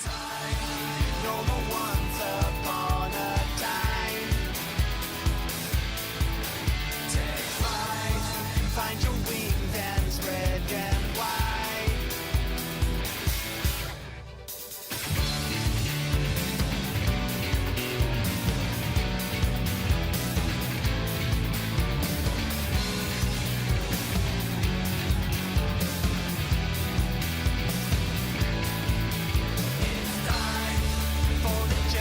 No more once upon a time. Take flight, find your wings and spread them wide. It's time for the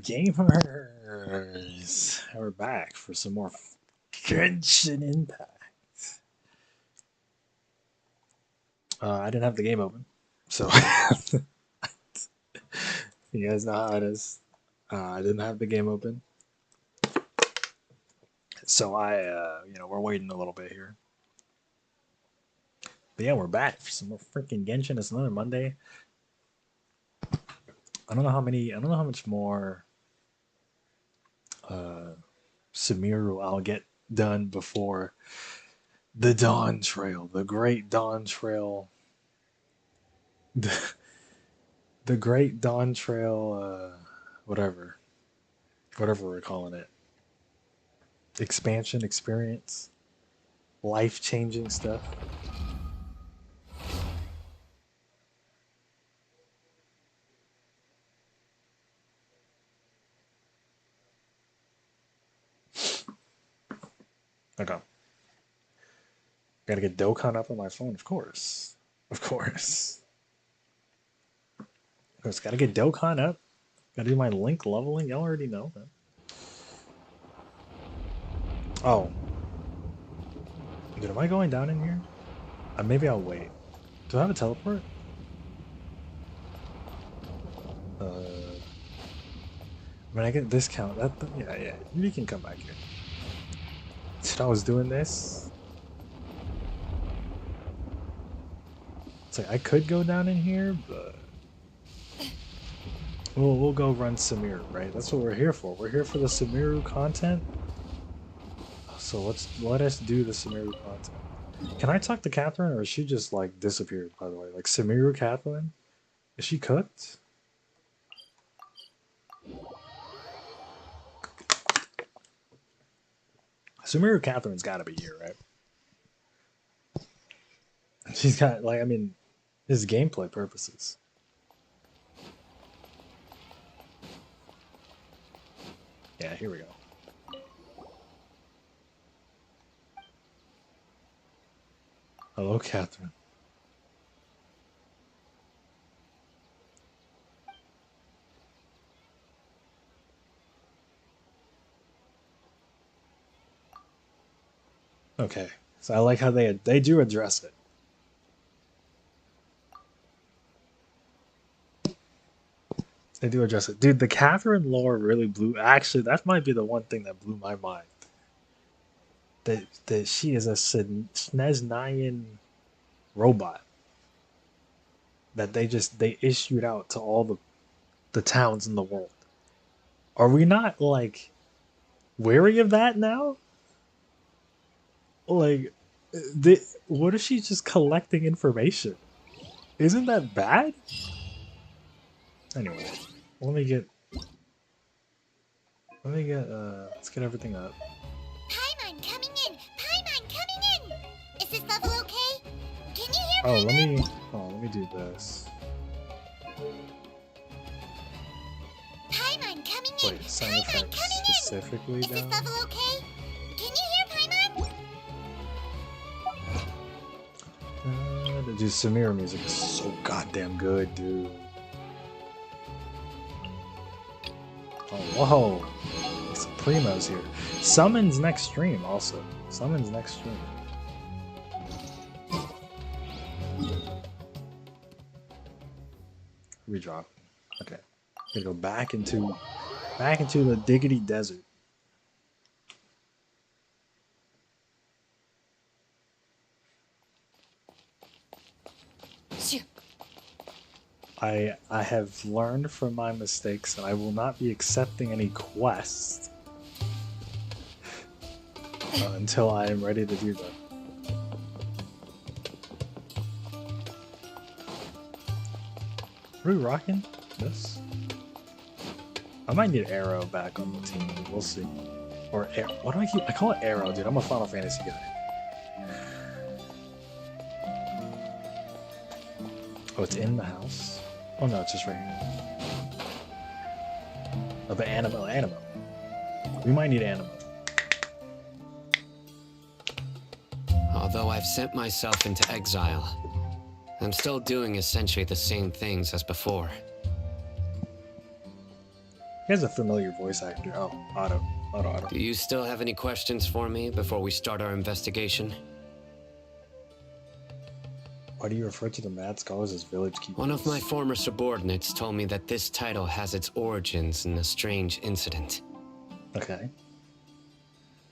gamers! We're back for some more Genshin Impact. I didn't have the game open, so you guys know how it is. I didn't have the game open, so we're waiting a little bit here. But yeah, we're back for some more freaking Genshin. It's another Monday. I don't know how much more Sumeru I'll get done before the Dawn Trail, the Great Dawn Trail, the Great Dawn Trail, whatever we're calling it, expansion, experience, life changing stuff. Okay. Gotta get Dokkan up on my phone, of course. Of course. Of course, gotta get Dokkan up. Gotta do my link leveling. Y'all already know that. Oh. Dude, am I going down in here? Maybe I'll wait. Do I have a teleport? I mean, I get discount. Yeah. You can come back here. Shit, I was doing this. It's like I could go down in here, but we'll go run Sumeru, right? That's what we're here for. We're here for the Sumeru content. So let us do the Sumeru content. Can I talk to Catherine, or is she just like disappeared? By the way, like Sumeru Catherine, is she cooked? Sumeru Catherine's got to be here, right? She's got his gameplay purposes. Yeah, here we go. Hello, Catherine. Okay, so I like how they do address it. They do address it. Dude, the Catherine lore really blew... Actually, that might be the one thing that blew my mind. That she is a Sneznayan robot. That they issued out to all the towns in the world. Are we not, like, wary of that now? Like, what if she's just collecting information? Isn't that bad? Anyway, let's get everything up. Paimon coming in! Paimon coming in! Is this level okay? Can you hear Oh, Paimon? let me do this. Paimon coming in! Wait, sound Paimon effects coming specifically in! Is this down? level okay? Can you hear Paimon? Dude, Sumeru music is so goddamn good, dude. Oh, whoa. Supremo's here. Summon's next stream, also. Summon's next stream. Redrop. Okay. Gonna go back into the diggity desert. I have learned from my mistakes, and I will not be accepting any quests until I am ready to do that. Are we rocking this? I might need Arrow back on the team. We'll see. Or what do I keep? I call it Arrow, dude. I'm a Final Fantasy guy. Oh, it's in the house? Oh no, it's just right here. Oh, the Animo. We might need Animo. Although I've sent myself into exile, I'm still doing essentially the same things as before. He has a familiar voice actor. Oh, Otto. Otto. Do you still have any questions for me before we start our investigation? Why do you refer to the Mad Scholars as village keepers? One of my former subordinates told me that this title has its origins in a strange incident. Okay.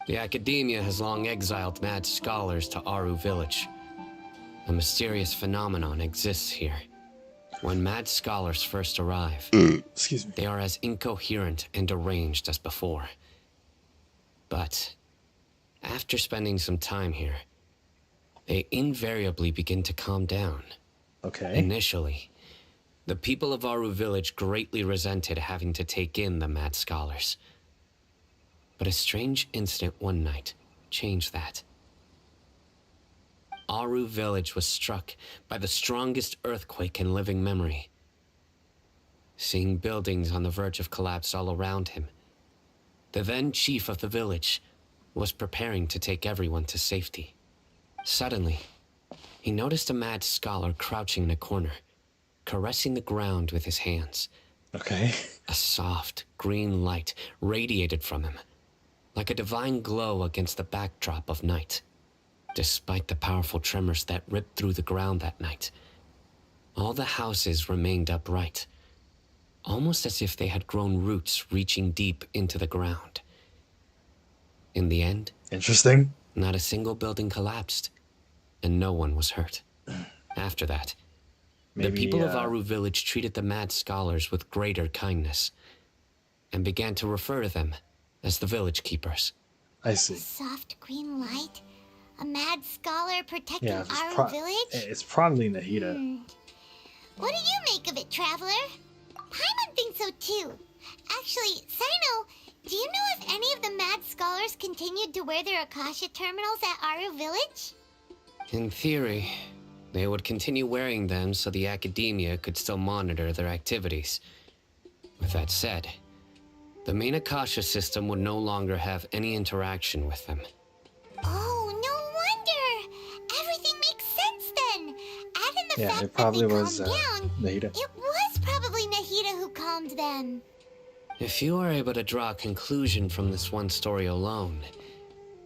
The academia has long exiled mad scholars to Aru village. A mysterious phenomenon exists here. When mad scholars first arrive, Excuse me. they are as incoherent and deranged as before. But after spending some time here, they invariably begin to calm down. Okay. Initially, the people of Aru village greatly resented having to take in the mad scholars. But a strange incident one night changed that. Aru village was struck by the strongest earthquake in living memory. Seeing buildings on the verge of collapse all around him, the then chief of the village was preparing to take everyone to safety. Suddenly, he noticed a mad scholar crouching in a corner, caressing the ground with his hands. Okay. A soft, green light radiated from him, like a divine glow against the backdrop of night. Despite the powerful tremors that ripped through the ground that night, all the houses remained upright, almost as if they had grown roots reaching deep into the ground. In the end, Interesting. not a single building collapsed, and no one was hurt. After that, the people of Aru village treated the mad scholars with greater kindness, and began to refer to them as the village keepers. I see. Soft green light? A mad scholar protecting Yeah, our village? it's probably Nahida. What do you make of it, Traveler? Paimon thinks so too. Actually, Sino, do you know if any of the mad scholars continued to wear their Akasha terminals at Aru village? In theory, they would continue wearing them so the academia could still monitor their activities. With that said, the main Akasha system would no longer have any interaction with them. Oh, no wonder! Everything makes sense then! Add in the Yeah, fact it probably that they was calmed down, Nahida. it was probably Nahida who calmed them. If you are able to draw a conclusion from this one story alone,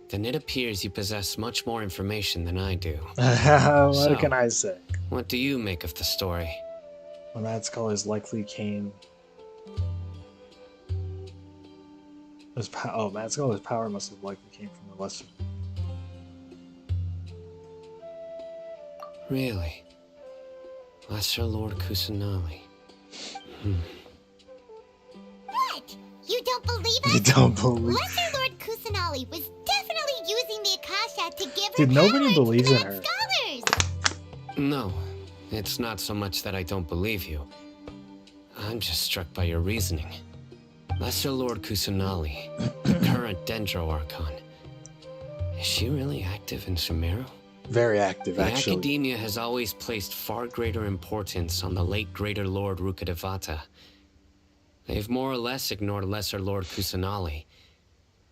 then it appears you possess much more information than I do. What So- can I say? What do you make of the story? The Mad Scholars likely came. Mad Scholar's power must have likely came from the lesser. Really? Lesser Lord Kusanali. What? You don't believe us? You don't believe? Lesser Lord Kusanali was definitely using the Akasha to give her Dude, nobody power to believes the in mad her. scholars. No, it's not so much that I don't believe you. I'm just struck by your reasoning. Lesser Lord Kusanali, the current Dendro Archon. Is she really active in Sumeru? Very active, The actually. academia has always placed far greater importance on the late Greater Lord Rukkhadevata. They've more or less ignored Lesser Lord Kusanali,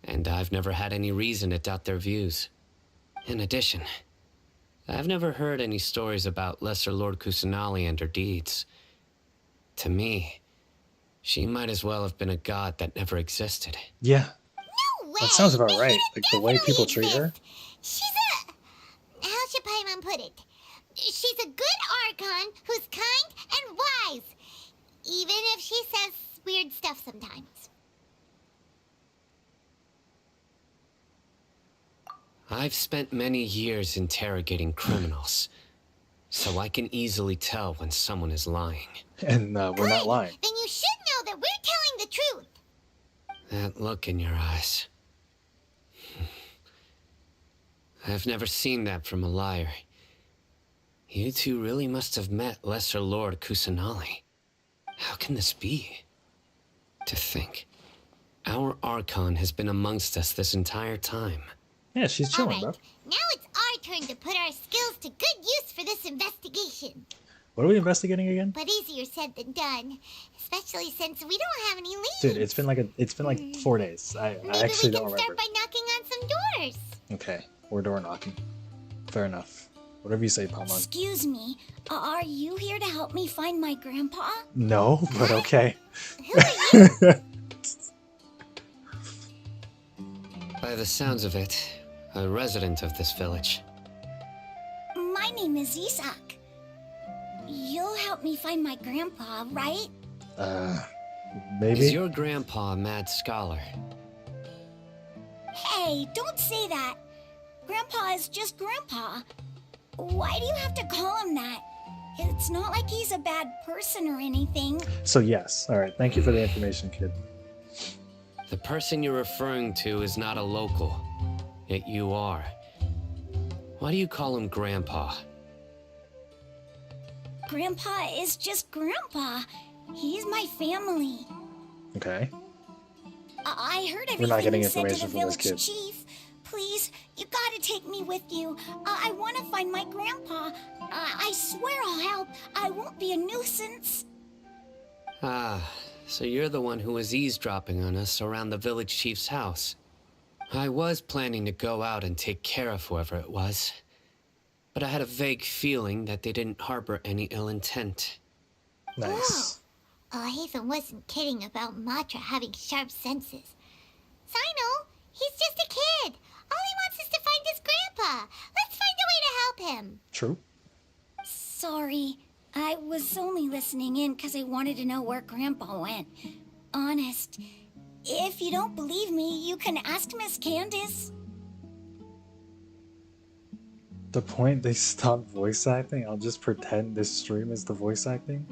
and I've never had any reason to doubt their views. In addition, I've never heard any stories about Lesser Lord Kusanali and her deeds. To me, she might as well have been a god that never existed. Yeah, No way! that sounds about Nahida right. Like the way definitely people treat her. exists. She's a... How should Paimon put it? She's a good Archon who's kind and wise. Even if she says weird stuff sometimes. I've spent many years interrogating criminals, so I can easily tell when someone is lying. And we're not Good. lying. Then you should know that we're telling the truth. That look in your eyes. I've never seen that from a liar. You two really must have met Lesser Lord Kusanali. How can this be? To think, our Archon has been amongst us this entire time. Yeah, she's chilling, Alright, bro. now it's our turn to put our skills to good use for this investigation. What are we investigating again? But easier said than done, especially since we don't have any leads. Dude, it's been like 4 days. I Maybe actually we don't can start remember. by knocking on some doors. Okay, we're door knocking. Fair enough. Whatever you say, Paimon. Excuse me, are you here to help me find my grandpa? No, but okay. Who are you? By the sounds of it, a resident of this village. My name is Isak. You'll help me find my grandpa, right? Maybe? Is your grandpa a mad scholar? Hey, don't say that. Grandpa is just Grandpa. Why do you have to call him that? It's not like he's a bad person or anything. So yes. Alright, thank you for the information, kid. The person you're referring to is not a local, yet you are. Why do you call him Grandpa? Grandpa is just Grandpa. He's my family. Okay. I heard We're not everything getting you said to information the from this village kid. chief. Please, you gotta take me with you. I want to find my grandpa. I swear I'll help. I won't be a nuisance. Ah, so you're the one who was eavesdropping on us around the village chief's house. I was planning to go out and take care of whoever it was, but I had a vague feeling that they didn't harbor any ill intent. Nice. Hazen wasn't kidding about Matra having sharp senses. Sino, he's just a kid. All he wants is to find his grandpa. Let's find a way to help him. True. Sorry, I was only listening in because I wanted to know where Grandpa went. Honest. If you don't believe me, you can ask Miss Candace. The point they stopped voice acting, I'll just pretend this stream is the voice acting.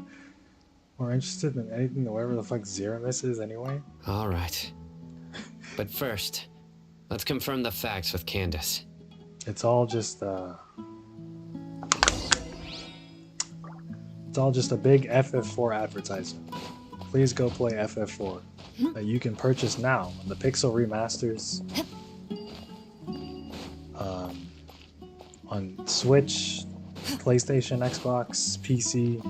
More interested in anything than whatever the fuck Zeramis is anyway. All right. But first, let's confirm the facts with Candace. It's all just it's all just a big FF4 advertisement. Please go play FF4 that you can purchase now on the Pixel remasters on Switch, PlayStation, Xbox, PC.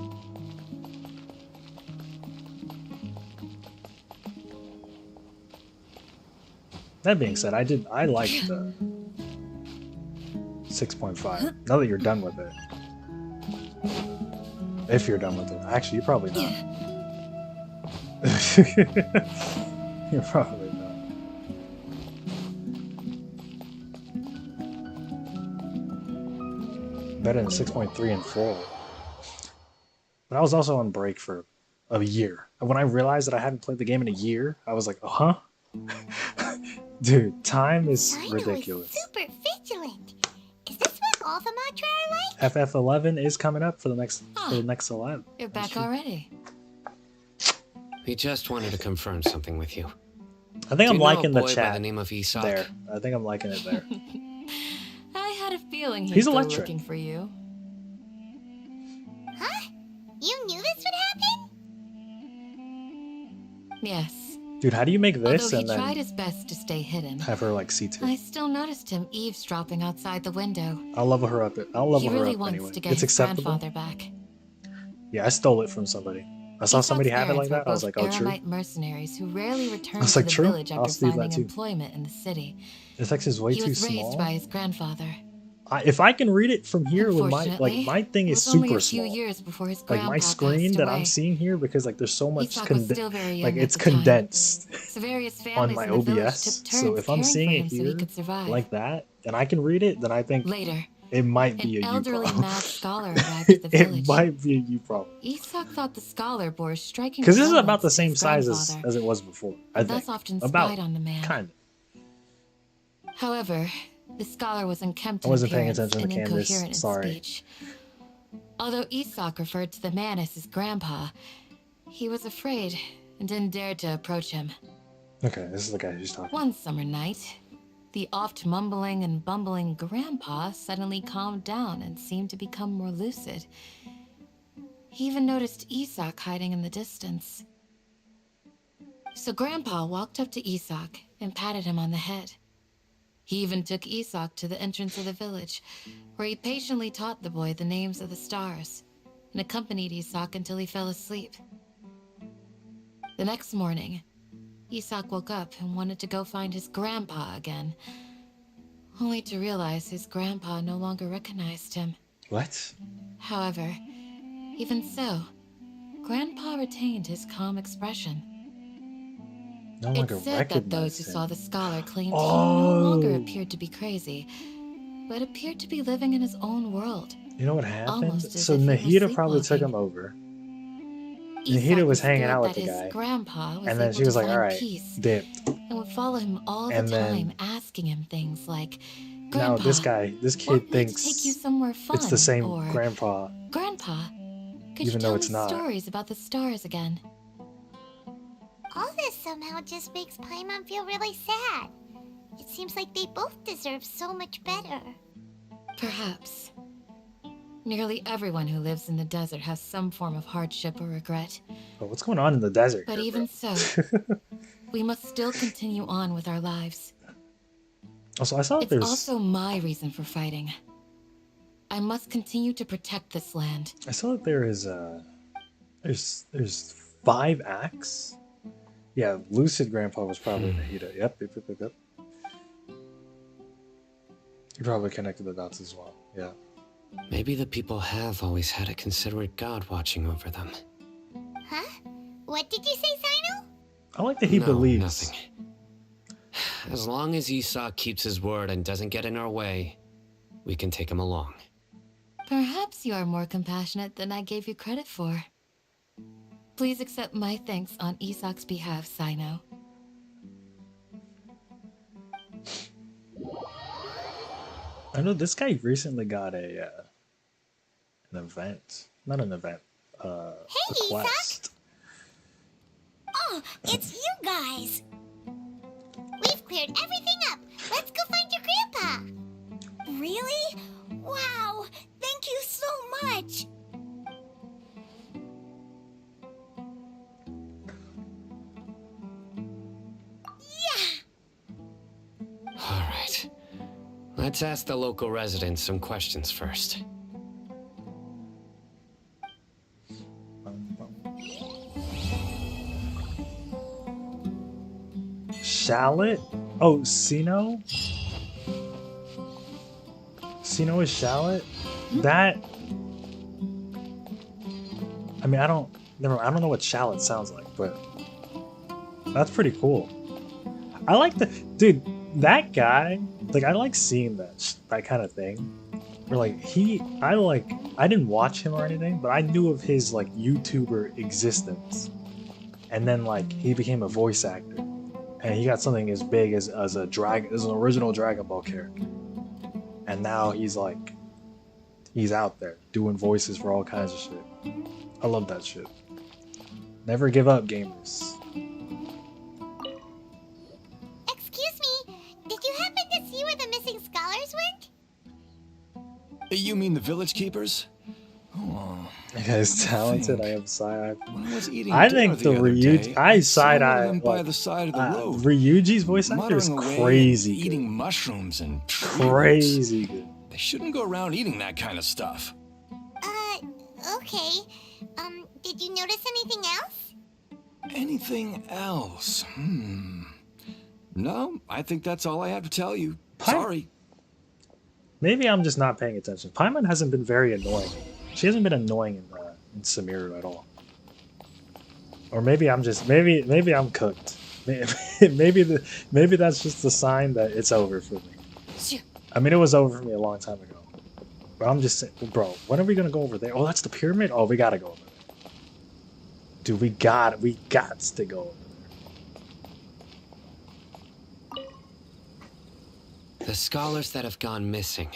That being said, I liked the 6.5. Now that you're done with it. If you're done with it. Actually, you're probably not. You're probably not. Better than 6.3 and 4. But I was also on break for a year. And when I realized that I hadn't played the game in a year, I was like, huh? Dude, time is Sino ridiculous. is super vigilant. Is this what all the Matra are like? FF11 is coming up for the next 11. You're back already. We just wanted to confirm something with you. I think I'm Do you know liking a the boy by chat the name of Isak? there. I think I'm liking it there. I had a feeling he'd He's go electric. looking for you. Huh? You knew this would happen? Yes. Dude, how do you make this Although he and then tried his best to stay hidden, have her like C2? I still noticed him eavesdropping outside the window. I'll level her up. I'll level He her really up wants anyway. to get It's his acceptable. grandfather back. Yeah, I stole it from somebody. I saw somebody have it like that. I was like, oh, true. Aramite mercenaries who rarely returned was to like, the true. village I'll after steal that finding too. employment in the city. This text is way He too was raised small. by his grandfather. If I can read it from here with my Unfortunately, my thing it is was only super a few small. years before his Like grandpa my screen passed that away. I'm seeing here because like there's so much Isak was still very young like at it's the time. condensed So various on families my in the village OBS. took turns So if I'm caring seeing for it him so he here could survive. like that and I can read it, then I think Later, it might be an a you elderly problem. mad scholar arrived at the It village. might be a you problem. Isak thought the scholar bore a striking Because this is about resemblance the to same his size grandfather, as it was before. I and think. thus often About spied on the man. kind of. However, the scholar was unkempt I in wasn't paying appearance attention to and Candace, incoherent in sorry. speech. Although Isak referred to the man as his grandpa, he was afraid and didn't dare to approach him. Okay, this is the guy who's talking. One summer night, the oft mumbling and bumbling grandpa suddenly calmed down and seemed to become more lucid. He even noticed Isak hiding in the distance. So Grandpa walked up to Isak and patted him on the head. He even took Isak to the entrance of the village, where he patiently taught the boy the names of the stars and accompanied Isak until he fell asleep. The next morning, Isak woke up and wanted to go find his grandpa again, only to realize his grandpa no longer recognized him. What? However, even so, Grandpa retained his calm expression. No It longer said that those recognize who him. saw the scholar claimed he no longer Oh. appeared to be crazy, but appeared to be living in his own world. You know what happened? Almost as So if he were Nahida probably took sleepwalking. him over. Isak Nahida was hanging understood out with that the his guy. grandpa was And then able she was to like, find alright, peace dipped. and would follow him all the And time, then asking him things like, now Grandpa, this want kid me to take you thinks somewhere fun? it's the same Or, grandpa, Grandpa, could even you though tell it's me not. stories about the stars again? All this somehow just makes Paimon feel really sad. It seems like they both deserve so much better. Perhaps. Nearly everyone who lives in the desert has some form of hardship or regret. Oh, what's going on in the desert? But here, even bro? so, we must still continue on with our lives. Also, I saw that It's there's also my reason for fighting. I must continue to protect this land. I saw that there is there's 5 acts. Yeah, Lucid Grandpa was probably Nahida. Yep. You probably connected the dots as well. Yeah. Maybe the people have always had a considerate god watching over them. Huh? What did you say, Sino? I like that he No, believes. nothing. As long as Isak keeps his word and doesn't get in our way, we can take him along. Perhaps you are more compassionate than I gave you credit for. Please accept my thanks on Isak's behalf, Sino. I know this guy recently got an event. Not an event. A Hey, quest. Oh, it's you guys. We've cleared everything up. Let's go find your grandpa. Really? Wow. Thank you so much. All right. Let's ask the local residents some questions first. Shallot? Oh, Sino? Sino is Shallot? That. I mean, I don't know what Shallot sounds like, but that's pretty cool. I like dude, that guy, like, I like seeing that kind of thing. Where, like, I didn't watch him or anything, but I knew of his, like, YouTuber existence. And then, like, he became a voice actor. And he got something as big as an original Dragon Ball character. And now he's out there doing voices for all kinds of shit. I love that shit. Never give up, gamers. Excuse me, did you happen to see where the missing scholars went? You mean the village keepers? Oh, That guy's talented. I am side. when I was eating I dinner think the other Ryuji. day, I saw side one of eye. them by the side of the road, Ryuji's voice actor is muttering away crazy. and Good. eating mushrooms and tree roots. Crazy good. They shouldn't go around eating that kind of stuff. Okay. Did you notice anything else? Anything else? No, I think that's all I have to tell you. Sorry. Maybe I'm just not paying attention. Paimon hasn't been very annoying. She hasn't been annoying in Sumeru at all. Or maybe I'm just maybe I'm cooked. Maybe that's just the sign that it's over for me. I mean, it was over for me a long time ago. But I'm just saying, bro, when are we gonna go over there? Oh, that's the pyramid. Oh, we gotta go over there. Dude, we got to go over there. The scholars that have gone missing.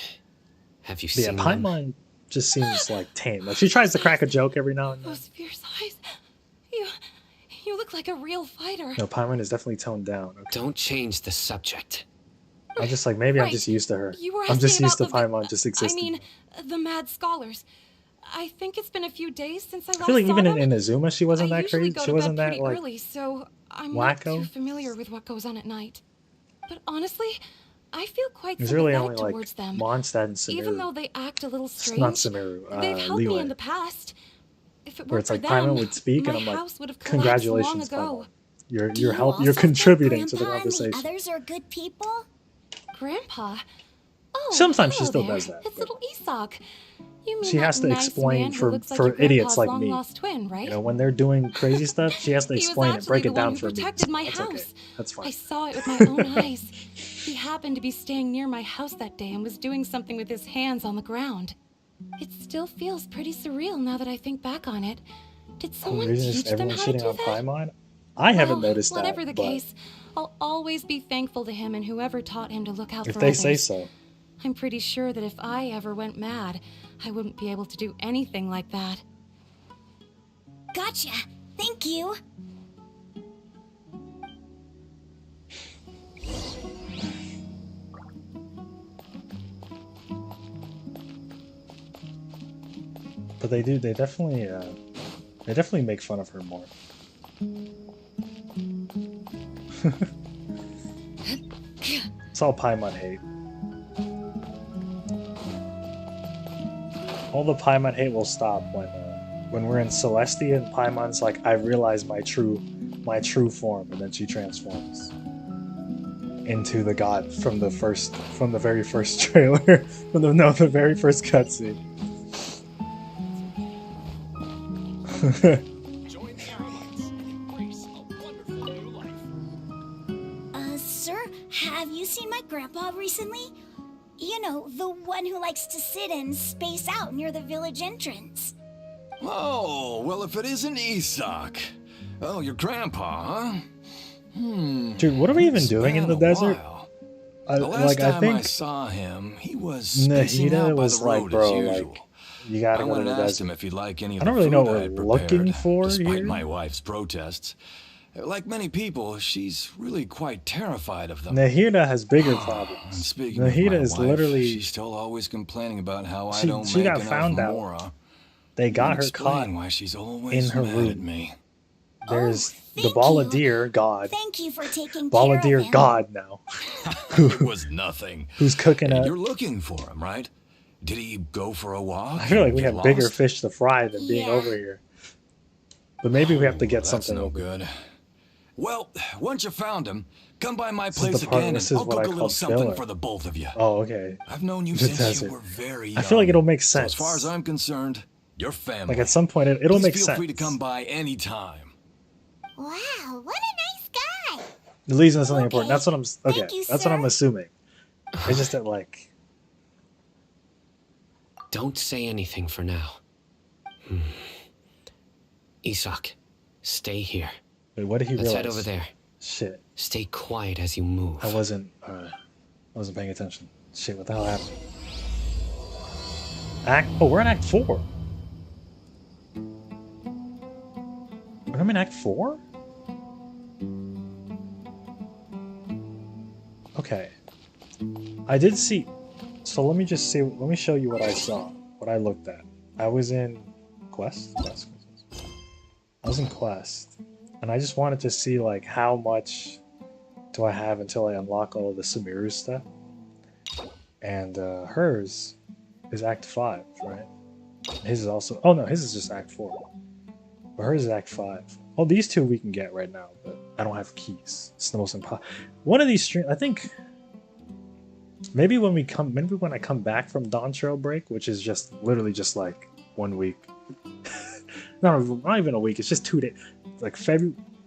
Have you Yeah, seen them? Paimon just seems like tame. Like, she tries to crack a joke every now and then. Those fierce eyes. You look like a real fighter. No, Paimon is definitely toned down. Okay. Don't change the subject. I'm just like, maybe I'm Right. just used to her. You were I'm just asking used to about Paimon just existing. I mean, the mad scholars. I think it's been a few days since I last I feel like saw even them. in Inazuma, she wasn't I that usually crazy. go She to wasn't bed that pretty like early, so I'm not too wacko. familiar with what goes on at night. But honestly, I feel quite There's really sympathetic only like towards them. Mondstadt and Sumeru. Even though they act a little It's strange, not Sumeru. they've helped me Leeway. in the past. If it Where weren't it's for like them, Paimon would speak, my and I'm like, house would have collapsed long congratulations, ago. Paimon. You're Do you you're also contributing think to the Grandpa and conversation. the others are good people? Grandpa? Oh, Sometimes she hello still there. does that, It's but- little Isak. You mean she that has to nice explain man who for looks like your idiots grandpa's like long me. lost twin, right? You know, when they're doing crazy stuff, she has to He was explain it, actually break the it down one who for me. protected my That's house. okay. That's I fine. saw it with my own eyes. He happened to be staying near my house that day and was doing something with his hands on the ground. It still feels pretty surreal now that I think back on it. Did The someone reason is teach them everyone's how to shitting do on that? Paimon. I haven't Well, noticed whatever the that, but case, I'll always be thankful to him and whoever taught him to look out if for they others. say so. I'm pretty sure that if I ever went mad, I wouldn't be able to do anything like that. Gotcha. Thank you. But they definitely make fun of her more. It's all Paimon hate. All the Paimon hate will stop when we're in Celestia and Paimon's like, I realize my true form, and then she transforms into the god from the very first trailer, the very first cutscene. Join the Aramites and embrace a wonderful new life. Sir, have you seen my grandpa recently? You know, the one who likes to sit and space out near the village entrance. Oh, well, if it isn't Isak. Oh, your grandpa, huh? Dude, what are we even It's doing in been the a desert? while. The last I time I think saw him, he was spacing Nahida out by was the like, road bro, as like, usual. you gotta I go to went the and asked him desert. if he'd like any of I the don't really food know what I we're had looking prepared, for despite here. my wife's protests. Like many people, she's really quite terrified of them. Nahida has bigger And problems. speaking of Nahida my is wife, literally she's still always complaining about how I she don't she make got enough found out. mora. They got Might her caught explain why she's always in her mad at room. me. There's the thank ball you. of deer god. Thank you for taking Ball care of deer of him. god now. It was nothing. Who's cooking up? You're looking for him, right? Did he go for a walk? I feel like we Get have bigger lost? fish to fry than being Yeah. over here. But maybe we have to get That's something no over. good. Well, once you found him, come by my This is place the part- again this and is I'll what cook I a call little something filler. for the both of you. Oh, okay. I've known you The since desert. you were very young. I feel like it'll make So sense. as far as I'm concerned, your family. Like at some point, it'll Please make feel sense. free to come by anytime. Wow, what a nice guy. It leads into something Okay. important. That's what I'm. Okay, Thank you, that's what I'm sir. assuming. It's just that like. Don't say anything for now. Isak, stay here. Wait, what did he Let's realize? head over there. Shit, Stay quiet as you move. I wasn't paying attention. Shit, what the hell happened? We're in Act 4. I'm in Act 4? Okay. I did see... So let me just see... Let me show you what I saw. What I looked at. I was in... Quest? I was in Quest. And I just wanted to see, like, how much do I have until I unlock all of the Sumeru stuff. And hers is Act 5, right? His is also... Oh no, his is just Act 4. But hers is Act 5. Well, these two we can get right now, but I don't have keys. It's the most impossible. One of these streams, I think... Maybe when I come back from Dawn Trail break, which is just literally just like 1 week. not even a week, it's just 2 days. Like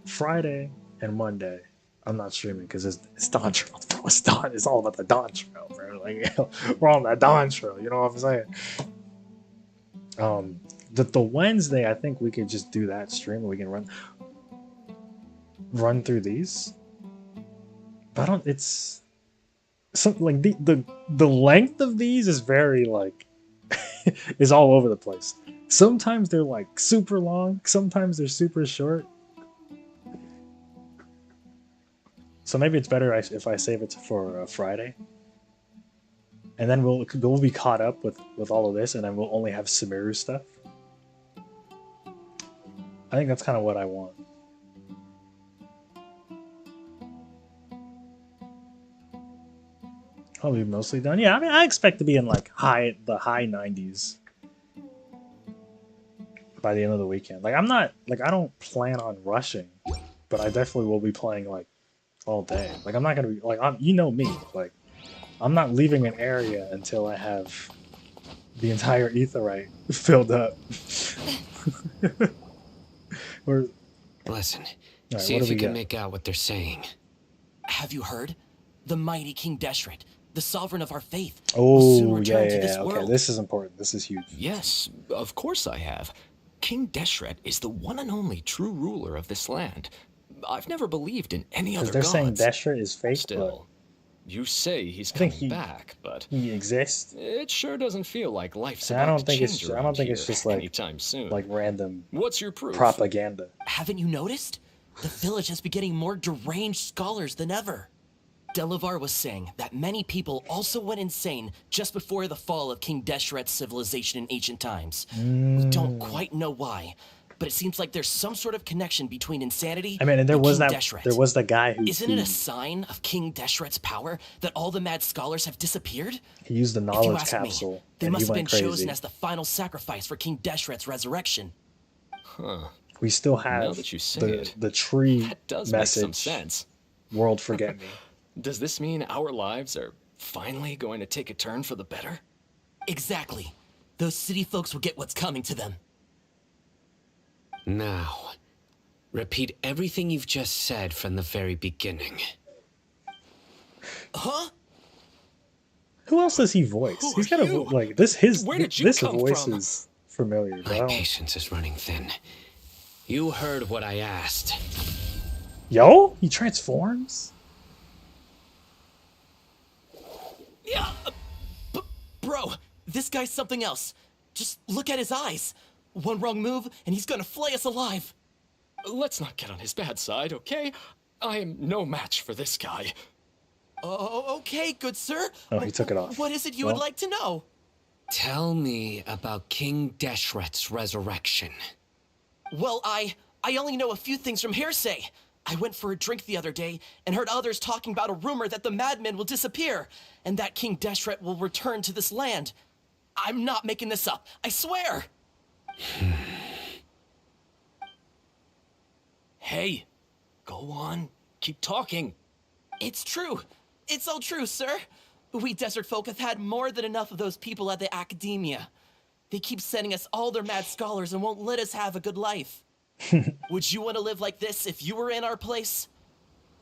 Friday and Monday. I'm not streaming because it's Dawn Trail, bro. It's all about the Dawn Trail, bro. Like, we're on that Dawn Trail, you know what I'm saying? The Wednesday, I think we could just do that stream. We can run through these. But I don't. It's something like the length of these is very like is all over the place. Sometimes they're like super long. Sometimes they're super short. So maybe it's better if I save it for Friday, and then we'll be caught up with all of this, and then we'll only have Sumeru stuff. I think that's kind of what I want. I'll be mostly done. Yeah, I mean, I expect to be in like the high 90s by the end of the weekend. Like, I don't plan on rushing, but I definitely will be playing like all day. Like, I'm not gonna be like, you know me. Like, I'm not leaving an area until I have the entire aetherite filled up. Or, Listen, right, see what if do you we can got? make out what they're saying. Have you heard? The mighty King Deshret, the sovereign of our faith, will soon Oh, return yeah, to yeah, this yeah. Okay, world. this is important. This is huge. Yes, of course I have. King Deshret is the one and only true ruler of this land. I've never believed in any Because other they're saying gods. Deshret is fake, Still, you say he's I think coming back, but but he exists. it sure doesn't feel like life's See, I about don't to think change it's. I around don't think it's here just like anytime soon. random What's your proof? propaganda. Haven't you noticed? The village has been getting more deranged scholars than ever. Delavar was saying that many people also went insane just before the fall of King Deshret's civilization in ancient times. We don't quite know why, but it seems like there's some sort of connection between insanity I mean, and there was King that. Deshret. There was the guy who. Isn't it a sign of King Deshret's power that all the mad scholars have disappeared? He used the If you knowledge ask capsule, me, they and must he have been went crazy. chosen as the final sacrifice for King Deshret's resurrection. We still Now have that you say the it, the tree that does message. make some sense. World forget me. Does this mean our lives are finally going to take a turn for the better? Exactly. Those city folks will get what's coming to them. Now, repeat everything you've just said from the very beginning. Huh? Who else does he voice? Who He's are got a you? like this. His Where did you this come voice from? is familiar. But I My don't- patience is running thin. You heard what I asked. Yo, he transforms. Yeah. Bro, this guy's something else. Just look at his eyes. One wrong move, and he's gonna flay us alive. Let's not get on his bad side, okay? I am no match for this guy. Oh, okay, good sir. Oh, he took it off. What is it you would Well- like to know? Tell me about King Deshret's resurrection. Well, I only know a few things from hearsay. I went for a drink the other day and heard others talking about a rumor that the madmen will disappear and that King Deshret will return to this land. I'm not making this up. I swear. Hey, go on. Keep talking. It's true. It's all true, sir. We desert folk have had more than enough of those people at the academia. They keep sending us all their mad scholars and won't let us have a good life. Would you want to live like this if you were in our place?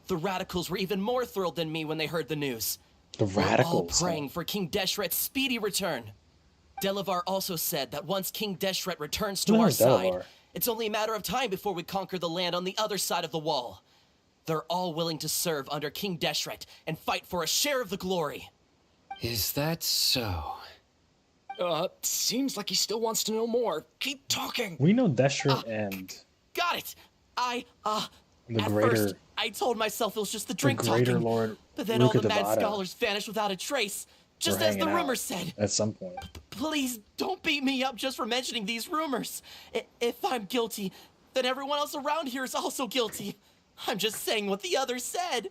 The radicals were even more thrilled than me when they heard the news. The We're all radicals. huh? praying for King Deshret's speedy return. Delavar also said that once King Deshret returns to Who our knows side, Delavar? it's only a matter of time before we conquer the land on the other side of the wall. They're all willing to serve under King Deshret and fight for a share of the glory. Is that so? Seems like he still wants to know more. Keep talking. We know Deshret and Got it! the At greater first, I told myself it was just the the drink greater talking. Lord But then all the mad Rukkhadevata scholars vanished without a trace, just were as the hanging rumor out said. at some point. Please don't beat me up just for mentioning these rumors. If I'm guilty, then everyone else around here is also guilty. I'm just saying what the others said.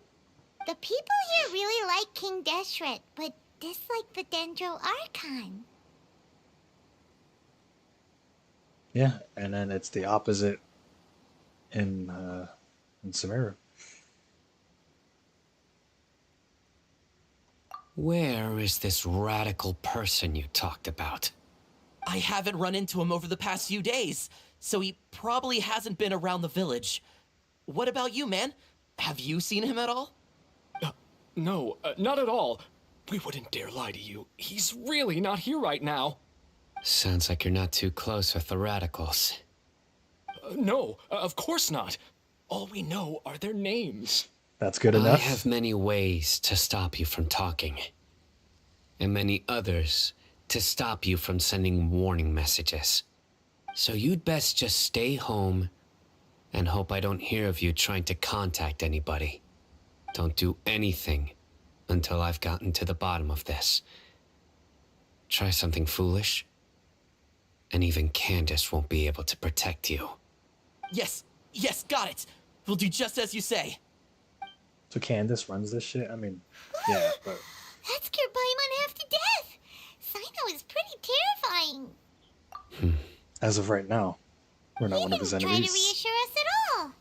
The people here really like King Deshret, but dislike the Dendro Archon. Yeah, and then it's the opposite in Sumeru. Where is this radical person you talked about? I haven't run into him over the past few days, so he probably hasn't been around the village. What about you, man? Have you seen him at all? No, not at all. We wouldn't dare lie to you. He's really not here right now. Sounds like you're not too close with the radicals. No, of course not. All we know are their names. That's good I enough. have many ways to stop you from talking, and many others to stop you from sending warning messages. So you'd best just stay home and hope I don't hear of you trying to contact anybody. Don't do anything until I've gotten to the bottom of this. Try something foolish, and even Candace won't be able to protect you. Yes, got it. We'll do just as you say. So Candace runs this shit. I mean, yeah, but That scared Paimon half to death. Sino is pretty terrifying. as of right now, we're not He one of his didn't try to enemies. reassure us at all.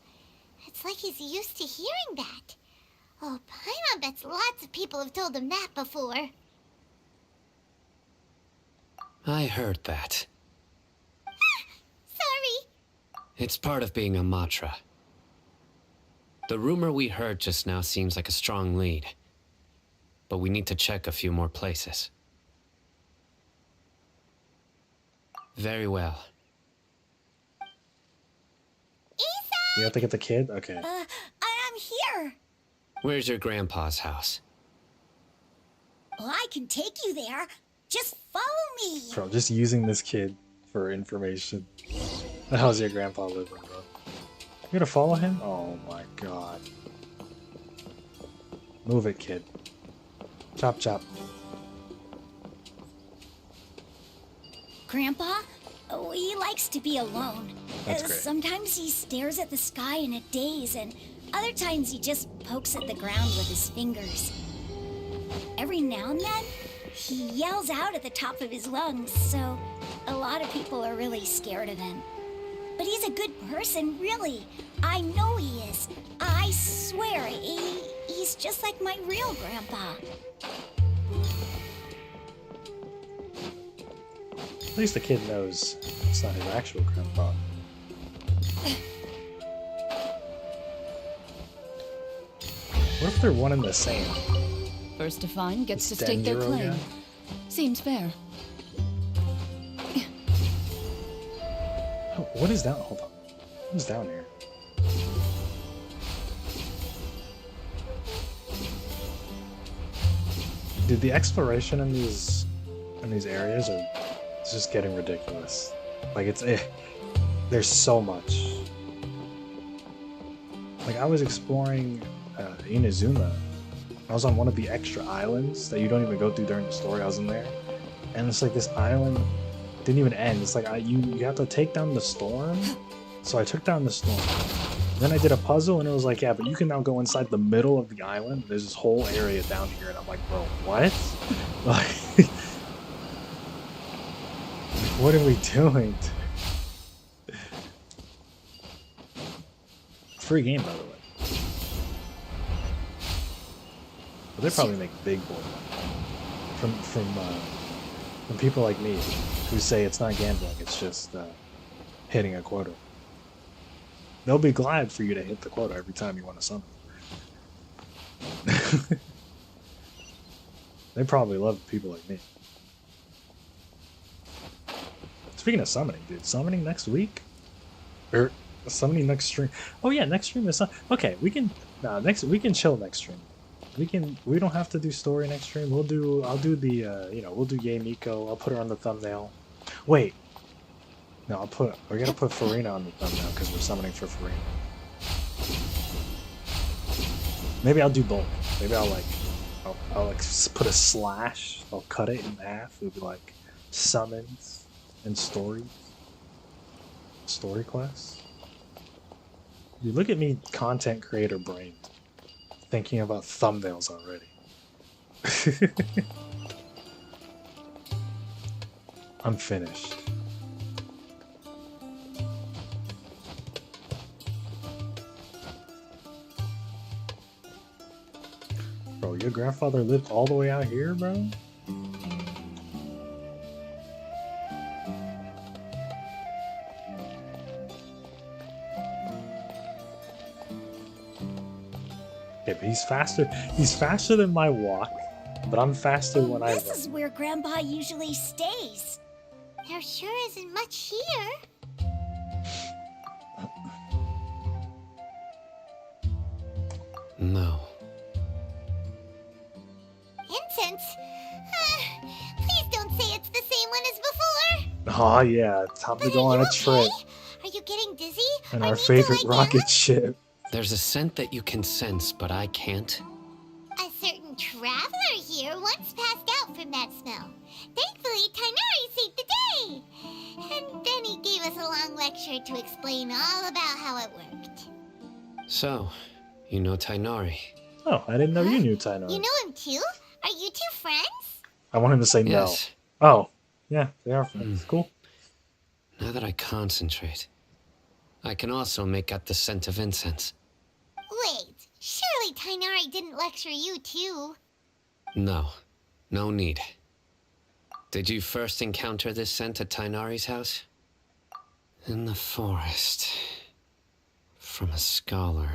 It's like he's used to hearing that. Oh, Paimon bets lots of people have told him that before. I heard that. Sorry. It's part of being a Matra. The rumor we heard just now seems like a strong lead. But we need to check a few more places. Very well. You have to get the kid? Okay. I'm here. Where's your grandpa's house? Well, I can take you there. Just follow me. Bro, just using this kid for information. The hell's your grandpa living, bro? You gonna follow him? Oh my god. Move it, kid. Chop chop. Grandpa? Oh, he likes to be alone. That's great. Sometimes he stares at the sky in a daze, and other times he just pokes at the ground with his fingers. Every now and then, he yells out at the top of his lungs, so a lot of people are really scared of him. But he's a good person, really. I know he is. I swear, he's just like my real grandpa. At least the kid knows it's not his actual grandpa. What if they're one and the same? First to find gets to This stake their Denjiro claim. guy? Seems fair. Oh, what is down? Hold on. What is down here? Dude, the exploration in these areas are it's just getting ridiculous. Like there's so much. Like I was exploring Inazuma. I was on one of the extra islands that you don't even go through during the story. I was in there, and it's like this island didn't even end. It's like you have to take down the storm. So I took down the storm. Then I did a puzzle, and it was like, yeah, but you can now go inside the middle of the island. There's this whole area down here, and I'm like, bro, what? Like, what are we doing? Free game, by the way. But they probably make big boy money from people like me who say it's not gambling, it's just hitting a quota. They'll be glad for you to hit the quota every time you want to summon. They probably love people like me. Speaking of summoning, dude, summoning next week? Or summoning next stream? Oh yeah, next stream is okay. We can we can chill next stream. We don't have to do story next stream. I'll do the we'll do Yay Miko. I'll put her on the thumbnail. Wait. No, we're gonna put Farina on the thumbnail because we're summoning for Farina. Maybe I'll do both. Maybe I'll put a slash. I'll cut it in half. It'll be like summons and story quests. You look at me, content creator brain, thinking about thumbnails already. I'm finished. Bro, your grandfather lived all the way out here, bro? Okay, but he's faster than my walk, but I'm faster when I run. This is where Grandpa usually stays. There sure isn't much here. No. Incense? Please don't say it's the same one as before. Oh yeah, time to But go are on you a trip. okay? Are you getting dizzy? And I our need to favorite lie down? rocket ship. There's a scent that you can sense, but I can't. A certain traveler here once passed out from that smell. Thankfully, Tainari saved the day. And then he gave us a long lecture to explain all about how it worked. So, you know Tainari? Oh, I didn't know you knew Tainari. You know him too? Are you two friends? I want him to say Yes. no. Oh, yeah, they are friends. Cool. Now that I concentrate, I can also make out the scent of incense. Wait, surely Tainari didn't lecture you too. No, no need. Did you first encounter this scent at Tainari's house? In the forest. From a scholar.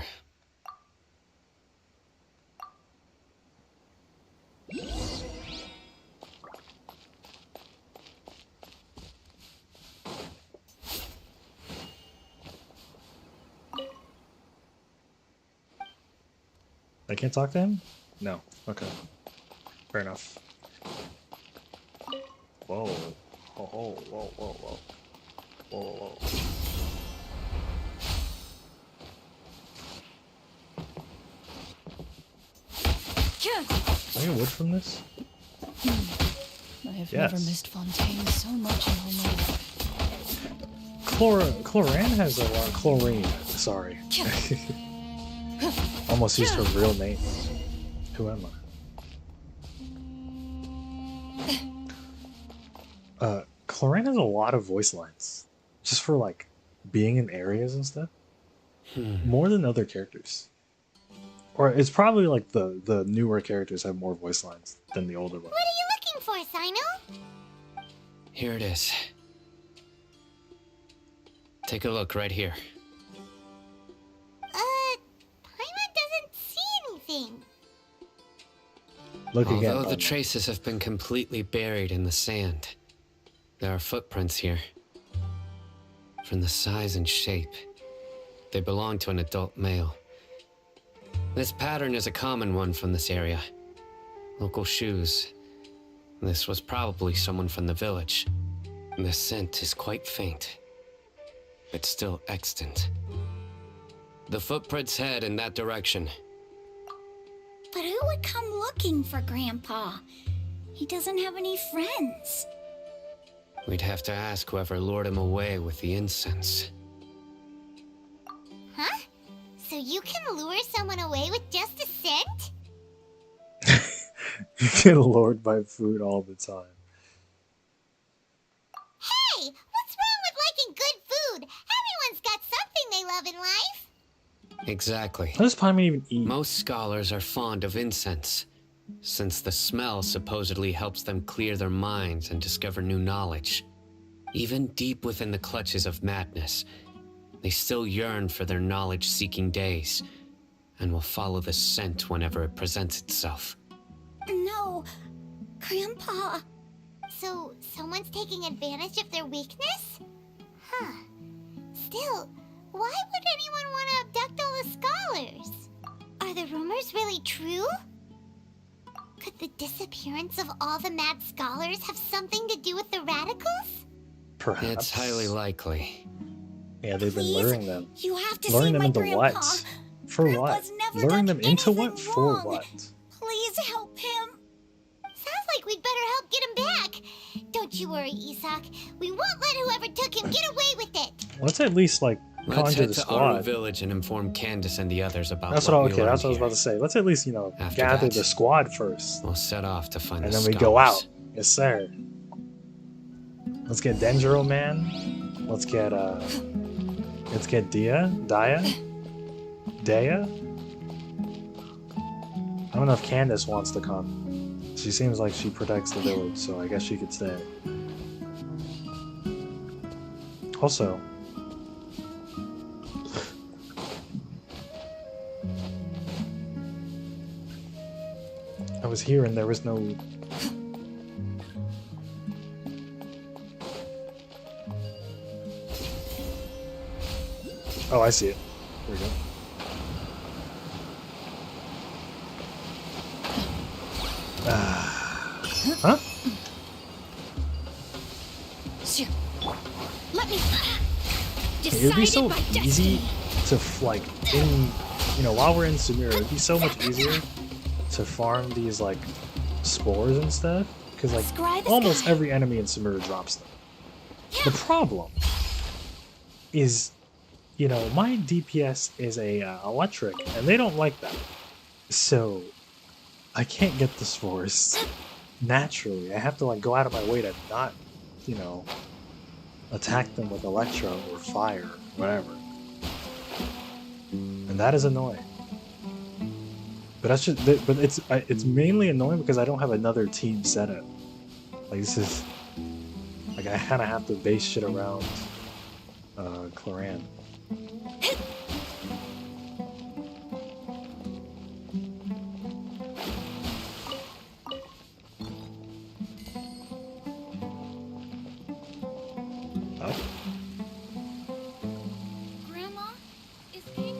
I can't talk to him? No. Okay. Fair enough. Whoa. Oh, whoa, whoa, whoa, whoa. Whoa, whoa, whoa. Can I get wood from this? I have Yes. never missed Fontaine so much in all my life. Chlorine has a lot. Chlorine. Sorry. Almost used her real name. Who am I? Chlorine has a lot of voice lines. Just for like being in areas and stuff. More than other characters. Or it's probably like the newer characters have more voice lines than the older ones. What are you looking for, Sino? Here it is. Take a look right here. Paimon doesn't see anything. Look again. Although the Paimon. traces have been completely buried in the sand, there are footprints here. From the size and shape, they belong to an adult male. This pattern is a common one from this area. Local shoes. This was probably someone from the village. The scent is quite faint, but still extant. The footprints head in that direction. But who would come looking for Grandpa? He doesn't have any friends. We'd have to ask whoever lured him away with the incense. Huh? So you can lure someone away with just a scent? You get lured by food all the time. Hey, what's wrong with liking good food? Everyone's got something they love in life. Exactly. How does Paimon even eat? Most scholars are fond of incense, since the smell supposedly helps them clear their minds and discover new knowledge. Even deep within the clutches of madness, they still yearn for their knowledge-seeking days, and will follow the scent whenever it presents itself. No, Grandpa. So someone's taking advantage of their weakness? Huh. Still, why would anyone want to abduct all the scholars? Are the rumors really true? Could the disappearance of all the mad scholars have something to do with the radicals? Perhaps. It's highly likely. Yeah, they've been Please, luring them. You have to Luring see them my into Grandpa. what? For what? Grandpa's never Luring done them into what? anything For wrong. what? Please help him. Sounds like we'd better help get him back. Don't you worry, Isak. We won't let whoever took him get away with it. Let's at least like Let's conjure head the to squad. Aru Village and inform Candace and the others about That's what what. we Okay, learned that's what I was here. about to say. Let's at least After gather that, the squad first, We'll set off to find and the then we go out. scholars. Yes, sir. Let's get Denjiro Man. Let's get Daya. I don't know if Candace wants to come. She seems like she protects the village, so I guess she could stay. Also, I was here and there was no... Oh, I see it. There we go. Huh? Sure. Let me. It would be so Decided by easy destiny. to, like, while we're in Sumeru, it'd be so much easier to farm these, like, spores and stuff. Because, like, Scry the almost sky. every enemy in Sumeru drops them. The problem is, my DPS is a electric, and they don't like that. So, I can't get the spores naturally. I have to, like, go out of my way to not, attack them with electro or fire, whatever. And that is annoying. But that's just, but it's mainly annoying because I don't have another team set up. Like this is like I kind of have to base shit around Cloran. Oh. Grandma, is King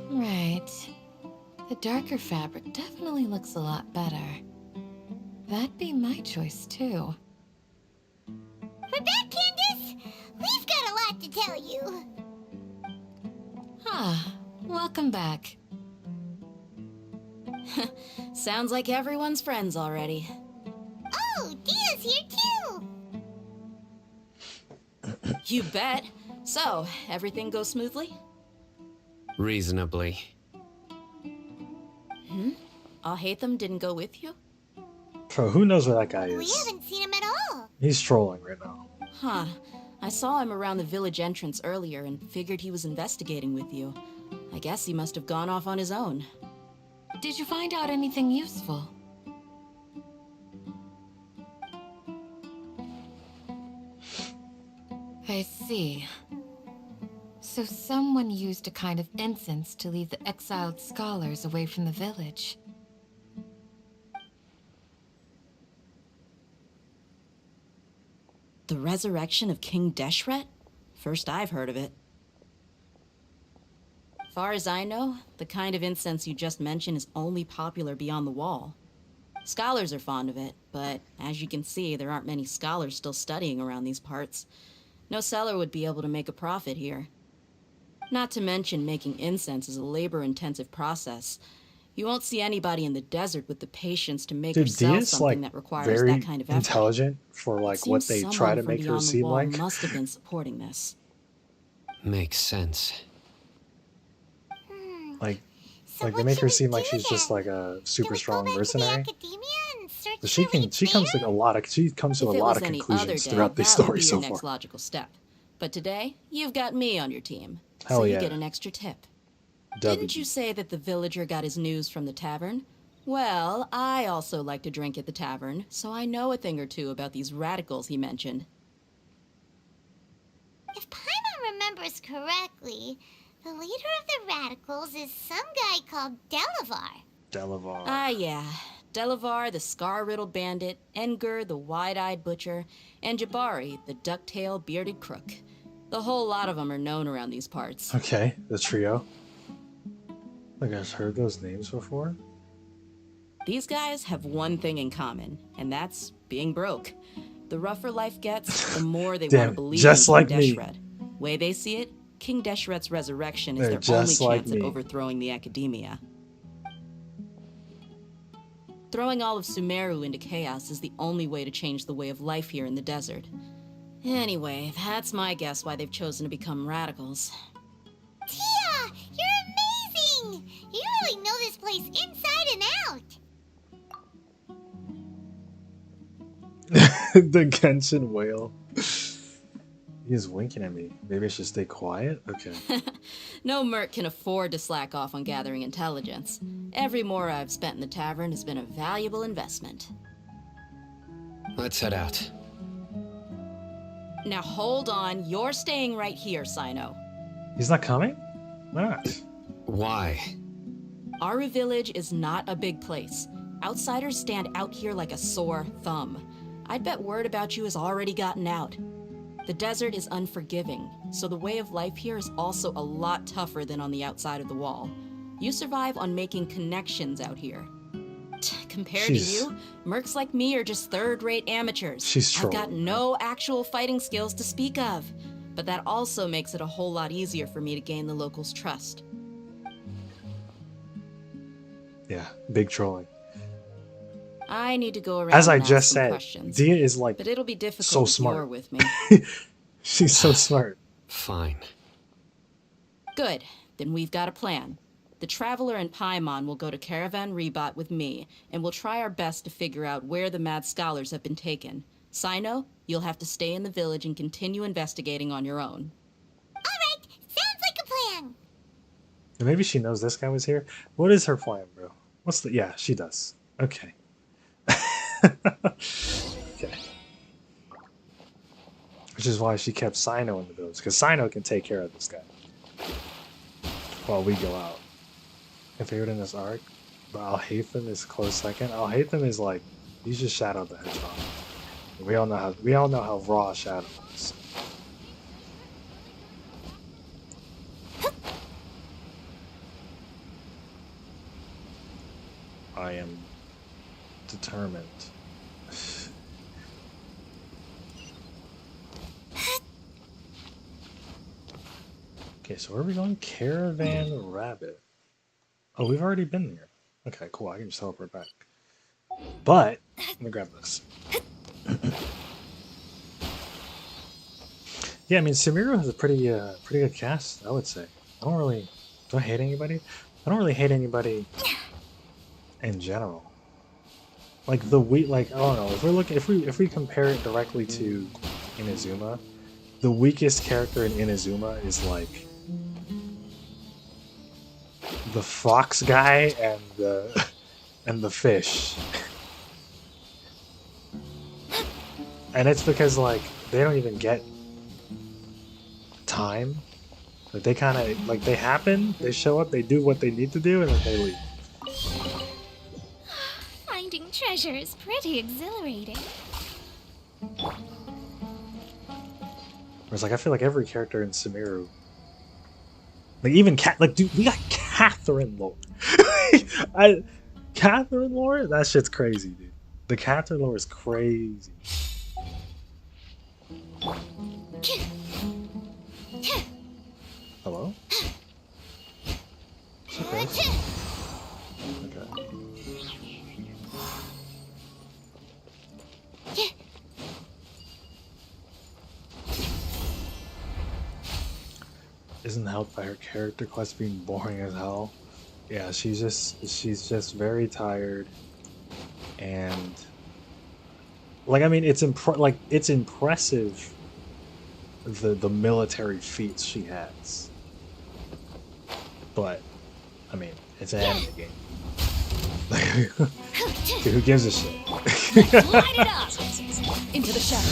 Right. The darker fabric definitely looks a lot better. That'd be my choice, too. We're back, Candace! We've got a lot to tell you. Ah, welcome back. Sounds like everyone's friends already. Oh, Dia's here too! You bet. So, everything goes smoothly? Reasonably. Alhaitham didn't go with you? Bro, who knows where that guy We is? haven't seen him at all. He's trolling right now. Huh. I saw him around the village entrance earlier and figured he was investigating with you. I guess he must have gone off on his own. Did you find out anything useful? I see. So someone used a kind of incense to lead the exiled scholars away from the village. The resurrection of King Deshret? First I've heard of it. Far as I know, the kind of incense you just mentioned is only popular beyond the wall. Scholars are fond of it, but as you can see, there aren't many scholars still studying around these parts. No seller would be able to make a profit here. Not to mention making incense is a labor-intensive process. You won't see anybody in the desert with the patience to make or Dude, sell Dia's something like that requires very that kind of effort. intelligent for It like what seems they try someone to from make her beyond the seem wall like. must have been supporting this. Makes sense. Like So like they what make her should we seem like do she's just then? like a Can super we go strong back to the mercenary. academia and search But for she comes to Fair? a lot of she comes to If a it lot was of any other conclusions day, throughout the that would story be so your far. next logical step. But today, you've got me on your team, Hell so yeah. you get an extra tip. W. Didn't you say that the villager got his news from the tavern? Well, I also like to drink at the tavern, so I know a thing or two about these radicals he mentioned. If Paimon remembers correctly, the leader of the radicals is some guy called Delavar. Delavar. Ah, yeah. Delavar, the scar-riddled bandit, Engur, the wide-eyed butcher, and Jabari, the duck-tailed bearded crook. The whole lot of them are known around these parts. Okay, the trio. Like I've heard those names before. These guys have one thing in common, and that's being broke. The rougher life gets, the more they want Damn, to believe just in like King me. Deshret. Way they see it, King Deshret's resurrection is They're their only just like chance at me. overthrowing the academia. Throwing all of Sumeru into chaos is the only way to change the way of life here in the desert. Anyway, that's my guess why they've chosen to become radicals. Tia, you're amazing! You really know this place inside and out. The Genshin whale. He's winking at me. Maybe I should stay quiet? Okay. No merc can afford to slack off on gathering intelligence. Every mora I've spent in the tavern has been a valuable investment. Let's head out. Now hold on, you're staying right here, Sino. He's not coming? Why not? Why? Aru Village is not a big place. Outsiders stand out here like a sore thumb. I'd bet word about you has already gotten out. The desert is unforgiving, so the way of life here is also a lot tougher than on the outside of the wall. You survive on making connections out here. Compared She's- to you, mercs like me are just third-rate amateurs. She's I've got trolling. no actual fighting skills to speak of, but that also makes it a whole lot easier for me to gain the locals' trust. Yeah, big trolling. I need to go around As I and ask just some said, questions, Dia is like but it'll be difficult so if smart. you're with me. She's so smart. Fine. Good, then we've got a plan. The Traveler and Paimon will go to Caravan Rebot with me, and we'll try our best to figure out where the mad scholars have been taken. Sino, you'll have to stay in the village and continue investigating on your own. All right, sounds like a plan. Maybe she knows this guy was here. What is her plan, bro? What's the? Yeah, she does. Okay. Okay. Which is why she kept Sino in the village, because Sino can take care of this guy while we go out. My favorite in this arc, but Alhaitham is close second. Alhaitham is like, he's just Shadow the Hedgehog. We all know how raw Shadow is. I am determined. Okay, so where are we going? Caravan Rabbit. Oh, we've already been there. Okay, cool. I can just teleport back. But let me grab this. Yeah, I mean, Sumeru has a pretty good cast, I would say. Do I hate anybody? I don't really hate anybody in general. Like I don't know, if we compare it directly to Inazuma, the weakest character in Inazuma is like the fox guy and the fish. And it's because like they don't even get time. Like they kind of like they happen, they show up, they do what they need to do, and then they leave. Finding treasure is pretty exhilarating. Whereas like I feel like every character in Sumeru, like even dude, we got Catherine lore. Catherine lore, that shit's crazy, dude. The Catherine lore is crazy. Hello? Okay. Isn't helped by her character quest being boring as hell. Yeah, she's just very tired, and like I mean, it's impressive the military feats she has, but I mean, it's an anime game. Dude, who gives a shit? Light it up! Into the shadow.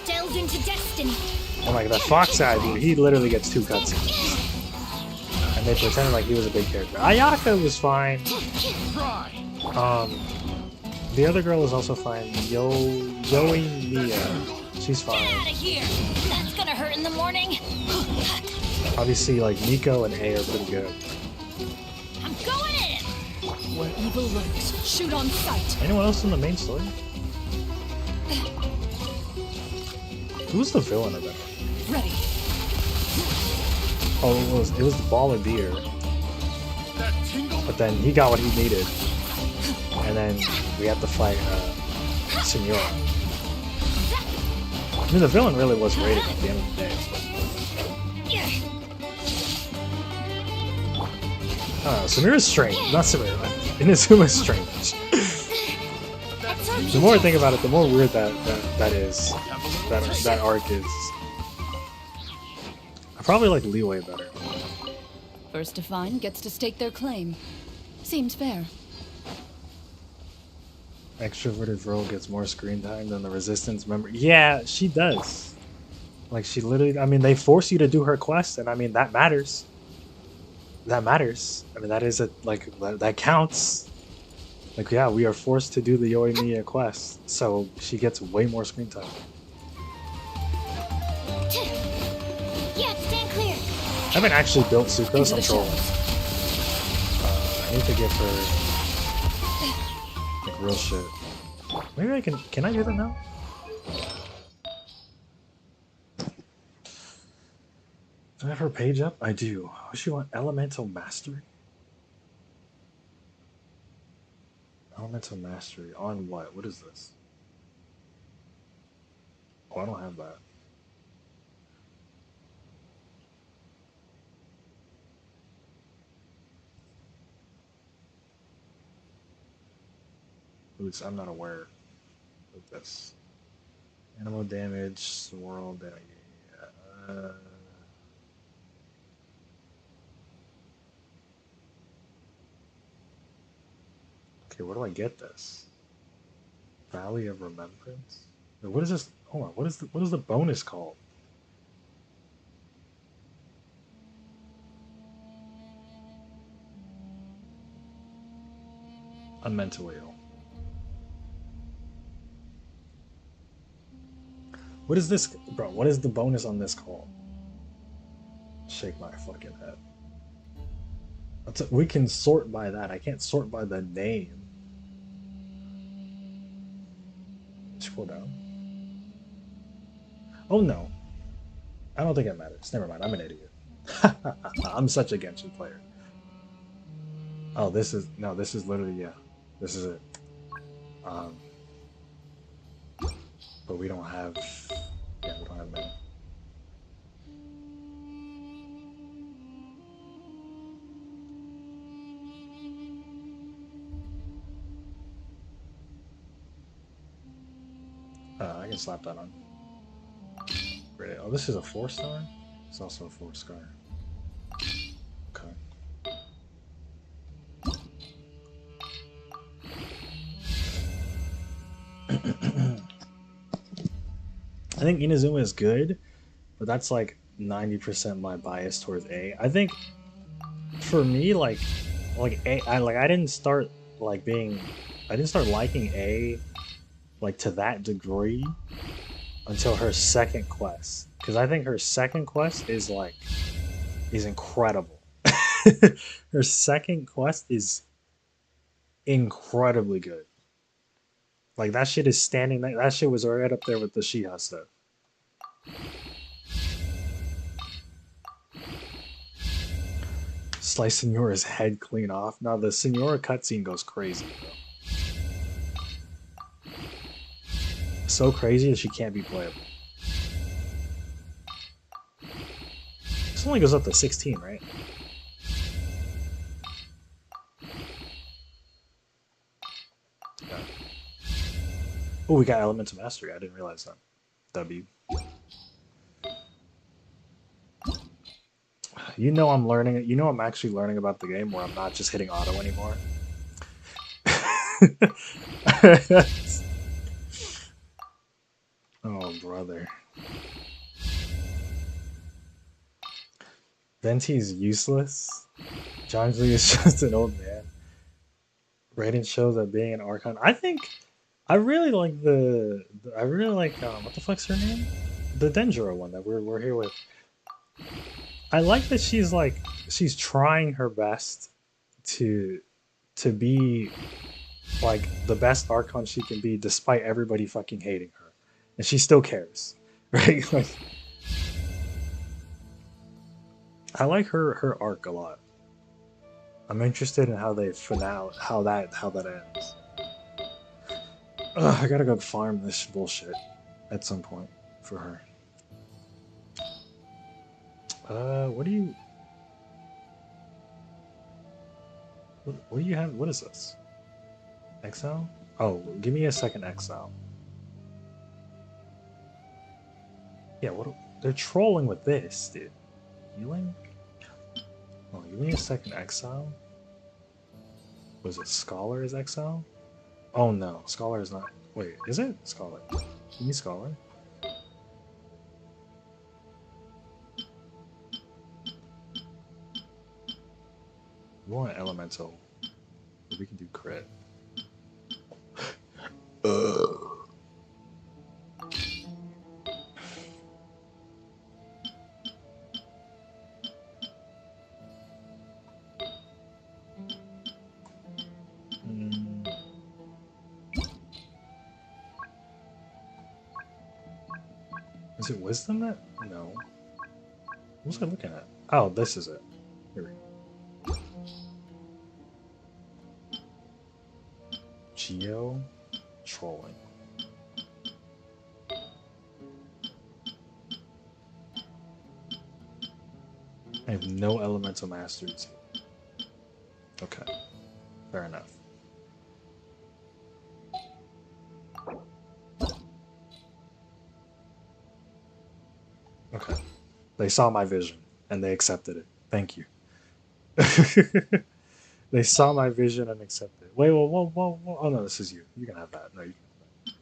Delve into destiny. And like that fox guy, dude, he literally gets 2 cutscenes. And they pretended like he was a big character. Ayaka was fine. The other girl is also fine. Yoi Mia. She's fine. Get out of here! That's gonna hurt in the morning. Obviously, like Nico and A are pretty good. I'm going in! Where evil lurks, shoot on sight. Anyone else in the main story? Who's the villain of that? Ready. Oh, it was the baller beer. But then he got what he needed. And then we had to fight Senora. I mean, the villain really was rated at the end of the day. I don't know, Sumeru's strange. Not Sumeru. Inazuma's strange. The more I think about it, the more weird that is. That arc is. I probably like Leeway better. First to find gets to stake their claim. Seems fair. Extroverted girl gets more screen time than the Resistance member. Yeah, she does. Like, she literally... I mean, they force you to do her quest, and I mean, that matters. That matters. I mean, that is a... Like, that counts. Like, yeah, we are forced to do the Yoimiya quest, so she gets way more screen time. Yeah, stand clear. I haven't actually built Sucrose, I'm trolling. I need to give her... like, real shit. Maybe I can I do that now? Do I have her page up? I do. What does she want? Elemental Mastery? Elemental Mastery. On what? What is this? Oh, I don't have that. At least I'm not aware of this. Animal damage, world damage. Uh, okay, where do I get this? Valley of Remembrance? Wait, what is this? Hold on, what is the bonus called? I'm mentally ill. What is this, bro? What is the bonus on this call? Shake my fucking head. We can sort by that. I can't sort by the name. Scroll down. Oh no. I don't think it matters. Never mind. I'm an idiot. I'm such a Genshin player. Oh, this is no. This is literally yeah. This is it. Um, but we don't have. Yeah, we don't have many. I can slap that on. Great. Oh, this is a 4-star? It's also a 4-star. Okay. I think Inazuma is good, but that's like 90% my bias towards A. I think for me, like A, I didn't start like being, I didn't start liking A like to that degree until her second quest, because I think her second quest is like is incredible. Her second quest is incredibly good. Like that shit is standing. That shit was right up there with the Shiha stuff. Slice Senora's head clean off. Now the Senora cutscene goes crazy, bro. So crazy that she can't be playable. This only goes up to 16, right? Oh, we got Elemental Mastery. I didn't realize that. W. You know I'm learning. You know I'm actually learning about the game where I'm not just hitting auto anymore. Oh, brother. Venti's useless. John Lee is just an old man. Raiden shows that being an Archon. I think I really like I really like what the fuck's her name? The Denjiro one that we're here with. I like that she's trying her best to be like the best Archon she can be despite everybody fucking hating her. And she still cares. Right? Like I like her arc a lot. I'm interested in how they how that ends. Ugh, I gotta go farm this bullshit at some point for her. What do you what do you have? What is this? Exile? Oh, give me a second exile. Yeah, they're trolling with this, dude. Healing? Oh, give me a second exile. Was it Scholar is exile? Oh no, Scholar is not. Wait, is it? Scholar. Give me Scholar. We want Elemental. We can do crit. Is it Wisdom that? No. What was I looking at? Oh, this is it. Here we go. Geo trolling. I have no elemental masteries. Okay, fair enough. Okay. They saw my vision and they accepted it. Thank you. They saw my vision and accepted it. Wait, whoa, whoa, whoa, whoa. Oh no, this is you. You can have that. No, you can have that.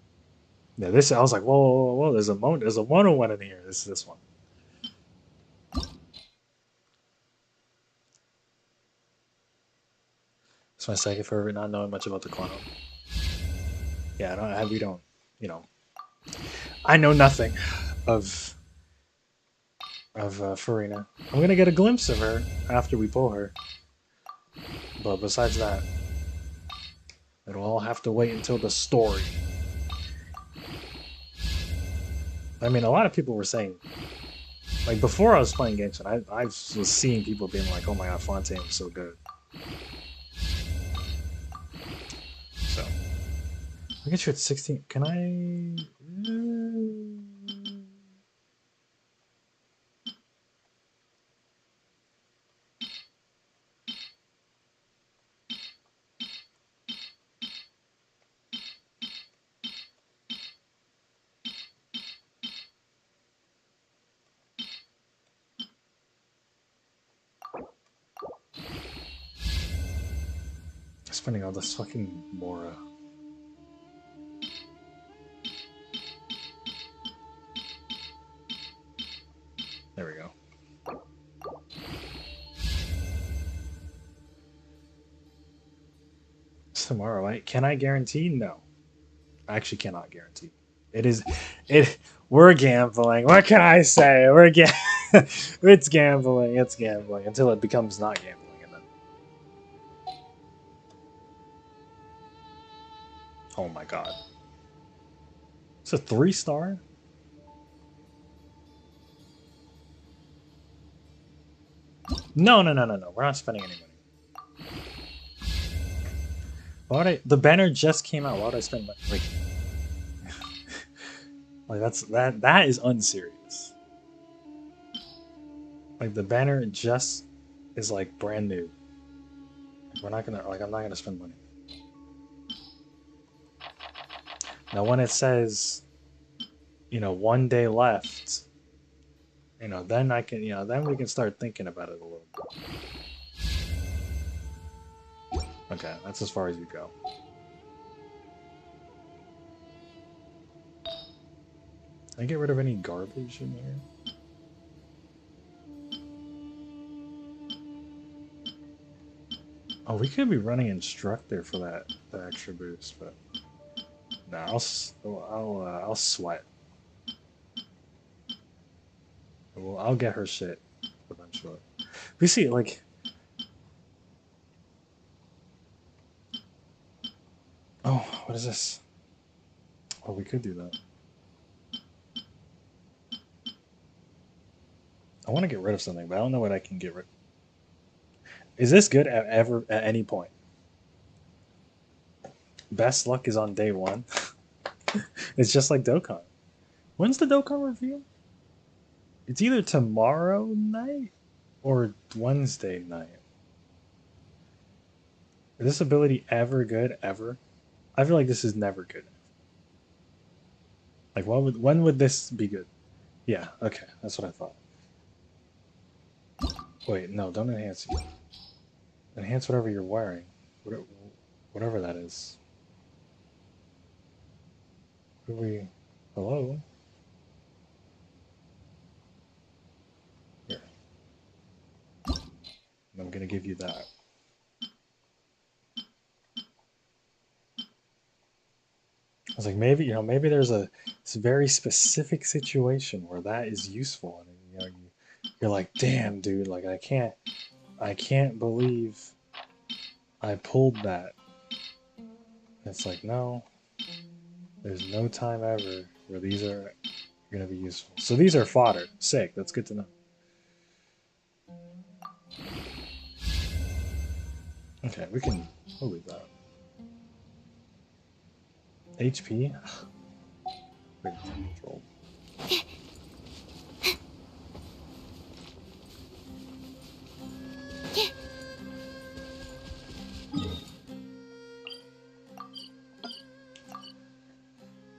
Yeah, this. I was like, whoa, whoa, whoa, whoa. There's a mono one in here. This one. It's my second favorite, not knowing much about the clown. Yeah, we don't. You know, I know nothing of Farina. I'm gonna get a glimpse of her after we pull her, but besides that, it'll all have to wait until the story. I mean, a lot of people were saying, like before I was playing genshin, I was seeing people being like, "Oh my god, Fontaine was so good." So I get you at 16. Can I? Spending all this fucking Mora. There we go. It's tomorrow, right? Can I guarantee? No. I actually cannot guarantee. It is it we're gambling. What can I say? It's gambling. It's gambling until it becomes not gambling and then oh my god. It's a 3-star? No, no, no, no, no. We're not spending any money. Why would I? The banner just came out. Why would I spend money? Like that is unserious. Like the banner just is like brand new. We're not gonna I'm not gonna spend money. Now when it says, 1 day left, then I can, then we can start thinking about it a little bit. Okay, that's as far as you go. Can I get rid of any garbage in here? Oh, we could be running instructor for the extra boost, but no, I'll sweat. Well, I'll get her shit eventually. We see like. Oh, what is this? Oh, we could do that. I want to get rid of something, but I don't know what I can get rid. Is this good at any point? Best luck is on day 1. It's just like Dokkan. When's the Dokkan reveal? It's either tomorrow night or Wednesday night. Is this ability ever good ever? I feel like this is never good. Like when would this be good? Yeah, okay, that's what I thought. Wait, no, don't enhance you. Enhance whatever you're wearing. Whatever that is. Who are we? Hello? Here. I'm gonna give you that. I was like, maybe there's this very specific situation where that is useful, and you're like, damn, dude, like I can't believe I pulled that. It's like, no, there's no time ever where these are gonna be useful. So these are fodder. Sick. That's good to know. Okay, we'll leave that. HP. Control.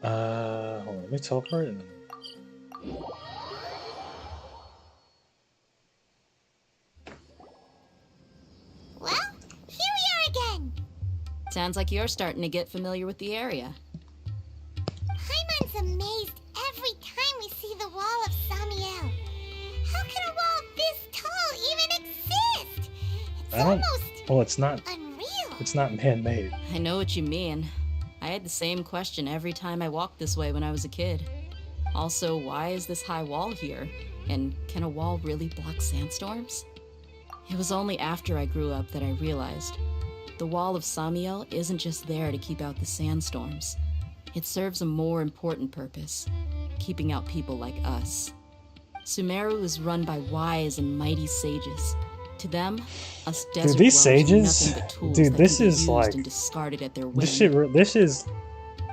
Hold on, let me teleport and then. Sounds like you're starting to get familiar with the area. Paimon's amazed every time we see the wall of Samiel. How can a wall this tall even exist? It's I don't. almost Well, it's not. unreal. It's not man-made. I know what you mean. I had the same question every time I walked this way when I was a kid. Also, why is this high wall here? And can a wall really block sandstorms? It was only after I grew up that I realized the wall of Samiel isn't just there to keep out the sandstorms. It serves a more important purpose, keeping out people like us. Sumeru is run by wise and mighty sages. To them, us desert these dwellers are sages- nothing but tools dude, that this can be is used like- and discarded at their whim. This is.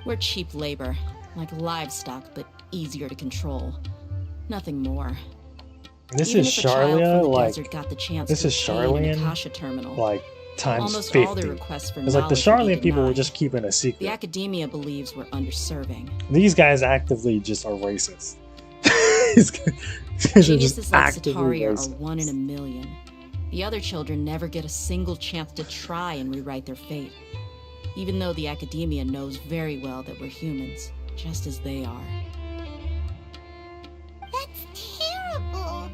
We're cheap labor, like livestock, but easier to control. Nothing more. This Even is if a child from Charlia, the like, desert got the chance this to is obtain an Charlian, Akasha terminal, like, times almost 50. all their requests for It's like the knowledge would be Charlian people were denied. just keeping a The secret. academia believes we're underserving. These guys actively just are racist. These guys are just Geniuses like actively Sataria are racist. 1 in a million. The other children never get a single chance to try and rewrite their fate. Even though the academia knows very well that we're humans, just as they are. That's terrible.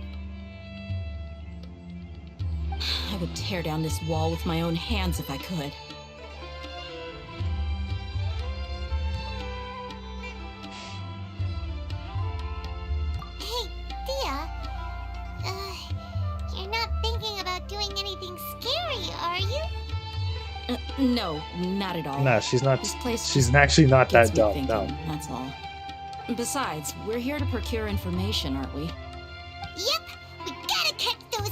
I would tear down this wall with my own hands if I could. Hey, Dia. You're not thinking about doing anything scary, are you? No, not at all. No, she's not. This place She's actually not gets that me dumb. thinking, No. that's all. Besides, we're here to procure information, aren't we? Yep, we gotta catch those.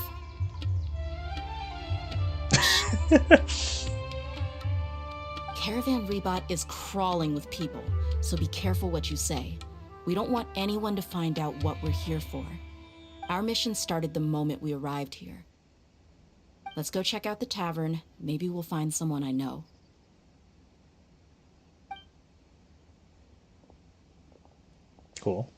Caravan Rebot is crawling with people, so be careful what you say. We don't want anyone to find out what we're here for. Our mission started the moment we arrived here. Let's go check out the tavern. Maybe we'll find someone I know. Cool.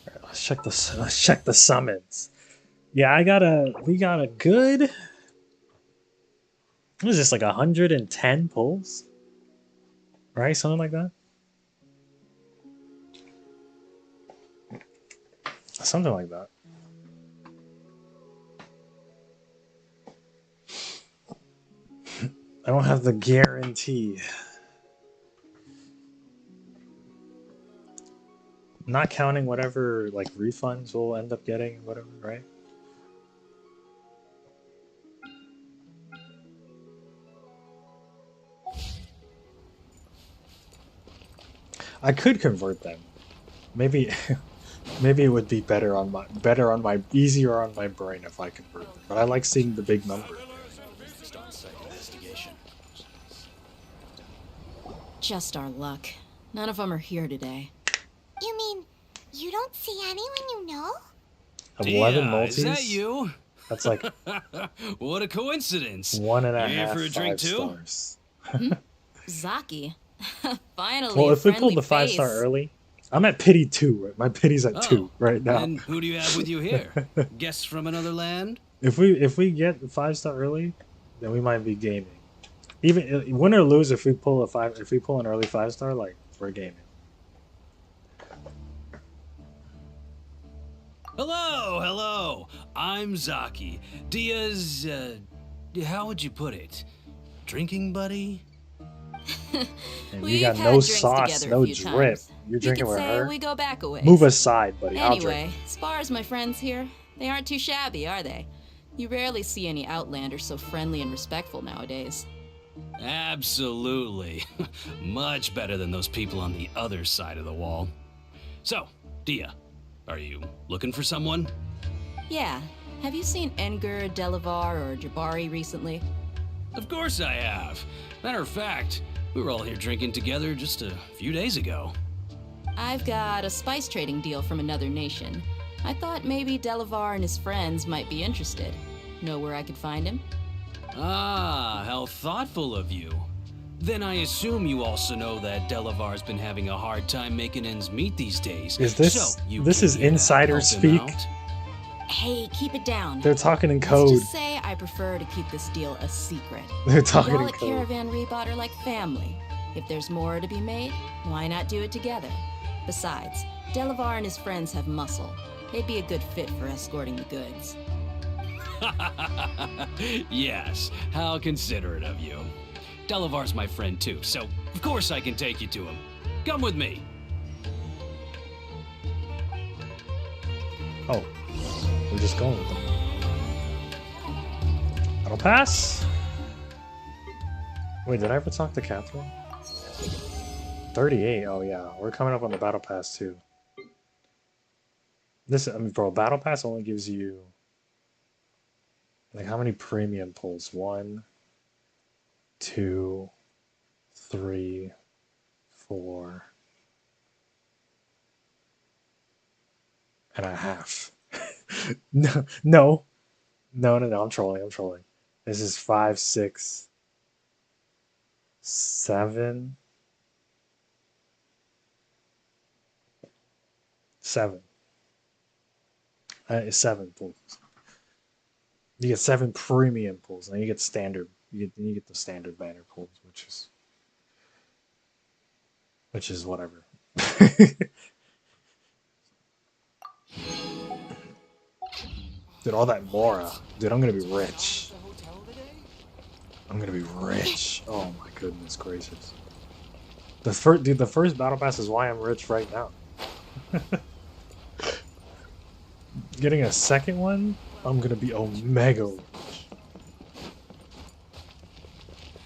Alright, let's check the summons. Yeah, we got a good. What is this, like 110 pulls? Right? Something like that? Something like that. I don't have the guarantee. Not counting whatever like refunds we'll end up getting, whatever, right? I could convert them. Maybe maybe it would be better on my easier on my brain if I convert them. But I like seeing the big number. Just our luck. None of them are here today. You mean you don't see anyone you know? 11 Dia, multis. Is that you? That's like What a coincidence. 1.5 You here for a drink 5 too? stars. Zaki. Finally. Well, a if we pulled friendly the 5-star face. early, I'm at pity 2. Right? My pity's at 2 right now. And who do you have with you here? Guests from another land? If we get the 5-star early, then we might be gaming. Even win or lose, if we pull an early 5-star, like we're gaming. Hello. I'm Zaki. Dia's, how would you put it? Drinking buddy? And We've you got had no drinks sauce, together a no few drip. times. You're You drinking could with say her. we go back a ways. Move aside, buddy. I'll drink. Anyway, as far as my friends here, they aren't too shabby, are they? You rarely see any Outlanders so friendly and respectful nowadays. Absolutely. Much better than those people on the other side of the wall. So, Dia, are you looking for someone? Yeah. Have you seen Engur, Delavar, or Jabari recently? Of course I have. Matter of fact, we were all here drinking together just a few days ago. I've got a spice trading deal from another nation. I thought maybe Delavar and his friends might be interested. Know where I could find him? Ah, how thoughtful of you. Then I assume you also know that Delavar's been having a hard time making ends meet these days. Is this So you this came is here to insider help him speak? out? Hey, keep it down. They're talking in Let's code. just say I prefer to keep this deal a secret. They're talking Y'all in at code. Caravan Rebot are like family. If there's more to be made, why not do it together? Besides, Delavar and his friends have muscle. They'd be a good fit for escorting the goods. Yes, how considerate of you. Delavar's my friend too, so of course I can take you to him. Come with me. Oh, we're just going with them. Battle pass. Wait, did I ever talk to Catherine? 38. Oh yeah, we're coming up on the battle pass too. This, I mean, bro, battle pass only gives you like how many premium pulls? 1, 2, 3, 4 and a half. No. I'm trolling. This is 5, 6, 7. 7. 7 pulls. You get 7 premium pulls, and then you get standard. You get the standard banner pulls, which is whatever. Dude, all that Mora. Dude, I'm gonna be rich. Oh my goodness gracious. The first battle pass is why I'm rich right now. Getting a second one, I'm gonna be omega rich.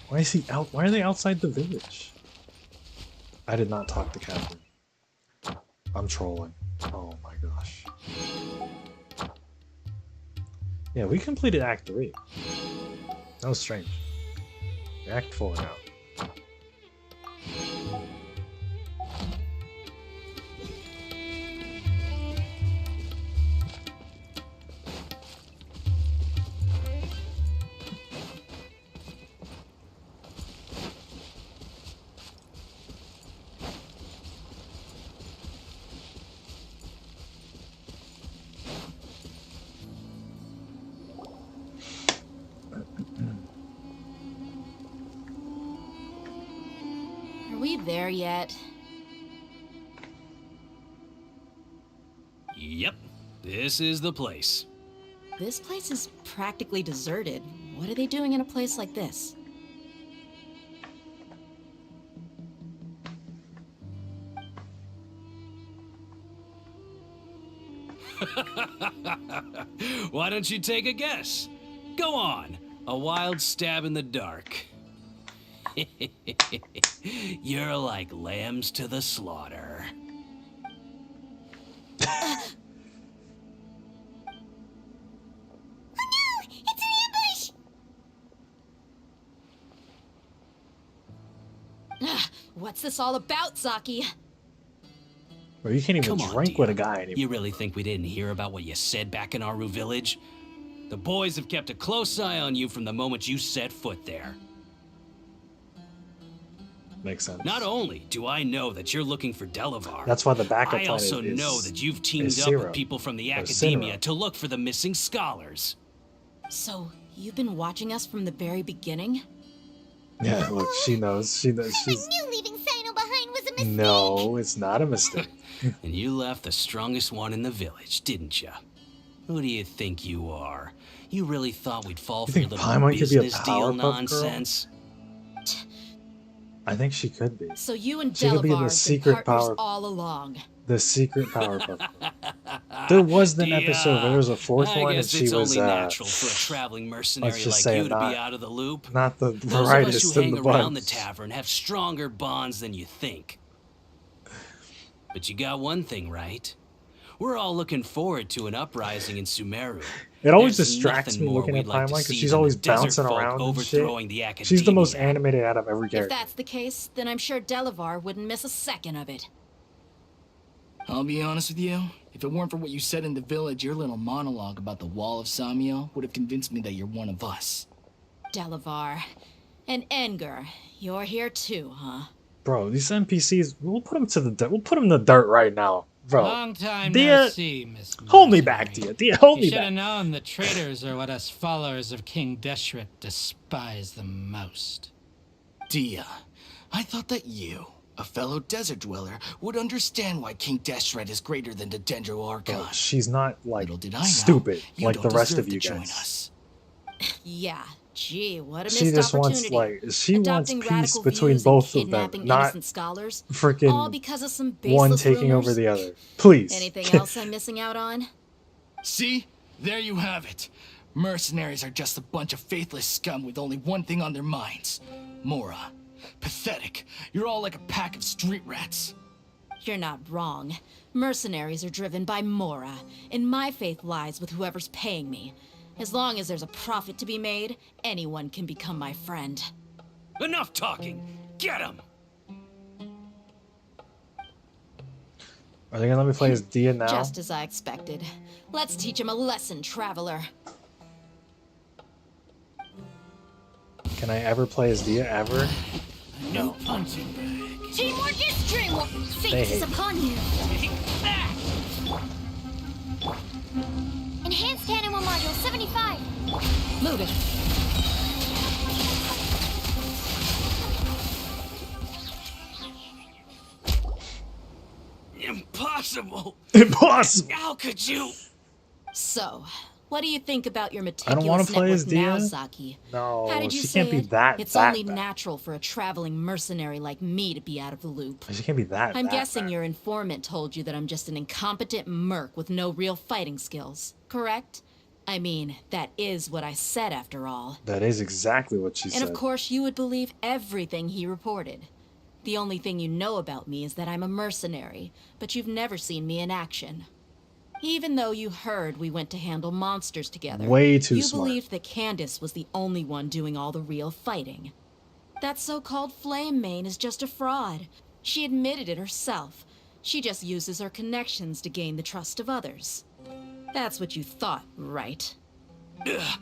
Why is he out? Why are they outside the village? I did not talk to Catherine. I'm trolling. Oh my gosh. Yeah, we completed Act 3. That was strange. Act 4 now. Are we there yet? Yep, this is the place. This place is practically deserted. What are they doing in a place like this? Why don't you take a guess? Go on, a wild stab in the dark. You're like lambs to the slaughter. It's an ambush! What's this all about, Zaki? Bro, you can't even Come on, drink with a Dia. guy anymore. You really think we didn't hear about what you said back in Aru village? The boys have kept a close eye on you from the moment you set foot there. Makes sense. Not only do I know that you're looking for Delavar, That's why the backup I plan also is, know that you've teamed up Sumeru. with people from the Or academia Sumeru. to look for the missing scholars. So, you've been watching us from the very beginning? Yeah, look, she knows. She's I knew leaving Sino behind was a mistake! no, it's not a mistake. And you left the strongest one in the village, didn't you? Who do you think you are? You really thought we'd fall You for your think little Paimon could be a business deal Powerpuff Girl? nonsense? I think she could be. So you and She could be the Delavar have been secret partners power- all along. The secret Powerpuff Girl. There was an episode where there was a fourth I one and guess she it's was only natural for a traveling mercenary let's just like say you it, to not- be out of the loop. not the Those of us brightest who in hang the around the bunch. tavern have stronger bonds than you think. But you got one thing right. We're all looking forward to an uprising in Sumeru. It always There's distracts nothing me more looking at we'd like to Paimon because see she's than always the desert bouncing folk around and overthrowing shit. the She's the most academia. animated out of every If character. that's the case, then I'm sure Delavar wouldn't miss a second of it. I'll be honest with you. If it weren't for what you said in the village, your little monologue about the Wall of Samiel would have convinced me that you're one of us. Delavar. And Edgar, you're here too, huh? Bro, these NPCs, we'll put them to the dirt. We'll put them in the dirt right now, bro. Long time Dia, no see, Miss hold me back, Mercenary. Dia. Dia, hold You me should back. have known the traitors are what us followers of King Deshret despise the most. Dia, I thought that you, a fellow desert dweller, would understand why King Deshret is greater than the Dendro Archon. Bro, she's not like Little did I know, stupid you like the don't rest deserve of you to join guys. us. Yeah, gee, what a missed She just wants opportunity. she wants Adopting peace radical between views and both of them, kidnapping not innocent scholars, all freaking because of some one baseless taking over rumors? the other. Please. Anything else I'm missing out on? See? There you have it. Mercenaries are just a bunch of faithless scum with only one thing on their minds. Mora. Pathetic. You're all like a pack of street rats. You're not wrong. Mercenaries are driven by Mora, and my faith lies with whoever's paying me. As long as there's a profit to be made, anyone can become my friend. Enough talking. Get him. Are they gonna let me play as Dia now? Just as I expected. Let's teach him a lesson, traveler. Can I ever play as Dia ever? No punching bag. Teamwork is dreamwork. They Fate is hate upon you. Enhanced animal module 75. Move it. Impossible. Impossible. How could you? So, what do you think about your I meticulous don't want to play as network now, Dia. Zaki? No, How did you she say can't be it? that. It's that only bad. natural for a traveling mercenary like me to be out of the loop. She can't be that. I'm that guessing bad. your informant told you that I'm just an incompetent merc with no real fighting skills, correct? I mean, that is what I said after all. That is exactly what she And said. of course, you would believe everything he reported. The only thing you know about me is that I'm a mercenary, but you've never seen me in action. Even though you heard we went to handle monsters together, Way too you smart. believed that Candace was the only one doing all the real fighting. That so-called Flame Mane is just a fraud. She admitted it herself. She just uses her connections to gain the trust of others. That's what you thought, right? Ugh.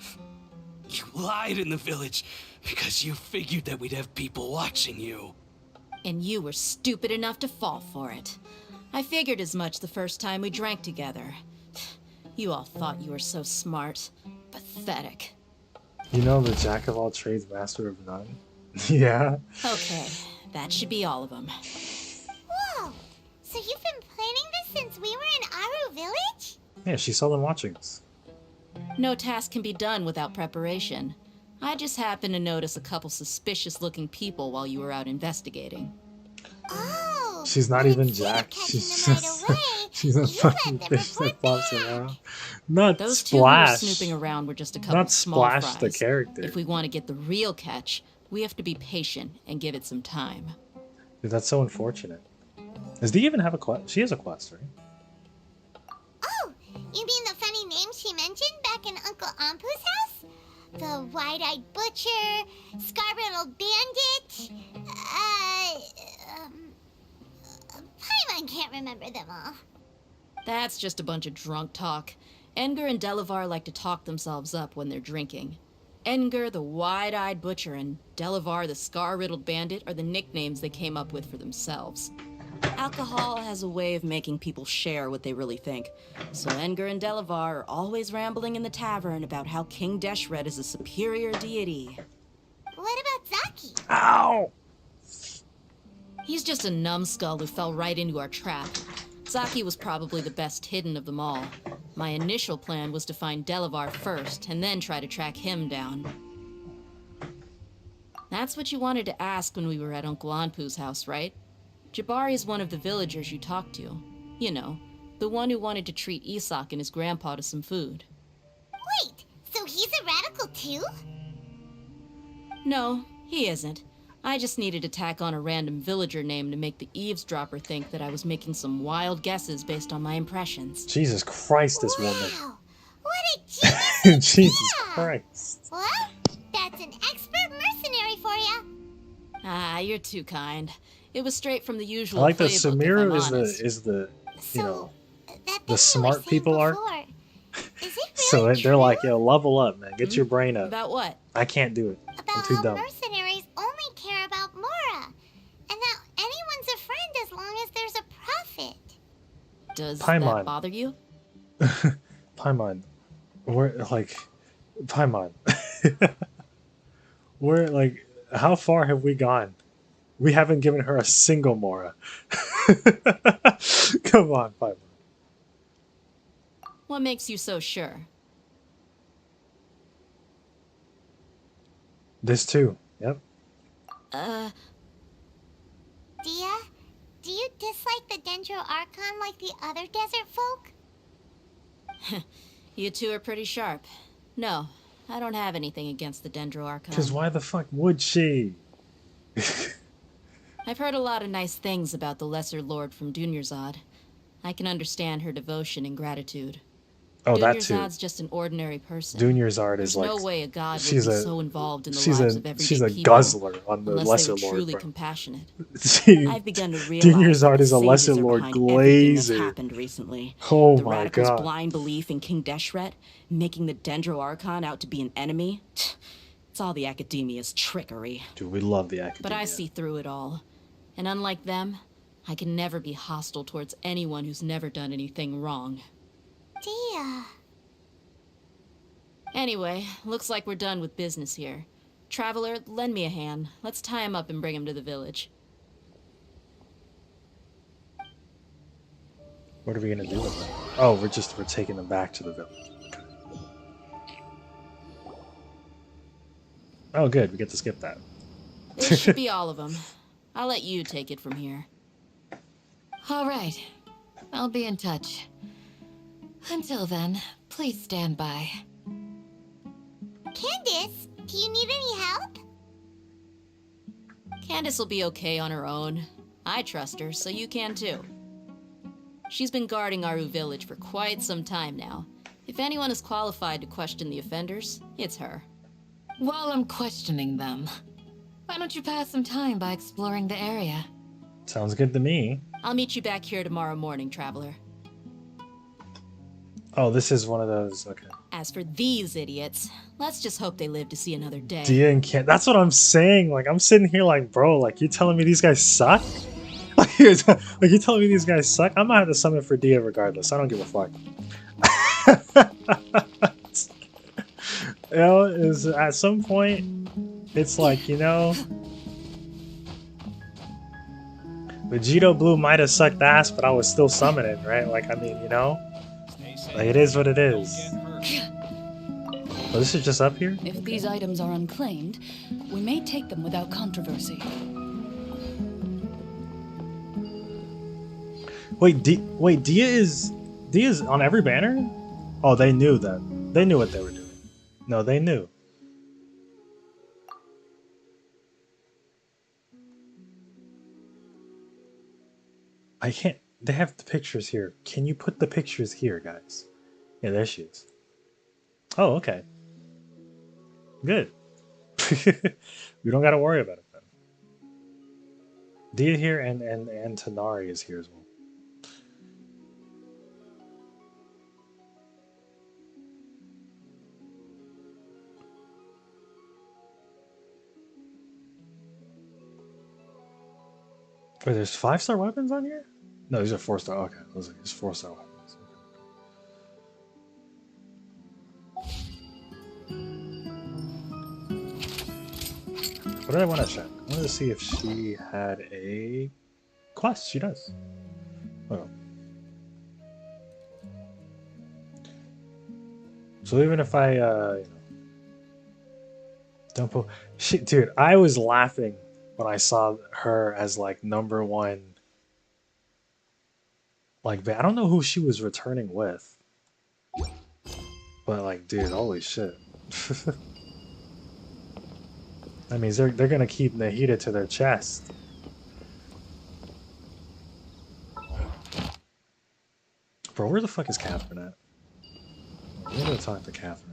You lied in the village because you figured that we'd have people watching you. And you were stupid enough to fall for it. I figured as much the first time we drank together. You all thought you were so smart. Pathetic. You know the jack of all trades, master of none. Yeah. Okay, that should be all of them. Whoa! So you've been planning this since we were in Aru Village? Yeah, she saw them watching us. No task can be done without preparation. I just happened to notice a couple suspicious-looking people while you were out investigating. Oh! She's not but even instead of Jack. catching She's them right just away, she's a you fucking let them fish that report flops back. around. Not Those two who were Splash. snooping around were just a couple Not small Splash fries. the character. If we want to get the real catch, we have to be patient and give it some time. Dude, that's so unfortunate. Does Dee even have a quest? She has a quest, right? Oh, you mean the funny name she mentioned back in Uncle Ampu's house? The wide-eyed butcher, scar-riddled bandit, Paimon can't remember them all. That's just a bunch of drunk talk. Edgar and Delavar like to talk themselves up when they're drinking. Edgar, the wide-eyed butcher, and Delavar, the scar-riddled bandit, are the nicknames they came up with for themselves. Alcohol has a way of making people share what they really think. So Edgar and Delavar are always rambling in the tavern about how King Deshret is a superior deity. What about Zaki? Ow! He's just a numbskull who fell right into our trap. Zaki was probably the best hidden of them all. My initial plan was to find Delavar first, and then try to track him down. That's what you wanted to ask when we were at Uncle Anpu's house, right? Jabari is one of the villagers you talked to. You know, the one who wanted to treat Isak and his grandpa to some food. Wait, so he's a radical too? No, he isn't. I just needed to tack on a random villager name to make the eavesdropper think that I was making some wild guesses based on my impressions. Jesus Christ, this woman. Wow, what a genius Jesus idea! Christ. Well, that's an expert mercenary for you. Ah, you're too kind. It was straight from the I usual like that playbook, if Sumeru I'm is honest. the So, you know, that the thing smart you were saying people are. before, is it so really they're like, true yo, level up, man. Get your brain up. About what? I can't do it. I'm about too how dumb. mercenaries Does Paimon. that bother you? Paimon, we're like, Paimon, we're like, how far have we gone? We haven't given her a single Mora. Come on, Paimon. What makes you so sure? This too. Yep. Dia, do you dislike the Dendro Archon like the other desert folk? You two are pretty sharp. No, I don't have anything against the Dendro Archon. Because why the fuck would she? I've heard a lot of nice things about the Lesser Lord from Dunyarzad. I can understand her devotion and gratitude. Oh, that too. Dunyarzad's just an ordinary person. Dunyarzad is There's like, no way a god would be she's a so involved in the she's lives a of everyday she's a people guzzler on the unless Lesser they were Lord. truly Bro. compassionate. See, I've begun to realize Dunyarzad that is a the Lesser sages are Lord behind everything that's glazer. happened recently. Oh the my radicals' god. blind belief in King Deshret, making the Dendro Archon out to be an enemy. It's all the Academia's trickery. Dude, we love the Academia. But I see through it all. And unlike them, I can never be hostile towards anyone who's never done anything wrong. Dia. Anyway, looks like we're done with business here. Traveler, lend me a hand. Let's tie him up and bring him to the village. What are we gonna do with them? Oh, we're taking them back to the village. Oh, good. We get to skip that. This should be all of them. I'll let you take it from here. All right. I'll be in touch. Until then, please stand by. Candace, do you need any help? Candace will be okay on her own. I trust her, so you can too. She's been guarding Aru village for quite some time now. If anyone is qualified to question the offenders, it's her. While I'm questioning them, why don't you pass some time by exploring the area? Sounds good to me. I'll meet you back here tomorrow morning, Traveler. Oh, this is one of those. Okay. As for these idiots, let's just hope they live to see another day. Dia and Ken. That's what I'm saying. Like, I'm sitting here like, bro, like, you telling me these guys suck? Like, you're telling me these guys suck? I'm gonna have to summon for Dia regardless. I don't give a fuck. You know, is at some point, it's like, you know, Vegito Blue might have sucked ass, but I was still summoning, right? Like, I mean, you know, like, it is what it is. Oh, this is just up here? If these items are unclaimed, we may take them without controversy. Wait, Dia's on every banner? Oh, they knew then. They knew what they were doing. No, they knew. I can't. They have the pictures here. Can you put the pictures here, guys? Yeah, there she is. Oh, okay. Good. We don't got to worry about it then. Dia here and Tanari is here as well. Wait, there's 5-star weapons on here? No, these are 4-star. Okay, I was like, there's 4-star weapons. What did I want to check? I wanted to see if she had a quest. She does. Oh. So even if I, don't put... Shit, dude, I was laughing when I saw her as, like, #1. Like, I don't know who she was returning with. But, like, dude, holy shit. That means they're gonna keep Nahida to their chest. Bro, where the fuck is Catherine at? I'm gonna talk to Catherine.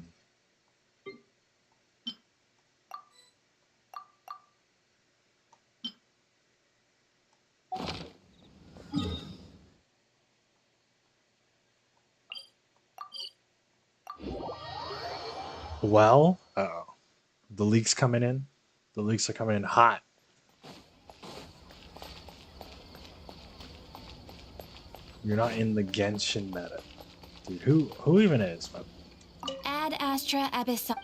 Well, uh-oh. The leaks coming in. The leaks are coming in hot. You're not in the Genshin meta. Dude, who even is? Ad Astra Abyssal.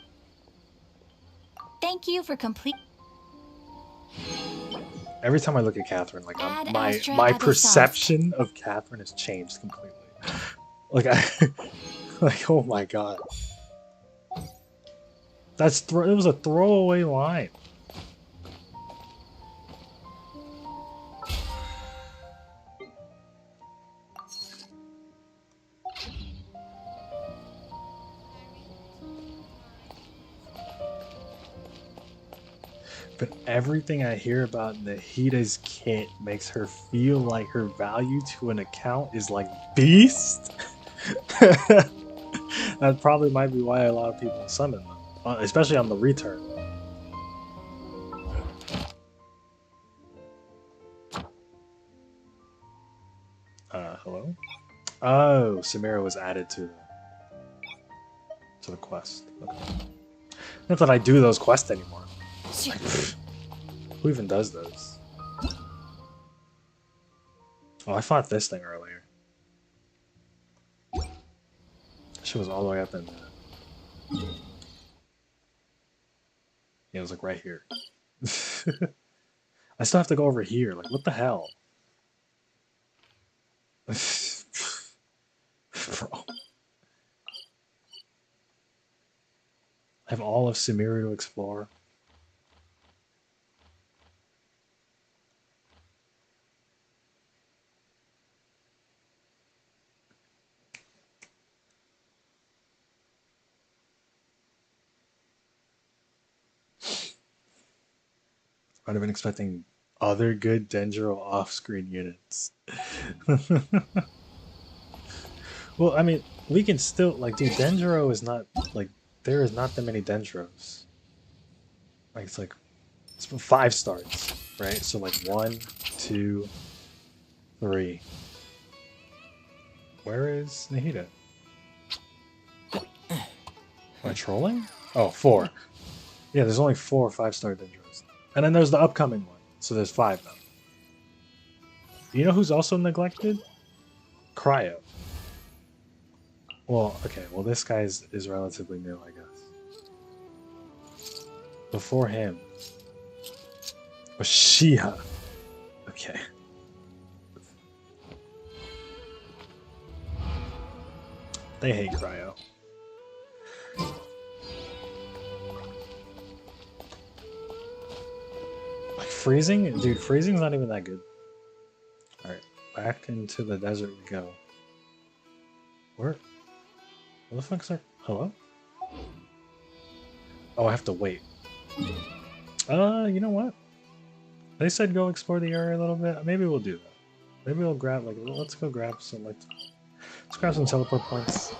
Thank you for complete. Every time I look at Catherine, like Ad my Astra my Abyssal. perception of Catherine has changed completely. Like like oh my god. It was a throwaway line. But everything I hear about Nahida's kit makes her feel like her value to an account is like beast. That probably might be why a lot of people summon them, especially on the return. Hello? Oh, Sumeru was added to the quest. Okay. Not that I do those quests anymore. Like, who even does those? Oh, I fought this thing earlier. She was all the way up in there. Yeah, it was like right here. I still have to go over here. Like, what the hell? Bro. I have all of Sumeru to explore. I'd have been expecting other good Denjiro off-screen units. Well, I mean, we can still, like, dude, Denjiro is not, like, there is not that many Denjiros. Like, it's 5 stars, right? So, like, 1, 2, 3. Where is Nahida? Am I trolling? Oh, 4. Yeah, there's only 4 5-star Denjiros. And then there's the upcoming one. So there's 5 now. You know who's also neglected? Cryo. Well, okay, well this guy is relatively new, I guess. Before him was Shia. Okay. They hate Cryo. Like freezing? Dude, freezing's not even that good. Alright, back into the desert we go. Where the fuck's that? Hello? Oh, I have to wait. You know what? They said go explore the area a little bit. Maybe we'll do that. Maybe we'll grab, like, let's go grab some, like, let's grab some teleport points.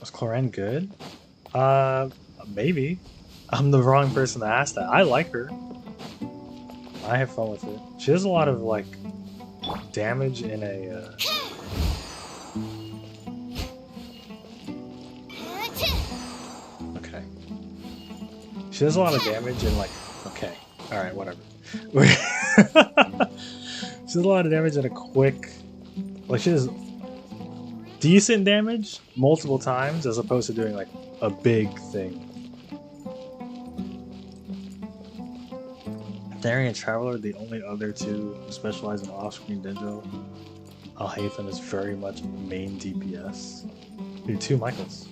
Was Cloran good? Maybe. I'm the wrong person to ask that. I like her. I have fun with it. She does a lot of, like, damage in a, Okay. She does a lot of damage in, like... Okay. Alright, whatever. She does a lot of damage in a quick... Like, she does decent damage multiple times as opposed to doing, like, a big thing. Daring and Traveler, the only other two who specialize in off-screen Denjo. Alhaitham is very much main DPS. Dude, 2 Michaels.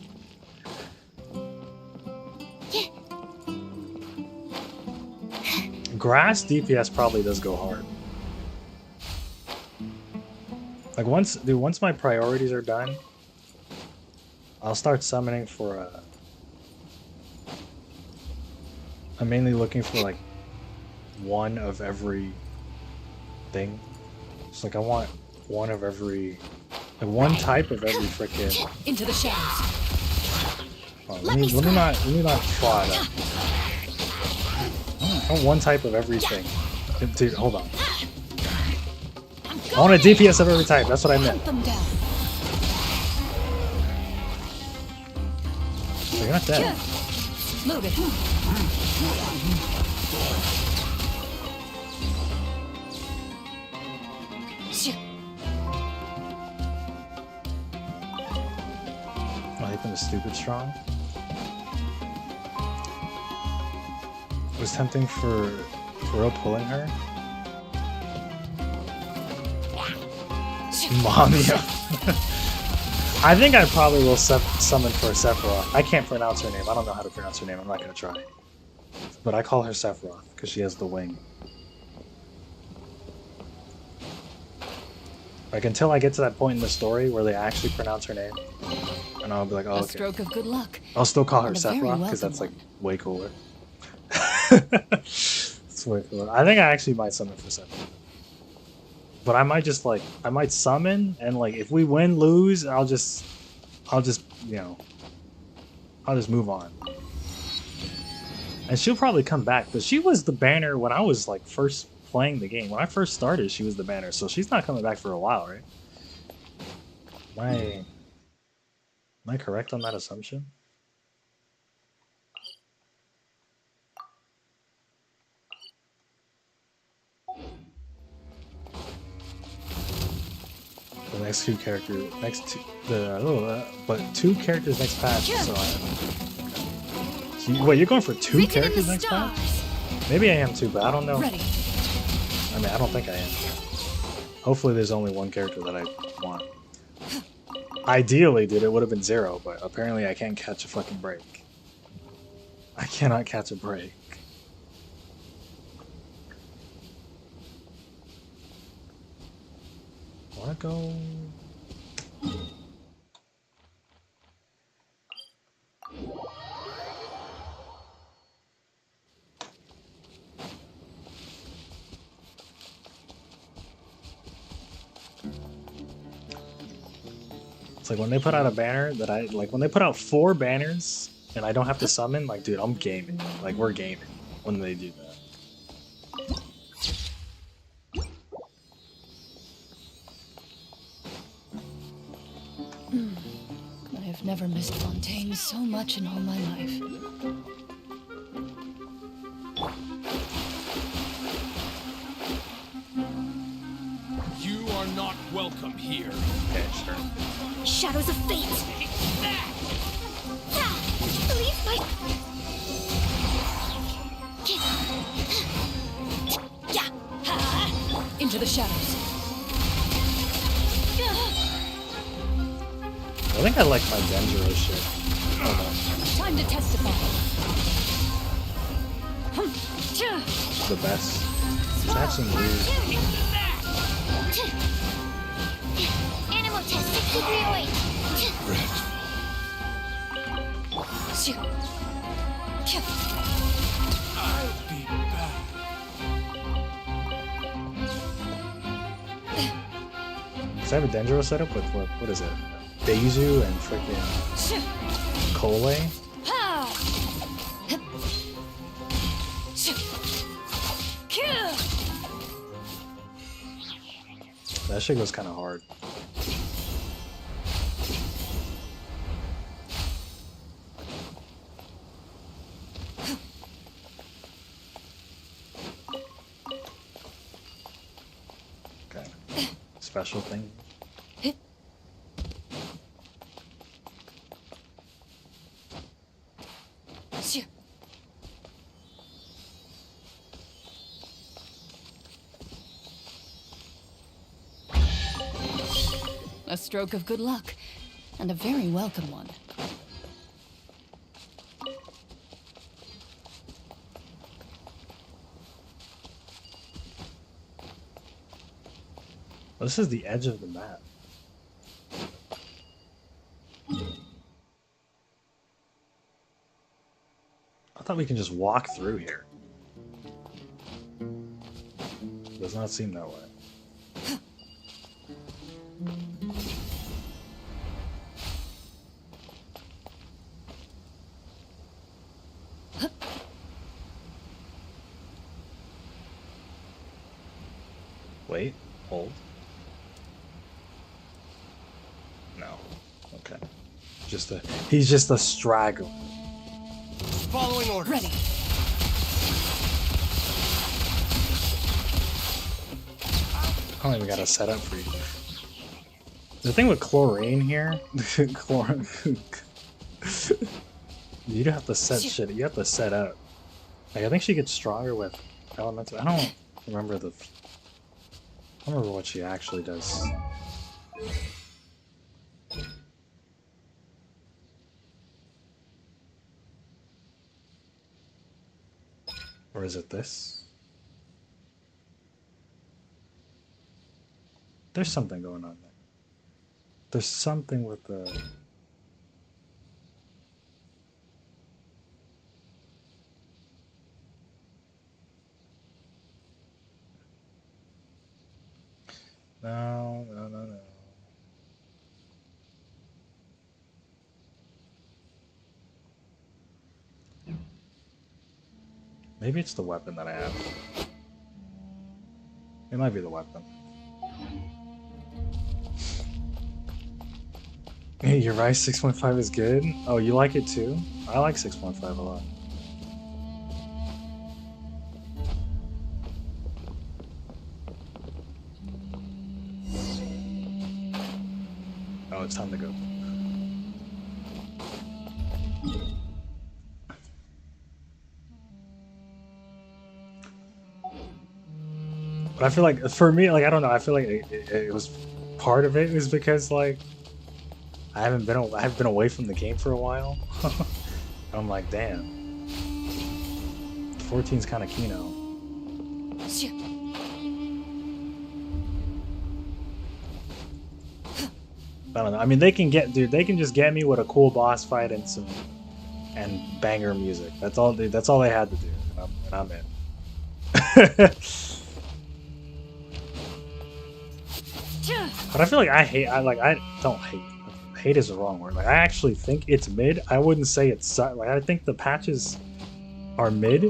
Grass DPS probably does go hard. Like once my priorities are done, I'll start summoning for I'm mainly looking for like one of every thing. It's like I want one of every, like one type of every freaking. Into the shadows. Oh, let me not try that. I want one type of everything. Dude, hold on. I want a DPS of every type. That's what I meant. You're not dead. Move it. was stupid strong. It was tempting for real pulling her. Mamia. I think I probably will summon for Sephiroth. I can't pronounce her name. I don't know how to pronounce her name. I'm not going to try. But I call her Sephiroth because she has the wing. Like, until I get to that point in the story where they actually pronounce her name, and I'll be like, oh, A okay. stroke of good luck. I'll still call her And a very Sephiroth because welcome that's like one. way cooler. It's way cooler. I think I actually might summon for Sephiroth. But I might just like, I might summon, and like, if we win, lose, I'll just, you know, I'll just move on. And she'll probably come back, but she was the banner when I was like first playing the game. When I first started, she was the banner, so she's not coming back for a while, right? Am I correct on that assumption? The next two characters, but two characters next patch. So wait, you're going for two characters next patch? Maybe I am too, but I don't know. Ready. I mean, I don't think I am. Hopefully, there's only one character that I want. Ideally, dude, it would have been 0, but apparently I can't catch a fucking break. I cannot catch a break. Wanna go? It's like when they put out a banner that I like, when they put out 4 banners and I don't have to summon, like, dude, I'm gaming. Like, we're gaming when they do that. I have never missed Fontaine so much in all my life. You are not welcome here. Okay, sure. Shadows of fate! Leave my... Into the shadows. I think I like my Denjiro shit. Hold on. Time to testify. The best. It's actually weird. Animal test 6308. I'll be back. Does I have a Denjiro setup with what is it? Beizu and freaking Kole? That shit goes kind of hard. Okay. Special thing. A stroke of good luck, and a very welcome one. This is the edge of the map. I thought we can just walk through here. Does not seem that way. Wait, hold. No. Okay. He's just a straggler. Following orders. Ready. I don't even got a setup for you. The thing with chlorine here, You do have to set shit. You have to set up. Like, I think she gets stronger with elemental. I don't remember the. I don't remember what she actually does. Or is it this? There's something going on there. There's something with the. No. Maybe it's the weapon that I have. It might be the weapon. Hey, you're right, 6.5 is good. Oh, you like it too? I like 6.5 a lot. Oh, it's time to go. But I feel like, for me, like, I don't know, I feel like it was, part of it is because, like, I've been away from the game for a while. I'm like, damn. 14's kind of Kino. I don't know. I mean, they can just get me with a cool boss fight and some banger music. That's all they had to do, and I'm in. But I feel like I don't hate. Hate is the wrong word. Like, I actually think it's mid. I wouldn't say it suck. Like, I think the patches are mid,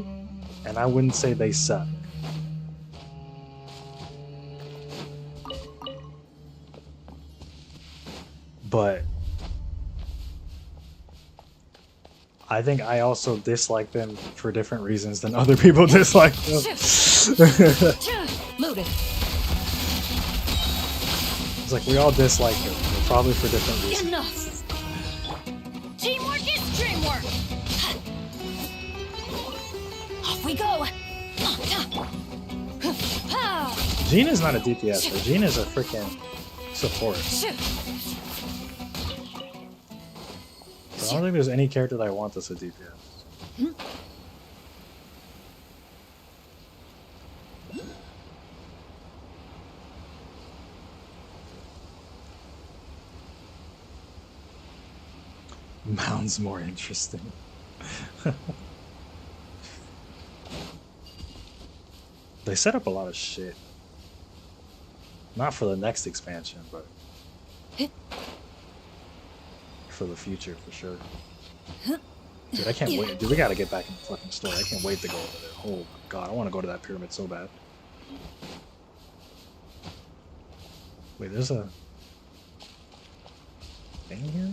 and I wouldn't say they suck. But I think I also dislike them for different reasons than other people dislike them. Loaded. It's like we all dislike them, but probably for different reasons. Enough. Teamwork is dreamwork. Off we go. Gina's not a DPS, but Gina's a freaking support. So I don't think there's any character that I want that's a DPS. Mound's more interesting. They set up a lot of shit. Not for the next expansion, but for the future, for sure. Dude, I can't wait. Dude, we gotta get back in the fucking story. I can't wait to go over there. Oh my god, I want to go to that pyramid so bad. Wait, there's a thing here?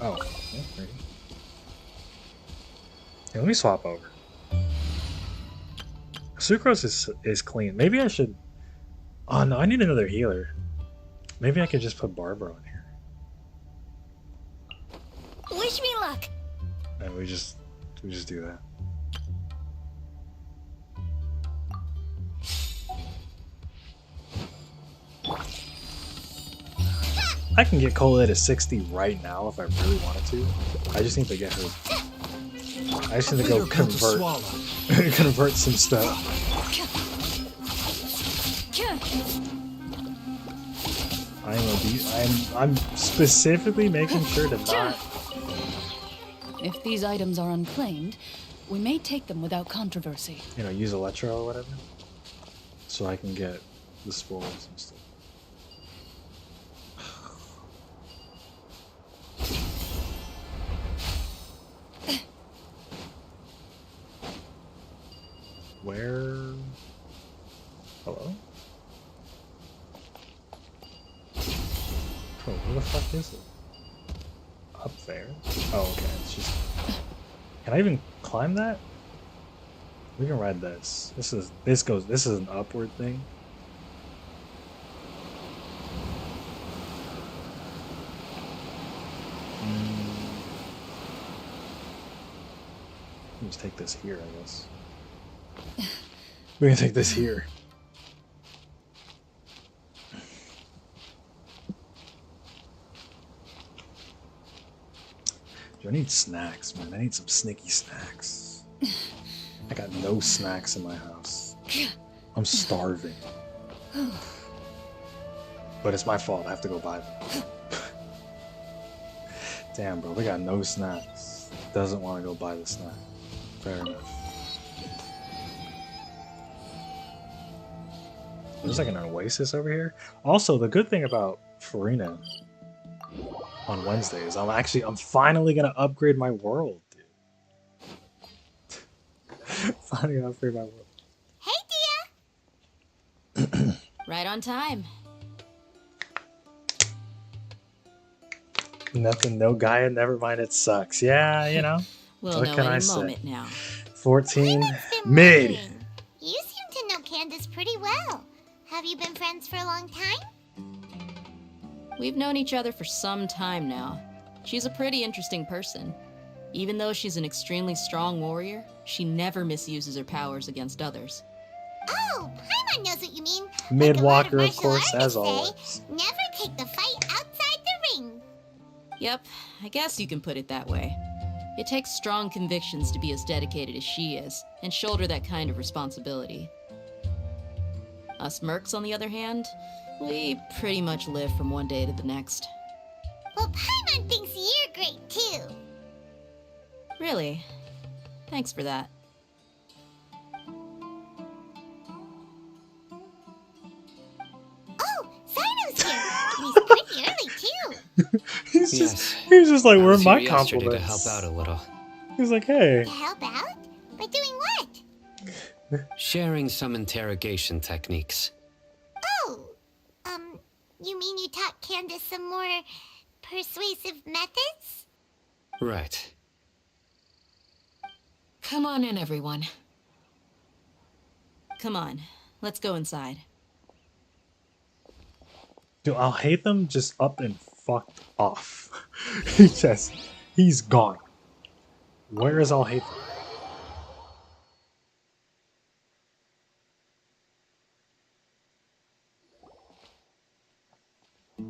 Oh, okay. Hey, let me swap over. Sucrose is clean. Maybe I should... Oh no, I need another healer. Maybe I could just put Barbara on here. Wish me luck. And we just do that. I can get Colette to 60 right now if I really wanted to. I just need to get her. I just need to go convert some stuff. I'm specifically making sure to not. If these items are unclaimed, we may take them without controversy. You know, use Electro or whatever, so I can get the spoils and stuff. Where? Hello? Oh, where the fuck is it? Up there? Oh, okay. It's just. Can I even climb that? We can ride this. This is an upward thing. just take this here, I guess. We can take this here. Do I need snacks, man? I need some sneaky snacks. I got no snacks in my house. I'm starving. But it's my fault. I have to go buy them. Damn, bro. We got no snacks. Doesn't want to go buy the snack. Fair enough. There's like an oasis over here. Also, the good thing about Farina on Wednesday is I'm finally gonna upgrade my world, dude. Finally gonna upgrade my world. Hey, Dia! Right on time. Nothing, no Gaia, never mind, it sucks. Yeah, you know. We'll what know can any I say? moment now. 14 Been mid. wondering. You seem to know Candace pretty well. Have you been friends for a long time? We've known each other for some time now. She's a pretty interesting person. Even though she's an extremely strong warrior, she never misuses her powers against others. Oh, Paimon knows what you mean. Mid Like a lot walker, of martial course, artists as say, always. never take the fight outside the ring. Yep, I guess you can put it that way. It takes strong convictions to be as dedicated as she is, and shoulder that kind of responsibility. Us mercs, on the other hand, we pretty much live from one day to the next. Well, Paimon thinks you're great too. Really? Thanks for that. Oh, Sino's here. And he's pretty early too. he's Yes. just like, I where are was my here yesterday compliments? to help out a little. He's like, hey. To help out? By doing what? Sharing some interrogation techniques. Oh, you mean you taught Candace some more persuasive methods? Right. Come on in, everyone. Come on, let's go inside. Dude, I'll hate them just up and fucked off. He's gone. Where is I'll hate them?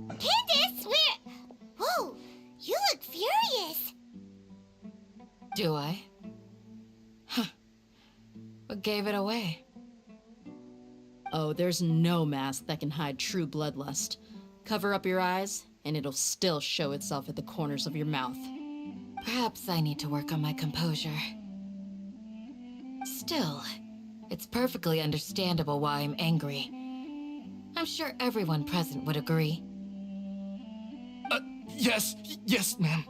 Candace, where? Whoa, you look furious. Do I? Huh. What gave it away? Oh, there's no mask that can hide true bloodlust. Cover up your eyes, and it'll still show itself at the corners of your mouth. Perhaps I need to work on my composure. Still, it's perfectly understandable why I'm angry. I'm sure everyone present would agree. Yes, ma'am.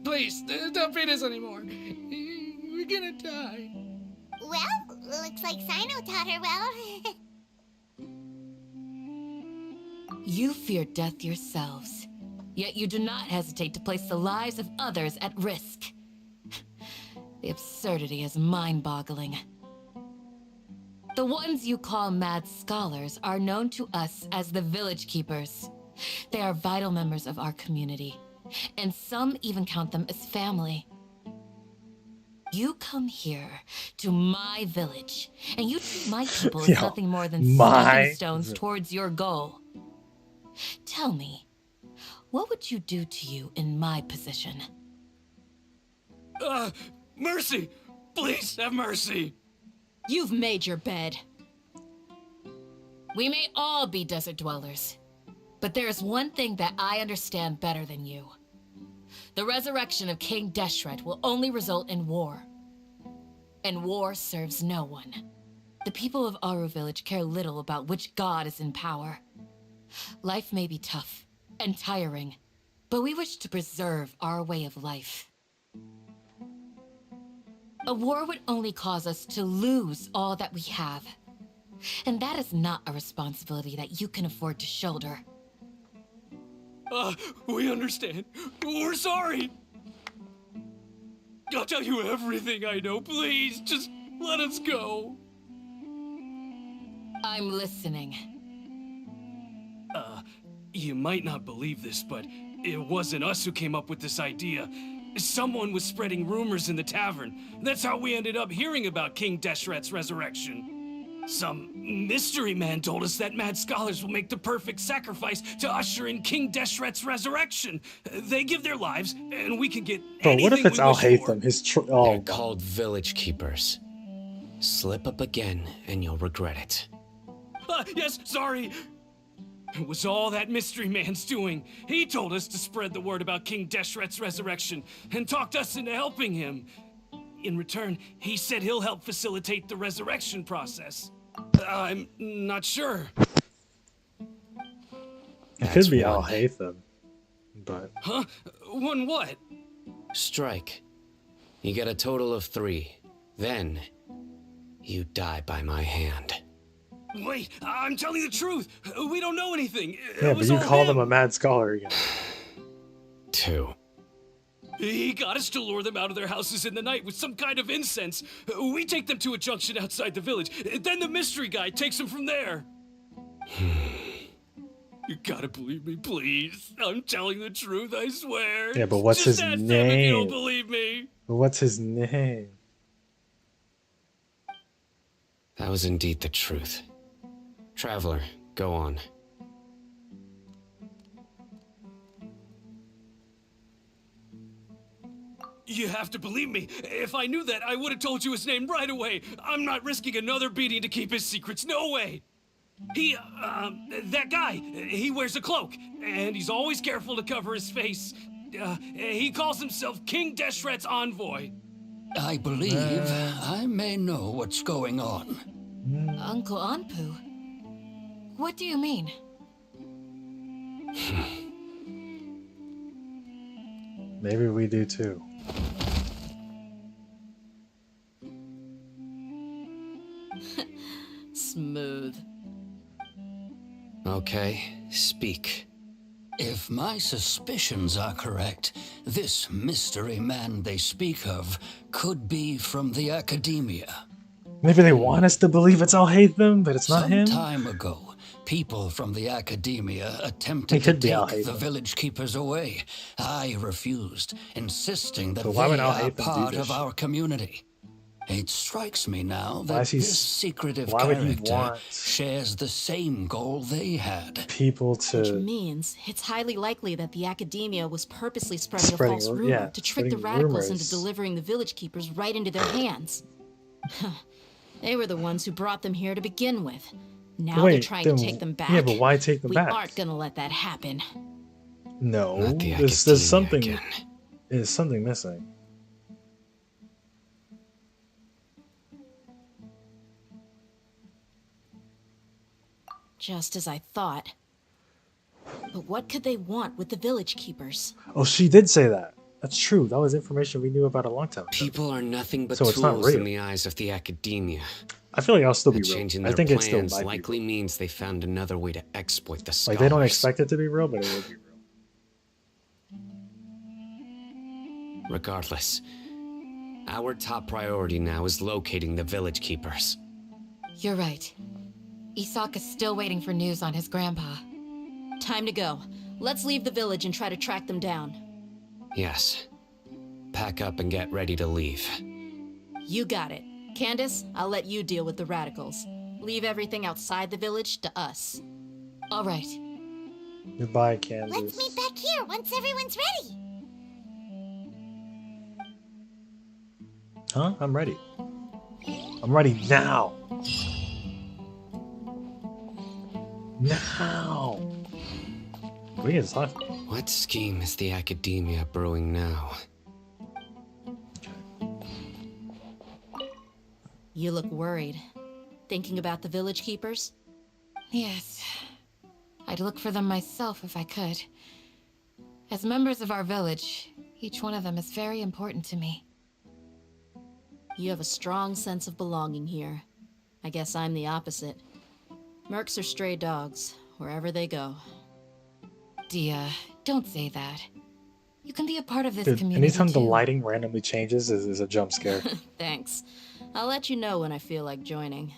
Please, don't beat us anymore. We're gonna die. Well, looks like Sino taught her well. You fear death yourselves, yet you do not hesitate to place the lives of others at risk. The absurdity is mind-boggling. The ones you call mad scholars are known to us as the Village Keepers. They are vital members of our community, and some even count them as family. You come here to my village, and you treat my people as Yo, nothing more than my stepping stones towards your goal. Tell me, what would you do to you in my position? Mercy! Please have mercy! You've made your bed. We may all be desert dwellers, but there is one thing that I understand better than you. The resurrection of King Deshret will only result in war. And war serves no one. The people of Aru Village care little about which god is in power. Life may be tough and tiring, but we wish to preserve our way of life. A war would only cause us to lose all that we have. And that is not a responsibility that you can afford to shoulder. We understand. We're sorry. I'll tell you everything I know. Please, just let us go. I'm listening. You might not believe this, but it wasn't us who came up with this idea. Someone was spreading rumors in the tavern. That's how we ended up hearing about King Deshret's resurrection. Some mystery man told us that mad scholars will make the perfect sacrifice to usher in King Deshret's resurrection. They give their lives, and we can get Bro, what if anything it's we Al wish for. Haytham? They're Oh, called village keepers. Slip up again, and you'll regret it. Yes, sorry. It was all that mystery man's doing. He told us to spread the word about King Deshret's resurrection, and talked us into helping him. In return, he said he'll help facilitate the resurrection process. I'm not sure. it could be Al Haytham, but Huh? One what? Strike. You get a total of 3. Then, you die by my hand. Wait, I'm telling the truth. We don't know anything. yeah, but you called him a mad scholar again. 2. He got us to lure them out of their houses in the night with some kind of incense. We take them to a junction outside the village. Then the mystery guy takes them from there. You gotta believe me, please. I'm telling the truth, I swear. Yeah, but what's Just his ask them if you don't name? believe me. But what's his name? That was indeed the truth. Traveler, go on. You have to believe me. If I knew that, I would have told you his name right away. I'm not risking another beating to keep his secrets. No way. That guy, he wears a cloak, and he's always careful to cover his face. He calls himself King Deshret's envoy. I believe I may know what's going on. Uncle Anpu? What do you mean? Maybe we do too. Smooth. Okay, speak. If my suspicions are correct, this mystery man they speak of could be from the academia. Maybe they want us to believe it's Al Haytham, but it's not Some him. time ago, people from the academia attempted to could be Al take the Haytham. village keepers away. I refused, insisting that But why would they Al are Haytham do part this of our community. It strikes me now Why that is he this s- secretive why would he character want shares the same goal they had. people Which to means it's highly likely that the academia was purposely spreading a Spreading false ru- rumor yeah, to trick the spreading radicals rumors. into delivering the village keepers right into their hands. They were the ones who brought them here to begin with. Now they're Wait, trying then to take them back. yeah, but why take them we back? aren't gonna let that happen. No, Not the there's academia something. again. There's something missing. Just as I thought. But what could they want with the village keepers? Oh, she did say that. That's true. That was information we knew about a long time ago. People are nothing but So it's not tools in real. the eyes of the academia. I feel like I'll still A be real. change in I their think it still plans might be likely means they found another way to exploit the real. scholars. Like they don't expect it to be real, but it will be real. Regardless, our top priority now is locating the village keepers. You're right. Isak is still waiting for news on his grandpa. Time to go. Let's leave the village and try to track them down. Yes. Pack up and get ready to leave. You got it. Candace, I'll let you deal with the radicals. Leave everything outside the village to us. All right. Goodbye, Candace. Let's meet back here once everyone's ready. Huh? I'm ready. I'm ready now. Now. We can talk. What scheme is the academia brewing now? You look worried. Thinking about the village keepers? Yes. I'd look for them myself if I could. As members of our village, each one of them is very important to me. You have a strong sense of belonging here. I guess I'm the opposite. Mercs are stray dogs, wherever they go. Dia, don't say that. You can be a part of this Dude, community anytime the too. lighting randomly changes is a jump scare. Thanks. I'll let you know when I feel like joining.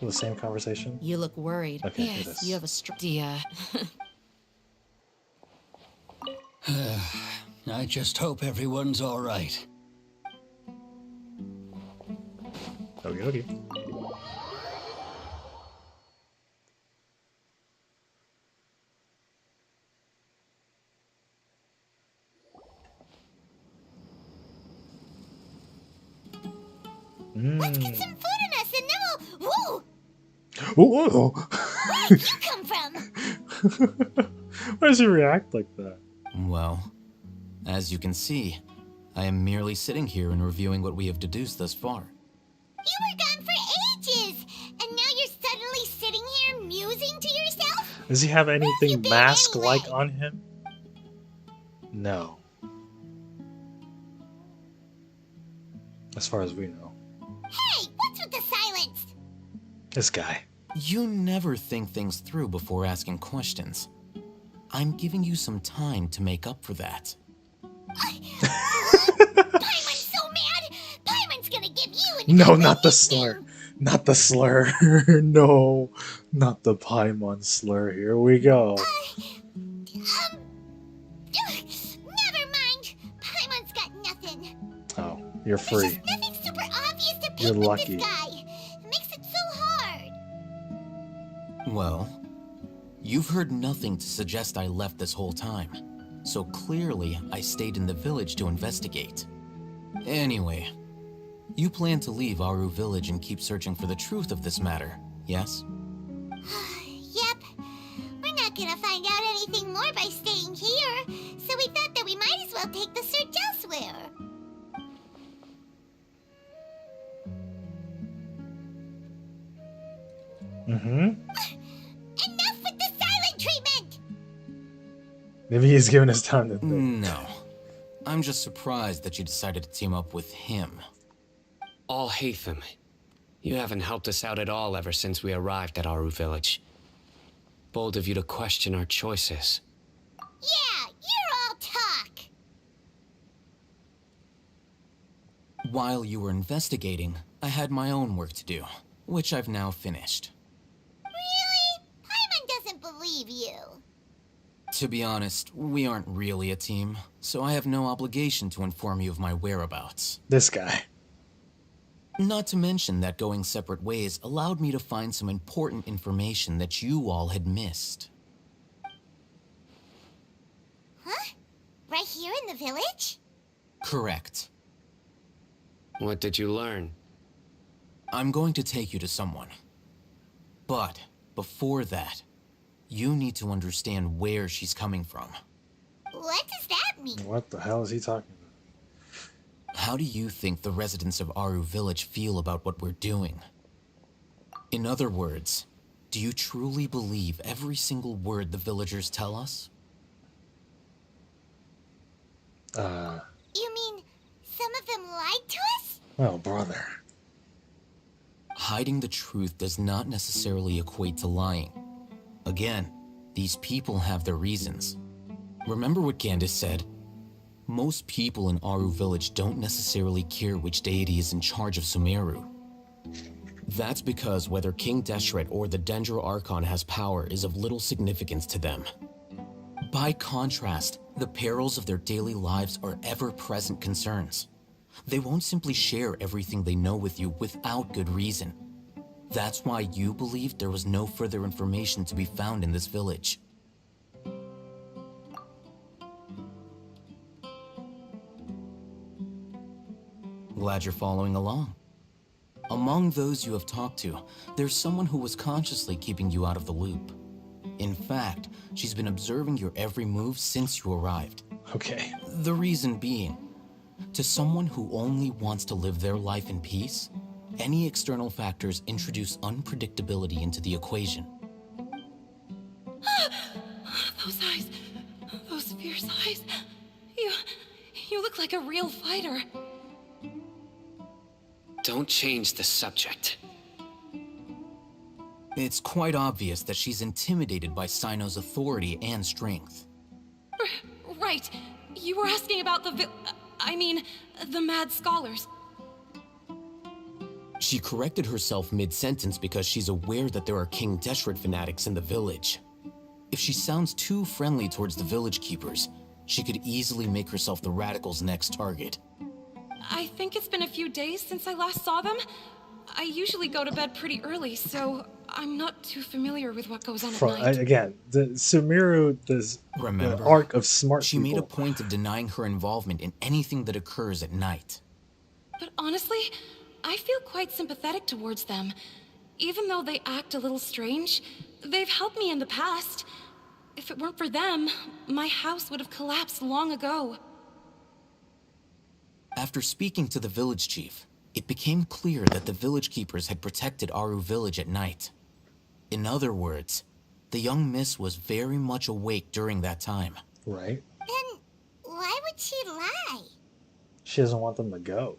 The same conversation. You look worried. Okay, it Yes, is. You have a Dia. I just hope everyone's all right. Okay, okay. Let's get some food in us and then we'll. Whoa! Whoa! Where did you come from? Why does he react like that? Well, as you can see, I am merely sitting here and reviewing what we have deduced thus far. You were gone for ages, and now you're suddenly sitting here musing to yourself? Does he have you anything been mask-like anyway? on him? No. As far as we know. Hey, what's with the silence? This guy. You never think things through before asking questions. I'm giving you some time to make up for that. Paimon's so mad! Paimon's gonna give you an No, ugly not the nickname. slur. Not the slur. No. Not the Paimon slur. Here we go. Never mind. Paimon's got nothing. Oh, you're There's free. just nothing super obvious to pick You're with lucky. this guy. It makes it so hard. Well, you've heard nothing to suggest I left this whole time. So clearly, I stayed in the village to investigate. Anyway, you plan to leave Aru village and keep searching for the truth of this matter, yes? Yep. We're not gonna find out anything more by staying here, so we thought that we might as well take the search elsewhere. Mm-hmm. Enough with the silent treatment! Maybe he's giving us time to think. No. I'm just surprised that you decided to team up with him. All Hatham, you haven't helped us out at all ever since we arrived at Aru village. Bold of you to question our choices. Yeah, you're all talk. While you were investigating, I had my own work to do, which I've now finished. Really? Paimon doesn't believe you. To be honest, we aren't really a team, so I have no obligation to inform you of my whereabouts. This guy. Not to mention that going separate ways allowed me to find some important information that you all had missed. Huh? Right here in the village? Correct. What did you learn? I'm going to take you to someone. But before that, you need to understand where she's coming from. What does that mean? What the hell is he talking about? How do you think the residents of Aru village feel about what we're doing? In other words, do you truly believe every single word the villagers tell us? You mean some of them lied to us? Oh, brother. Hiding the truth does not necessarily equate to lying. Again, these people have their reasons. Remember what Candace said? Most people in Aru village don't necessarily care which deity is in charge of Sumeru. That's because whether King Deshret or the Dendro Archon has power is of little significance to them. By contrast, the perils of their daily lives are ever-present concerns. They won't simply share everything they know with you without good reason. That's why you believed there was no further information to be found in this village. Glad you're following along. Among those you have talked to, there's someone who was consciously keeping you out of the loop. In fact, she's been observing your every move since you arrived. Okay. The reason being, to someone who only wants to live their life in peace, any external factors introduce unpredictability into the equation. Those eyes. Those fierce eyes. You look like a real fighter. Don't change the subject. It's quite obvious that she's intimidated by Sino's authority and strength. Right. You were asking about the mad scholars. She corrected herself mid-sentence because she's aware that there are King Deshret fanatics in the village. If she sounds too friendly towards the village keepers, she could easily make herself the Radicals' next target. I think it's been a few days since I last saw them. I usually go to bed pretty early, so I'm not too familiar with what goes on at night. Again, the Sumeru, the Remember, arc of smart she people. made a point of denying her involvement in anything that occurs at night. But honestly, I feel quite sympathetic towards them. Even though they act a little strange, they've helped me in the past. If it weren't for them, my house would have collapsed long ago. After speaking to the village chief, it became clear that the village keepers had protected Aru village at night. In other words, the young miss was very much awake during that time. Right. Then why would she lie? She doesn't want them to go.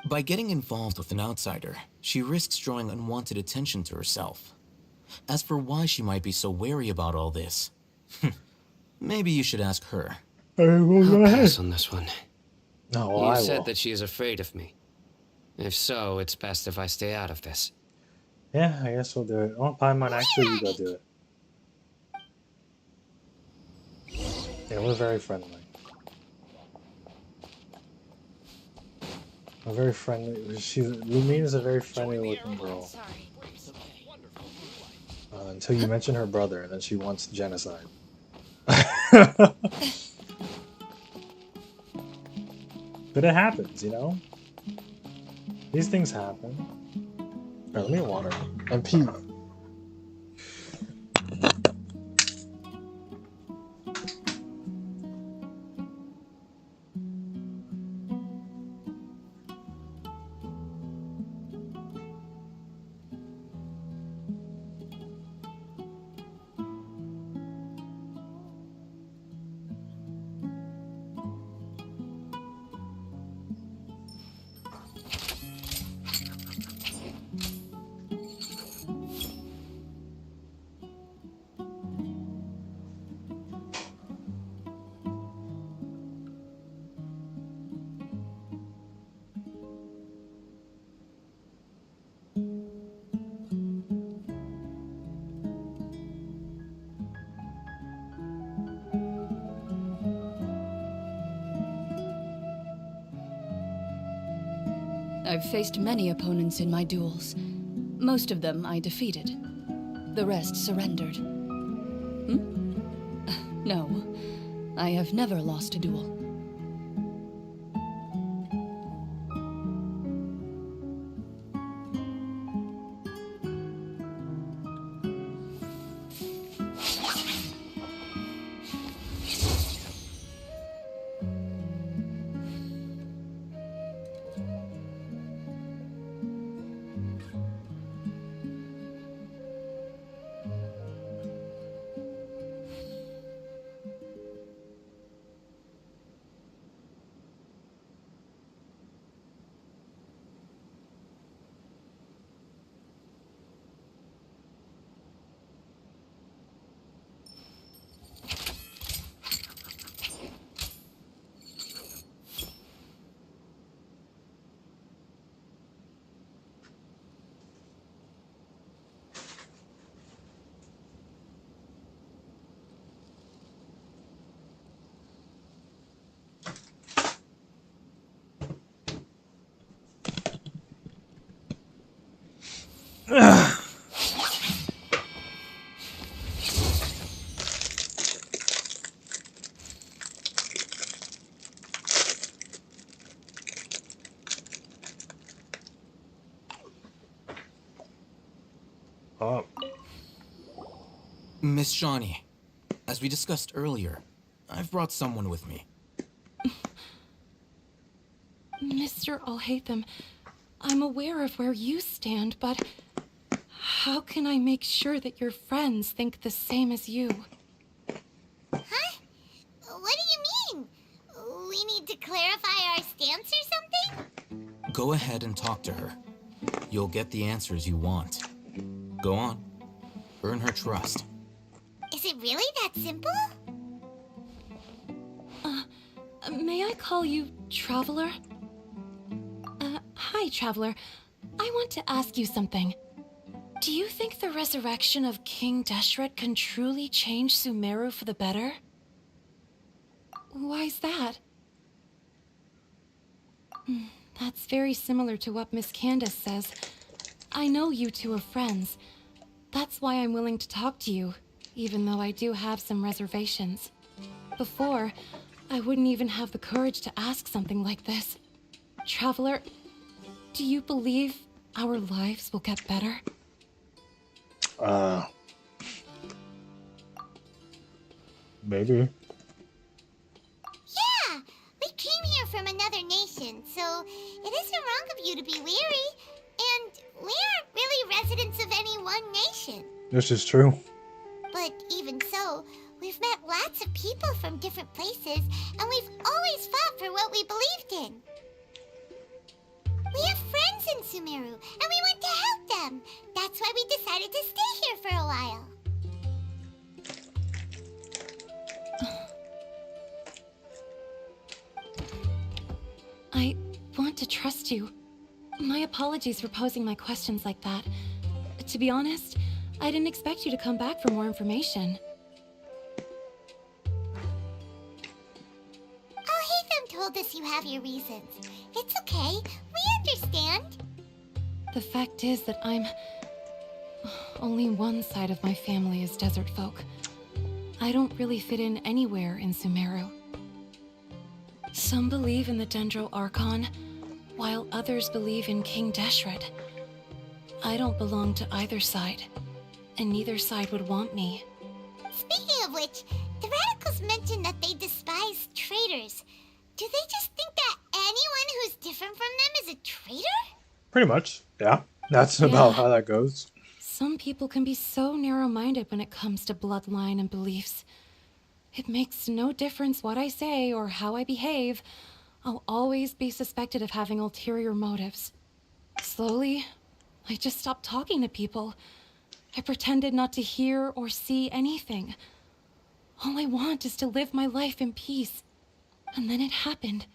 By getting involved with an outsider, she risks drawing unwanted attention to herself. As for why she might be so wary about all this, maybe you should ask her. I'll pass on this one. No, You I said will. that she is afraid of me. If so, it's best if I stay out of this. Yeah, I guess we'll do it. Oh, Paimon, actually, you go do it. Yeah, we're very friendly. We're very friendly. Lumine is a very friendly looking girl. Until you mention her brother, and then she wants genocide. But it happens, you know? These things happen. Alright, let me water. And pee. I've faced many opponents in my duels. Most of them I defeated. The rest surrendered. No, I have never lost a duel. Oh. Miss Shawnee, as we discussed earlier, I've brought someone with me. Mr. Alhaitham, I'm aware of where you stand, but how can I make sure that your friends think the same as you? Huh? What do you mean? We need to clarify our stance or something? Go ahead and talk to her. You'll get the answers you want. Go on. Earn her trust. Is it really that simple? May I call you Traveler? Hi, Traveler. I want to ask you something. Do you think the resurrection of King Deshret can truly change Sumeru for the better? Why's that? That's very similar to what Miss Candace says. I know you two are friends. That's why I'm willing to talk to you, even though I do have some reservations. Before, I wouldn't even have the courage to ask something like this. Traveler, do you believe our lives will get better? Maybe. Yeah, we came here from another nation, so it isn't wrong of you to be weary. And we aren't really residents of any one nation. This is true. But even so, we've met lots of people from different places, and we've always fought for what we believed in. We have friends in Sumeru, and we want to help them. That's why we decided to stay here for a while. I want to trust you. My apologies for posing my questions like that. To be honest, I didn't expect you to come back for more information. Al-Haytham told us you have your reasons. It's okay. We understand. The fact is that only one side of my family is desert folk. I don't really fit in anywhere in Sumeru. Some believe in the Dendro Archon, while others believe in King Deshret. I don't belong to either side, and neither side would want me. Speaking of which, the radicals mentioned that they despise traitors. Do they just think that anyone who's different from them is a traitor? Pretty much. Yeah. That's about how that goes. Some people can be so narrow-minded when it comes to bloodline and beliefs. It makes no difference what I say or how I behave. I'll always be suspected of having ulterior motives. Slowly, I just stopped talking to people. I pretended not to hear or see anything. All I want is to live my life in peace. And then it happened.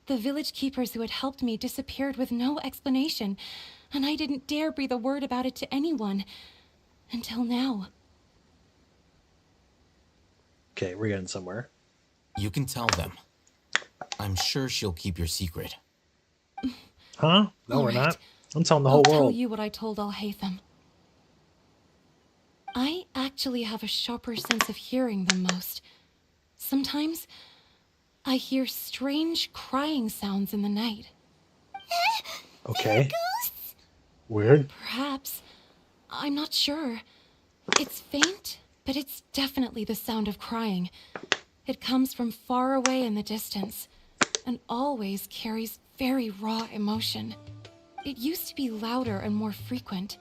The village keepers who had helped me disappeared with no explanation, and I didn't dare breathe a word about it to anyone. Until now. Okay, we're getting somewhere. You can tell them. I'm sure she'll keep your secret. Huh? No, we're not. I'm telling the I'll whole tell world. you what I told Al-Haytham. I actually have a sharper sense of hearing than most. Sometimes, I hear strange crying sounds in the night. Okay. Weird. Perhaps. I'm not sure. It's faint, but it's definitely the sound of crying. It comes from far away in the distance, and always carries very raw emotion. It used to be louder and more frequent,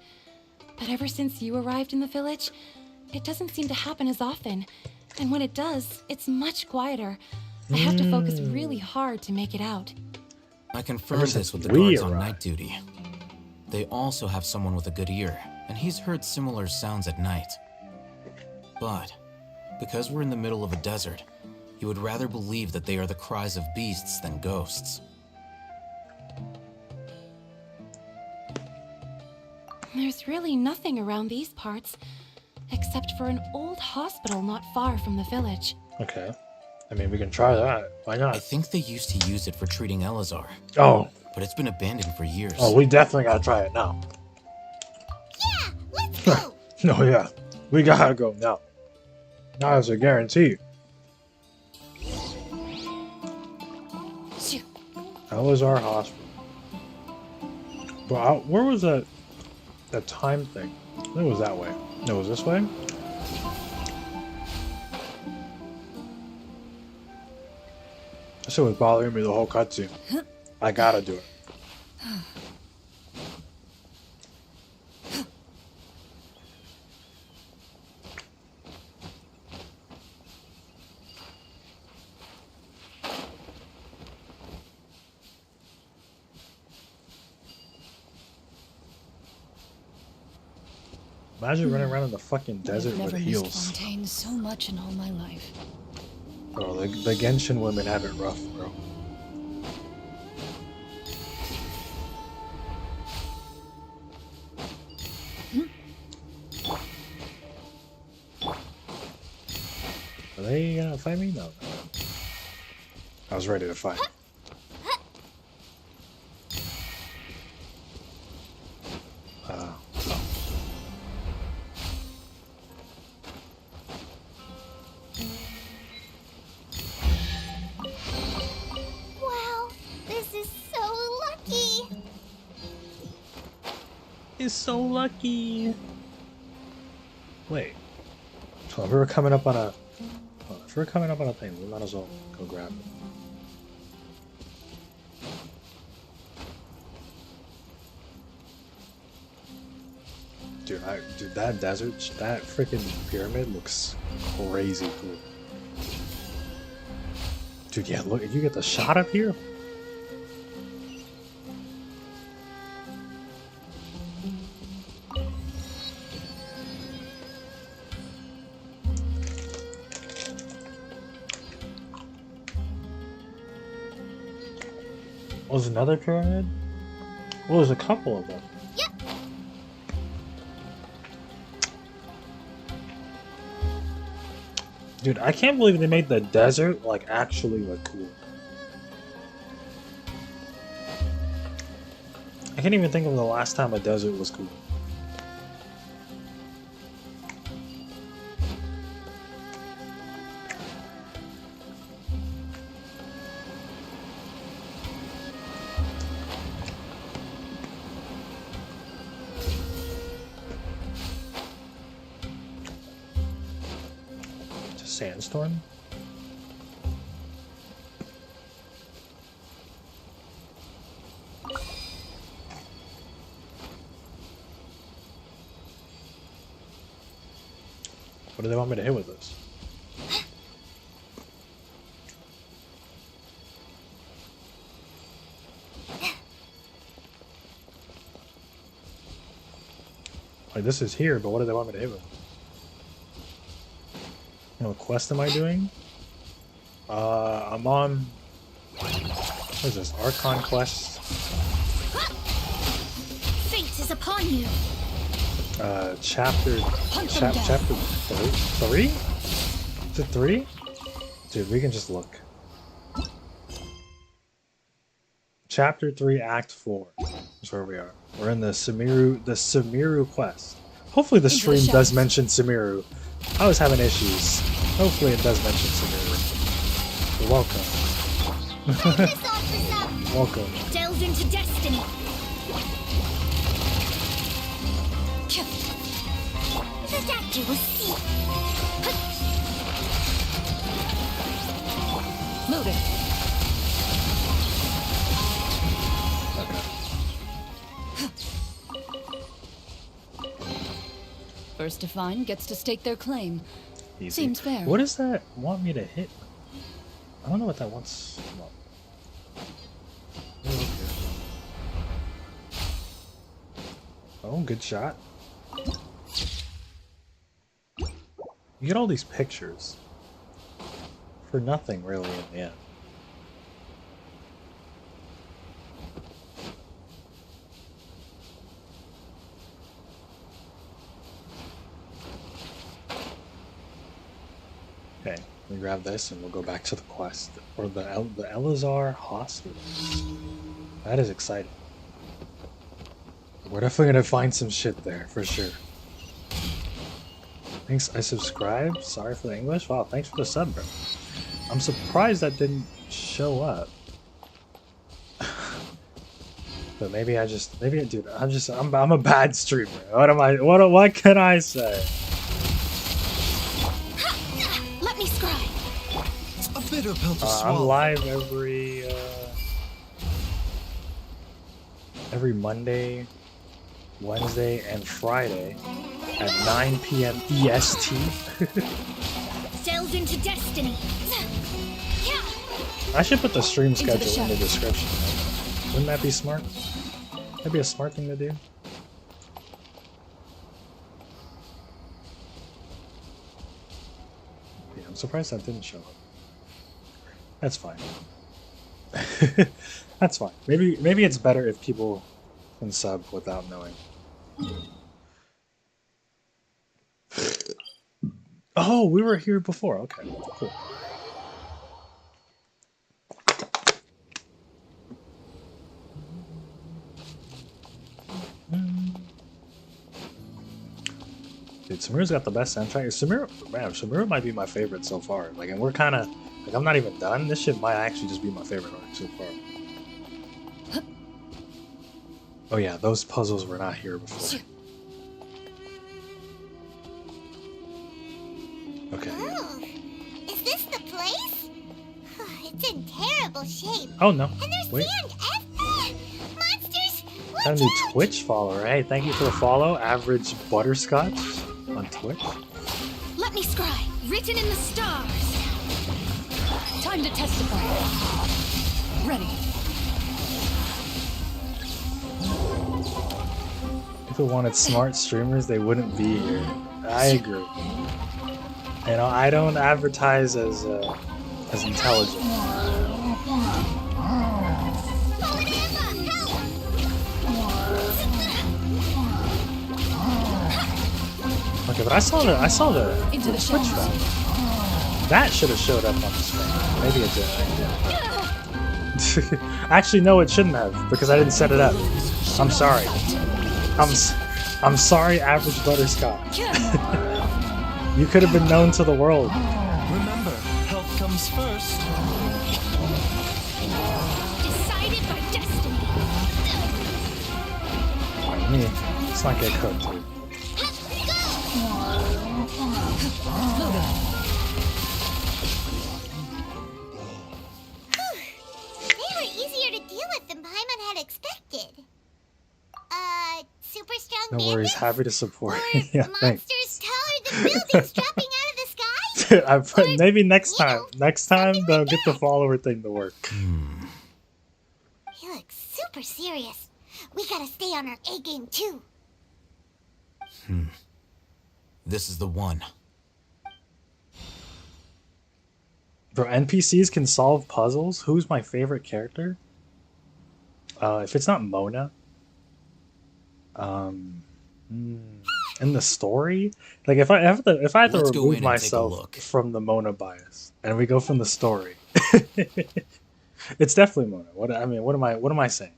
but ever since you arrived in the village, it doesn't seem to happen as often, and when it does, it's much quieter. I have to focus really hard to make it out. I confirmed this with the guards on night duty. They also have someone with a good ear, and he's heard similar sounds at night. But, because we're in the middle of a desert, he would rather believe that they are the cries of beasts than ghosts. There's really nothing around these parts, except for an old hospital not far from the village. Okay. I mean, we can try that. Why not? I think they used to use it for treating Elazar. Oh. But it's been abandoned for years. Oh, we definitely gotta try it now. Yeah, let's go. No, yeah. We gotta go now. Now is a guarantee. That was our hospital. But where was that time thing? I think it was that way. No, it was this way? That shit was bothering me the whole cutscene. I gotta do it. Imagine running around in the fucking desert I've with never heels. missed Fontaine so much in all my life. Oh, the Genshin women have it rough, bro. Are they gonna fight me? No. I was ready to fight. Oh. Wow, this is so lucky. He's so lucky. Wait. So if we were coming up on a thing, we might as well go grab it. Dude, that desert, that freaking pyramid looks crazy cool. Dude, yeah, look, if you get the shot up here. Was another pyramid? Well, there's a couple of them. Yep. Dude, I can't believe they made the desert like actually look cool. I can't even think of the last time a desert was cool. Sandstorm? What do they want me to hit with this? Like, this is here, but what do they want me to hit with? What quest am I doing? I'm on... What is this? Archon quest? Fate is upon you. Chapter 3? Is it 3? Dude, we can just look. Chapter 3, Act 4. That's where we are. We're in the Sumeru quest. Hopefully the stream does mention Sumeru. I was having issues. Hopefully it does mention Sumeru. You're welcome. Welcome. Delve into destiny. That you will see. Move it. First to find gets to stake their claim. Easy. Seems fair. What does that want me to hit? I don't know what that wants. Well, okay. Oh, good shot. You get all these pictures for nothing, really, in the end. Okay, we grab this and we'll go back to the quest. Or the Elazar Hospital. That is exciting. We're definitely gonna find some shit there, for sure. Thanks, I subscribed. Sorry for the English. Wow, thanks for the sub, bro. I'm surprised that didn't show up. But maybe dude, I'm a bad streamer. What can I say? Let me scribe. It's a bitter pill to swallow. I'm live every Monday, Wednesday, and Friday at 9 p.m. EST. Delve into destiny. I should put the stream schedule in the description. Right? Wouldn't that be smart? That'd be a smart thing to do. Yeah, I'm surprised that didn't show up. That's fine. That's fine. Maybe it's better if people can sub without knowing. Oh, we were here before. Okay, cool. Dude, Sumeru's got the best soundtrack. Sumeru might be my favorite so far. Like, and we're kind of like, I'm not even done. This shit might actually just be my favorite arc so far. Oh yeah, those puzzles were not here before. Okay. Oh, is this the place? It's in terrible shape. Oh no. And there's Wait. sand everywhere. Monsters, Got a watch new out! Twitch follower. Hey, thank you for the follow. Average Butterscotch on Twitch. Let me scry. Written in the stars. Time to testify. Ready. If it wanted smart streamers, they wouldn't be here. I agree. You know, I don't advertise as intelligent. Okay, but I saw the Into the Twitch shadows. route. That should have showed up on the screen. Maybe it did. Actually, no, it shouldn't have because I didn't set it up. I'm sorry. I'm sorry, average Butterscotch. You could have been known to the world. Remember, health comes first. Decided by destiny. Alright, let's not get cooked, dude. They were easier to deal with than Paimon had expected. Super strong No worries, bandits? happy to support. Or Yeah, thanks. monsters taller than buildings dropping out of the sky? Dude, I put maybe next time. Next time they'll get the follower thing to work. He looks super serious. We gotta stay on our A game too. This is the one. Bro, NPCs can solve puzzles. Who's my favorite character? If it's not Mona, in the story, like if I have to Let's go remove in and take a myself look. from the Mona bias, and we go from the story, it's definitely Mona. What am I saying?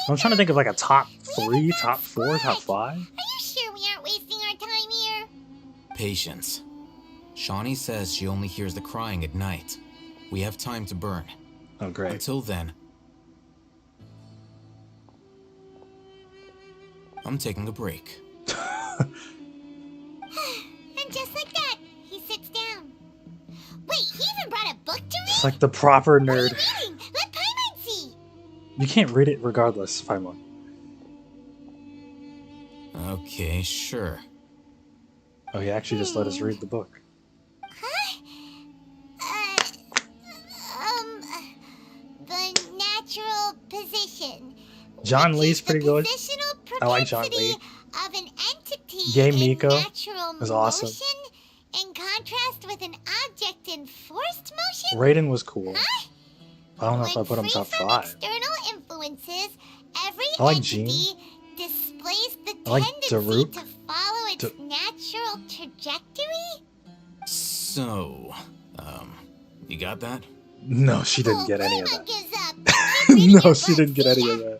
I'm trying to think of like a top 3, top 4, top 5. Are you sure we aren't wasting our time here? Patience. Shawnee says she only hears the crying at night. We have time to burn. Oh, great. Until then, I'm taking a break. And just like that, he sits down. Wait, he even brought a book to read? It's like the proper What are nerd. you reading? Let Paimon see. You can't read it regardless, Paimon. Okay, sure. Oh, he actually just let us read the book. The natural position. John which Lee's is the pretty good. positional I like John propensity Lee. Of an entity Game in Miko natural was awesome. motion in contrast with an object in forced motion. Raiden was cool. Huh? I don't know if I When put him free top from 5. external influences, every I like entity Jean. displays the I like tendency Daruk. to follow its natural trajectory. So, you got that? No, she didn't get any of Paimon that. gives up. No, she didn't get any of that.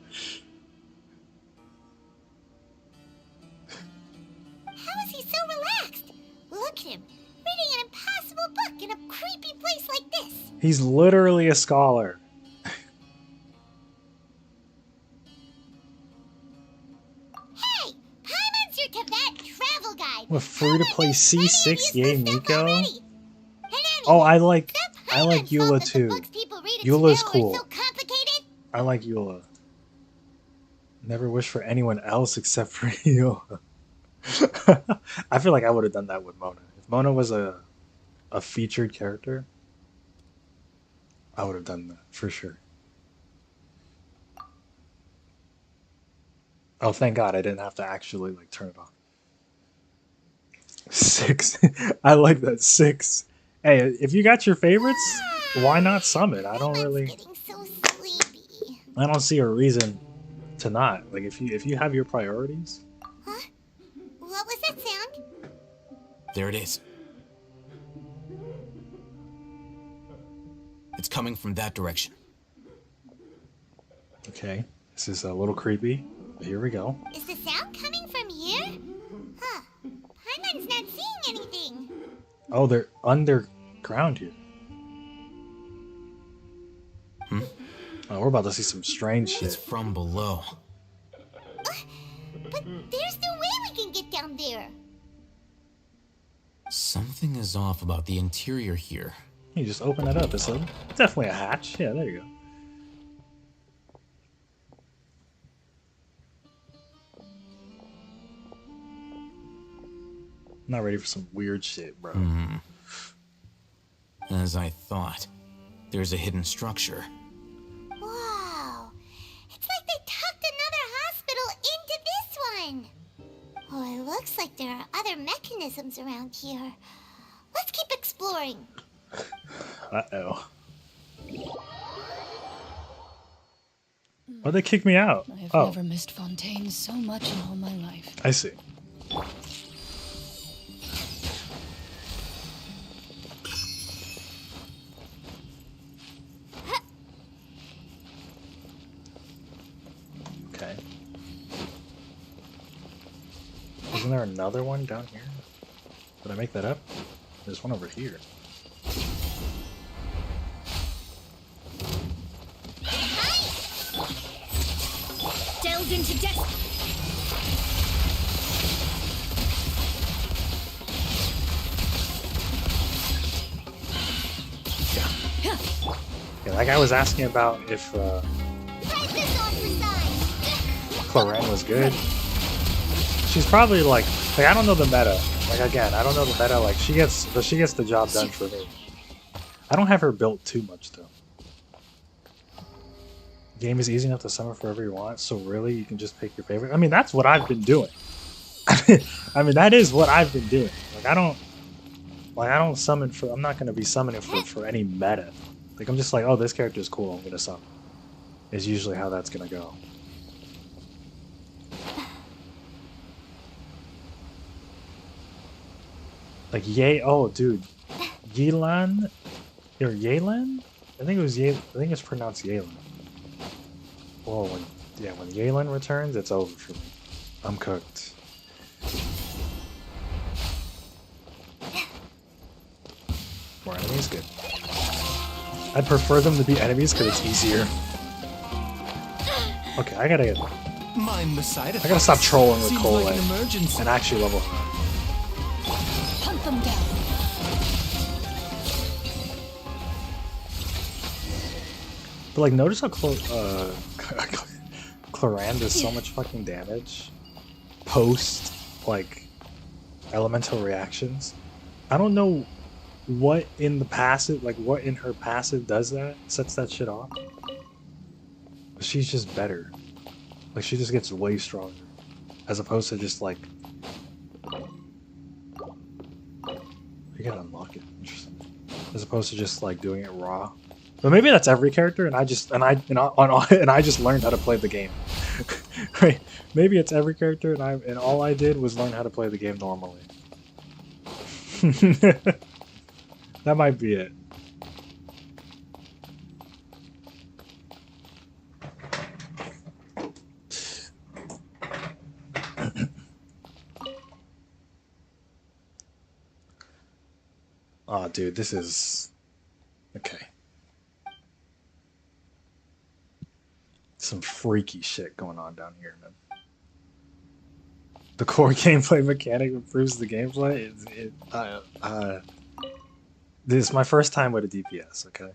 How is he so relaxed? Look at him, reading an impossible book in a creepy place like this. He's literally a scholar. Hey, Paimon's your Tibet travel guide. What, free to play C6 Yay Miko? already. Oh, I like Eula too. Eula's Spell are cool. so complicated. I like Eula. Never wish for anyone else except for Eula. I feel like I would have done that with Mona. If Mona was a featured character, I would have done that for sure. Oh, thank God I didn't have to actually like turn it on. 6. I like that 6. Hey, if you got your favorites, why not summon? I don't really. I don't see a reason to not. Like if you have your priorities. Huh? What was that sound? There it is. It's coming from that direction. Okay. This is a little creepy. But here we go. Is the sound coming from here? Huh. Paimon's not seeing anything. Oh, they're underground here. Oh, we're about to see some strange shit. It's from below. But there's no way we can get down there. Something is off about the interior here. You just open it up. It's definitely a hatch. Yeah, there you go. Not ready for some weird shit, bro. As I thought, there's a hidden structure. Wow. It's like they tucked another hospital into this one. Oh, it looks like there are other mechanisms around here. Let's keep exploring. Uh-oh. Why'd they kick me out? I've Oh, never missed Fontaine so much in all my life. I see. Okay. Isn't there another one down here? Did I make that up? There's one over here. Delved into death. Yeah, that guy was asking about if Claren was good. She's probably like I don't know the meta. Like again, I don't know the meta. Like she gets the job done for me. I don't have her built too much though. Game is easy enough to summon for whatever you want, so really you can just pick your favorite. I mean, that's what I've been doing. I mean, that is what I've been doing. Like I don't summon for. I'm not gonna be summoning for any meta. Like I'm just like, oh, this character is cool. I'm gonna summon. Is usually how that's gonna go. Like oh, dude, Yelan or Yelan? I think it was I think it's pronounced Yelan. Well, when Yelan returns, it's over for me. I'm cooked. More enemies, good. I'd prefer them to be enemies because it's easier. Okay, I gotta stop trolling with Cole and actually level. Hunt them down. But like, notice how Claran does so much fucking damage post like elemental reactions. I don't know what in the passive, like what in her passive does that, sets that shit off. But she's just better. Like she just gets way stronger, as opposed to just like you gotta unlock it. Interesting. As opposed to just like doing it raw. But maybe that's every character, and I just learned how to play the game. Right? Maybe it's every character, and all I did was learn how to play the game normally. That might be it. Oh, dude, this is okay. Some freaky shit going on down here, man. The core gameplay mechanic improves the gameplay. This is my first time with a DPS. Okay,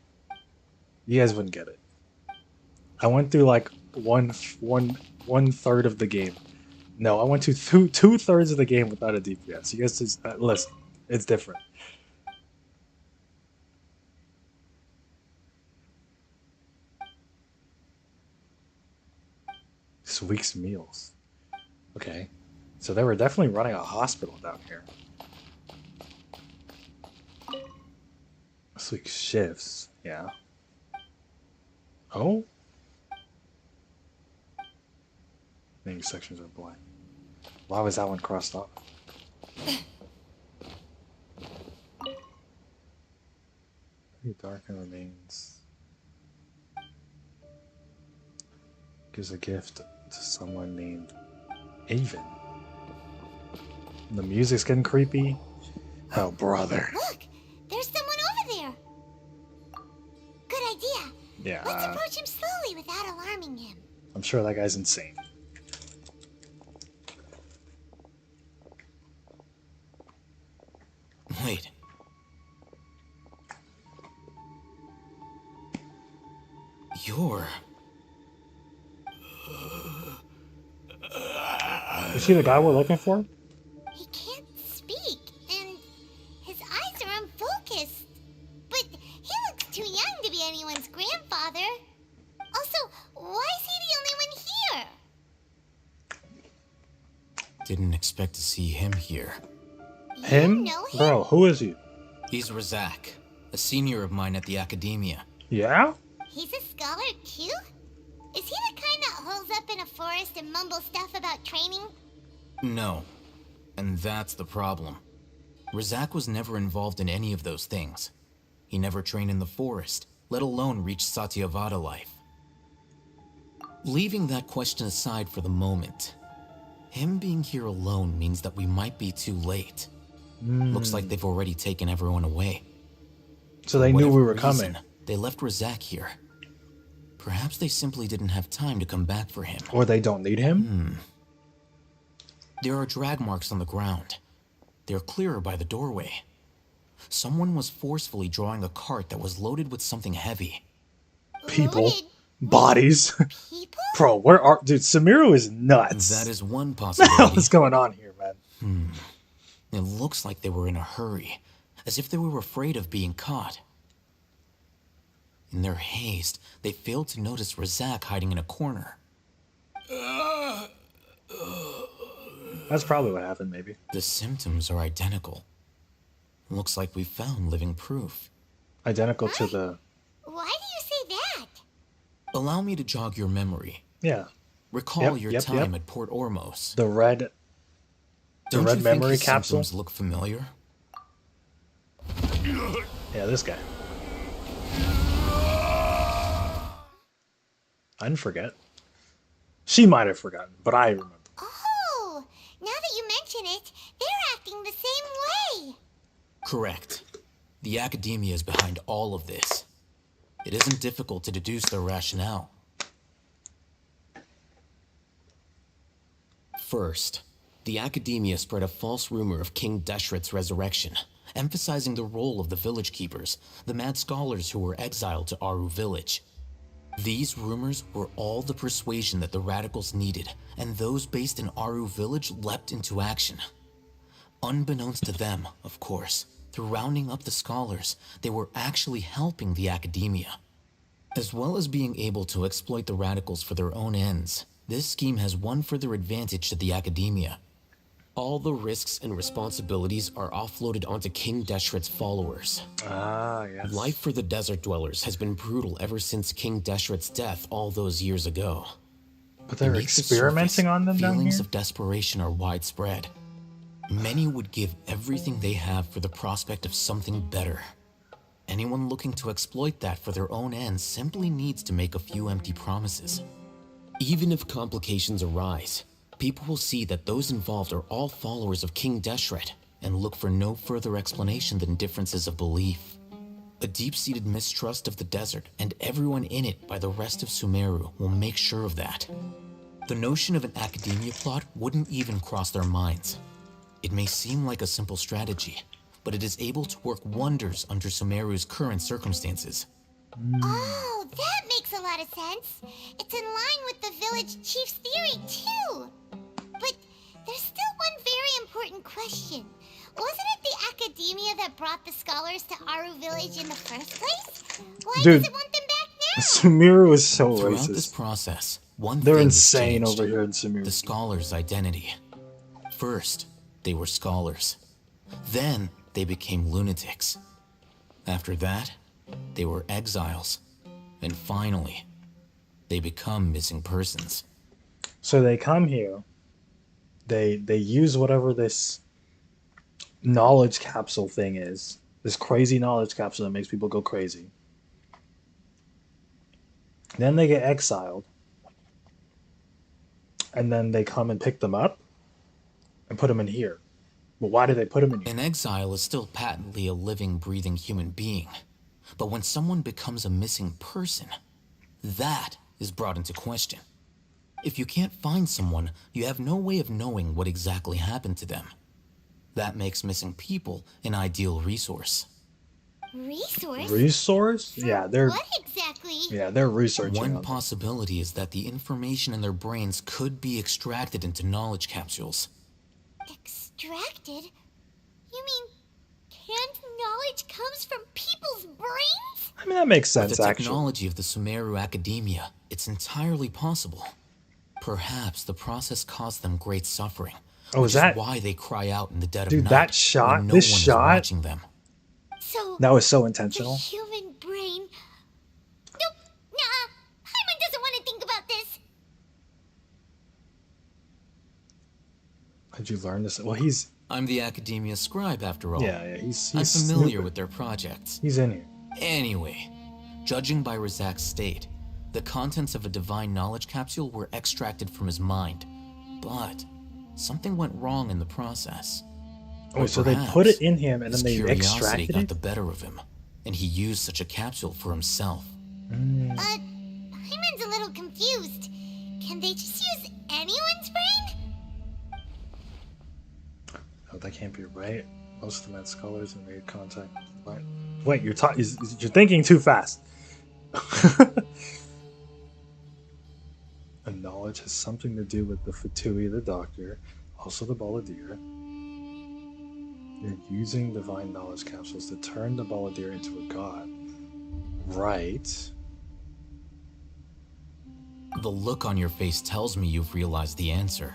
you guys wouldn't get it. I went through like one third of the game. No, I went to two thirds of the game without a DPS. You guys just listen. It's different. This week's meals. Okay. So they were definitely running a hospital down here. This week's shifts. Yeah. Oh? Many sections are blank. Why was that one crossed off? Darken remains. gives a gift to someone named Avon. The music's getting creepy. Oh, brother. Look, there's someone over there. Good idea. Yeah. Let's approach him slowly without alarming him. I'm sure that guy's insane. Wait. You're... Is he the guy we're looking for? He can't speak, and his eyes are unfocused. But he looks too young to be anyone's grandfather. Also, why is he the only one here? Didn't expect to see him here. Him? know him? Bro, who is he? He's Razak, a senior of mine at the Academia. Yeah? He's a scholar too? Is he the kind that holes up in a forest and mumbles stuff about training? No. And that's the problem. Razak was never involved in any of those things. He never trained in the forest, let alone reach Satyavada life. Leaving that question aside for the moment, him being here alone means that we might be too late. Looks like they've already taken everyone away. So they For knew we whatever were coming. reason, they left Razak here. Perhaps they simply didn't have time to come back for him. Or they don't need him? There are drag marks on the ground. They're clearer by the doorway. Someone was forcefully drawing a cart that was loaded with something heavy. People. Bodies. Bro, where are... Dude, Sumeru is nuts. That is one What the hell possibility. is going on here, man? It looks like they were in a hurry, as if they were afraid of being caught. In their haste, they failed to notice Razak hiding in a corner. That's probably what happened, maybe. The symptoms are identical. Looks like we found living proof. Identical to the... Why do you say that? Allow me to jog your memory. Yeah. Recall Yep, your yep, time yep. at Port Ormos. The red... The Don't red you think memory his capsule? symptoms look familiar? Yeah, this guy. I didn't forget. She might have forgotten, but I remember. Oh, now that you mention it, they're acting the same way. Correct. The Academia is behind all of this. It isn't difficult to deduce their rationale. First, the Academia spread a false rumor of King Deshret's resurrection, emphasizing the role of the village keepers, the mad scholars who were exiled to Aru village. These rumors were all the persuasion that the radicals needed, and those based in Aru village leapt into action. Unbeknownst to them, of course, through rounding up the scholars, they were actually helping the Academia. As well as being able to exploit the radicals for their own ends, this scheme has one further advantage to the Academia. All the risks and responsibilities are offloaded onto King Deshret's followers. Ah, yes. Life for the desert dwellers has been brutal ever since King Deshret's death all those years ago. But they're Beneath the experimenting surface, on them down feelings here? of desperation are widespread. Many would give everything they have for the prospect of something better. Anyone looking to exploit that for their own ends simply needs to make a few empty promises. Even if complications arise, people will see that those involved are all followers of King Deshret and look for no further explanation than differences of belief. A deep-seated mistrust of the desert and everyone in it by the rest of Sumeru will make sure of that. The notion of an academia plot wouldn't even cross their minds. It may seem like a simple strategy, but it is able to work wonders under Sumeru's current circumstances. Oh, that makes a lot of sense. It's in line with the village chief's theory, too. But there's still one very important question. Wasn't it the Academia that brought the scholars to Aru village in the first place? Why Dude, does it want them back now? Sumeru is so Throughout racist. this process, one They're thing has insane changed. over here in Sumeru. The scholars' identity. First, they were scholars. Then, they became lunatics. After that, they were exiles. And finally, they become missing persons. So they come here. They use whatever this knowledge capsule thing is. This crazy knowledge capsule that makes people go crazy. Then they get exiled. and then they come and pick them up and put them in here. But why do they put them in here? An exile is still patently a living, breathing human being. But when someone becomes a missing person, that is brought into question. If you can't find someone, you have no way of knowing what exactly happened to them. That makes missing people an ideal resource. Resource? Resource? Yeah, they're What exactly? yeah, they're researching. One on possibility is that the information in their brains could be extracted into knowledge capsules. Extracted? You mean canned knowledge comes from people's brains? I mean, that makes With sense, the actually. technology of the Sumeru Academia, it's entirely possible. Perhaps the process caused them great suffering. Oh, which is that why they cry out in the dead dude? of night That shot, when no this one shot, is watching them. So that was so the intentional. human brain. Nope. Nah. Paimon doesn't want to think about this. Did you learn this? Well, he's I'm the Academia scribe, after all. yeah, he's I'm familiar snooping. with their projects. He's in here. Anyway, judging by Razak's state, the contents of a divine knowledge capsule were extracted from his mind. But something went wrong in the process. Oh, Or so they put perhaps it in him and his then they curiosity extracted got it? the better of him, and he used such a capsule for himself. Paimon's a little confused. Can they just use anyone's brain? Oh, that can't be right. Most of the mad scholars have made contact. Wait, you're you're thinking too fast. And knowledge has something to do with the Fatui, the doctor, also the Balladeer. You're using divine knowledge capsules to turn the Balladeer into a god. Right. The look on your face tells me you've realized the answer.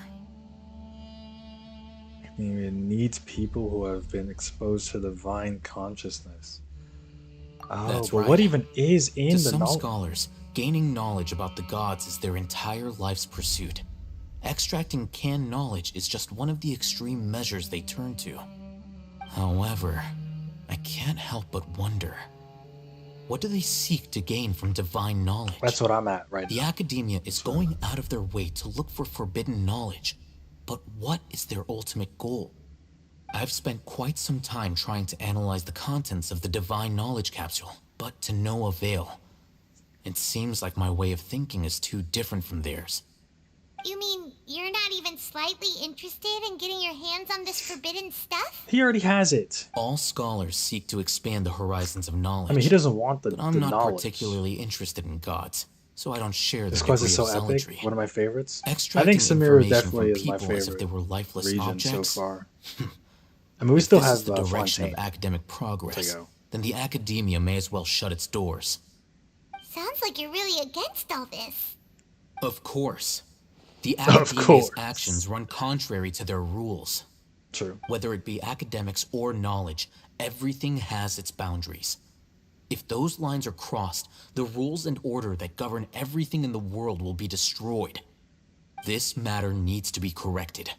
I mean, it needs people who have been exposed to divine consciousness. Oh, That's but right. what even is in To the some knowledge? scholars, gaining knowledge about the gods is their entire life's pursuit. Extracting canned knowledge is just one of the extreme measures they turn to. However, I can't help but wonder, what do they seek to gain from divine knowledge? That's what I'm at right The now. Academia is going out of their way to look for forbidden knowledge, but what is their ultimate goal? I've spent quite some time trying to analyze the contents of the divine knowledge capsule, but to no avail. It seems like my way of thinking is too different from theirs. You mean you're not even slightly interested in getting your hands on this forbidden stuff? He already has it. All scholars seek to expand the horizons of knowledge. I mean, he doesn't want the, but I'm the not knowledge. particularly interested in gods, so I don't share This the quest degree is so of zealotry. epic. One of my favorites. I Extracting think Sumeru information definitely from is my people as if they favorite were lifeless region objects. so far. I mean, we still If this have is the direction Fontaine of academic progress, to go. then the Academia may as well shut its doors. Sounds like you're really against all this. Of course. The Of Academia's course. actions run contrary to their rules. True. Whether it be academics or knowledge, everything has its boundaries. If those lines are crossed, the rules and order that govern everything in the world will be destroyed. This matter needs to be corrected,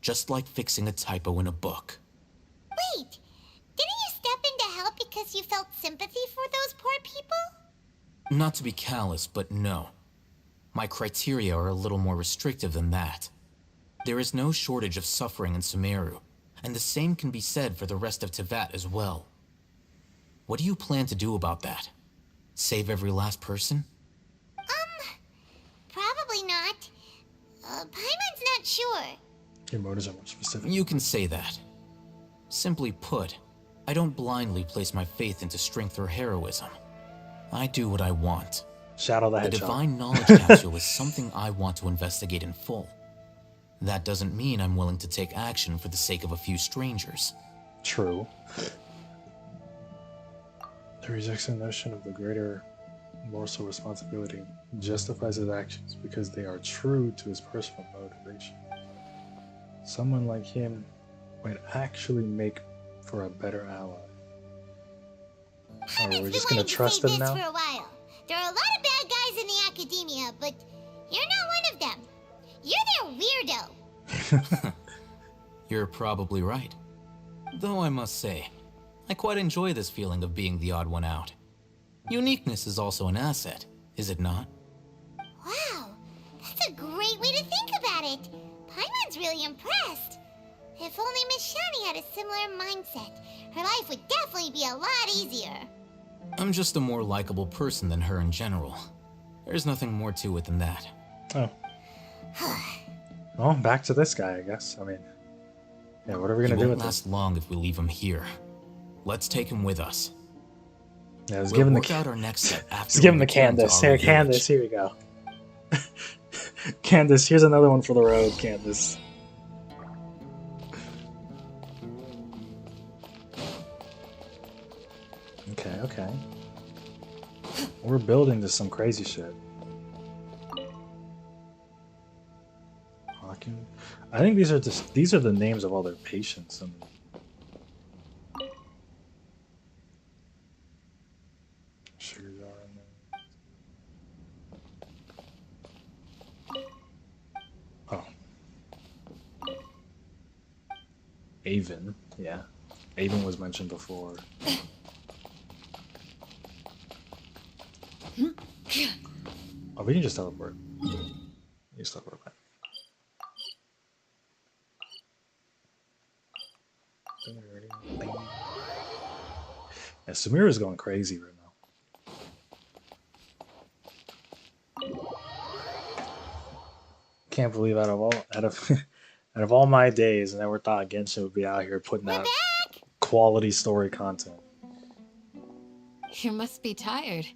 just like fixing a typo in a book. Wait, didn't you step in to help because you felt sympathy for those poor people? Not to be callous, but no. My criteria are a little more restrictive than that. There is no shortage of suffering in Sumeru, and the same can be said for the rest of Tevat as well. What do you plan to do about that? Save every last person? Probably not. Paimon's not sure. Your motives are more specific. You can say that. Simply put, I don't blindly place my faith into strength or heroism. I do what I want. Shadow the The Hedgehog. divine knowledge capsule is something I want to investigate in full. That doesn't mean I'm willing to take action for the sake of a few strangers. True. He rejects the notion of the greater moral responsibility, justifies his actions because they are true to his personal motivation. Someone like him might actually make for a better ally. Oh, we're just gonna trust him now? For a while. There are a lot of bad guys in the Academia, but you're not one of them. You're their weirdo. You're probably right. Though I must say, I quite enjoy this feeling of being the odd one out. Uniqueness is also an asset, is it not? Wow, that's a great way to think about at it, Paimon's really impressed. If only Miss Shani had a similar mindset, her life would definitely be a lot easier. I'm just a more likable person than her in general. There's nothing more to it than that. Oh. Well, back to this guy, I guess. I mean, yeah, what are we gonna do with this? He won't last long if we leave him here. Let's take him with us. Yeah, let's We'll give him work out our next step after let's give him we the return to Candace. our Here, village. Candace, here we go. Candace, here's another one for the road, Candace. Okay, okay. We're building to some crazy shit. Hawking. I think these are the names of all their patients and sugar jar in there. Oh. Avon, yeah. Avon was mentioned before. Oh, we can just teleport. Just teleport back. Yeah, Sumeru is going crazy right now. Can't believe out of all my days, I never thought Genshin would be out here putting out quality story content. You must be tired.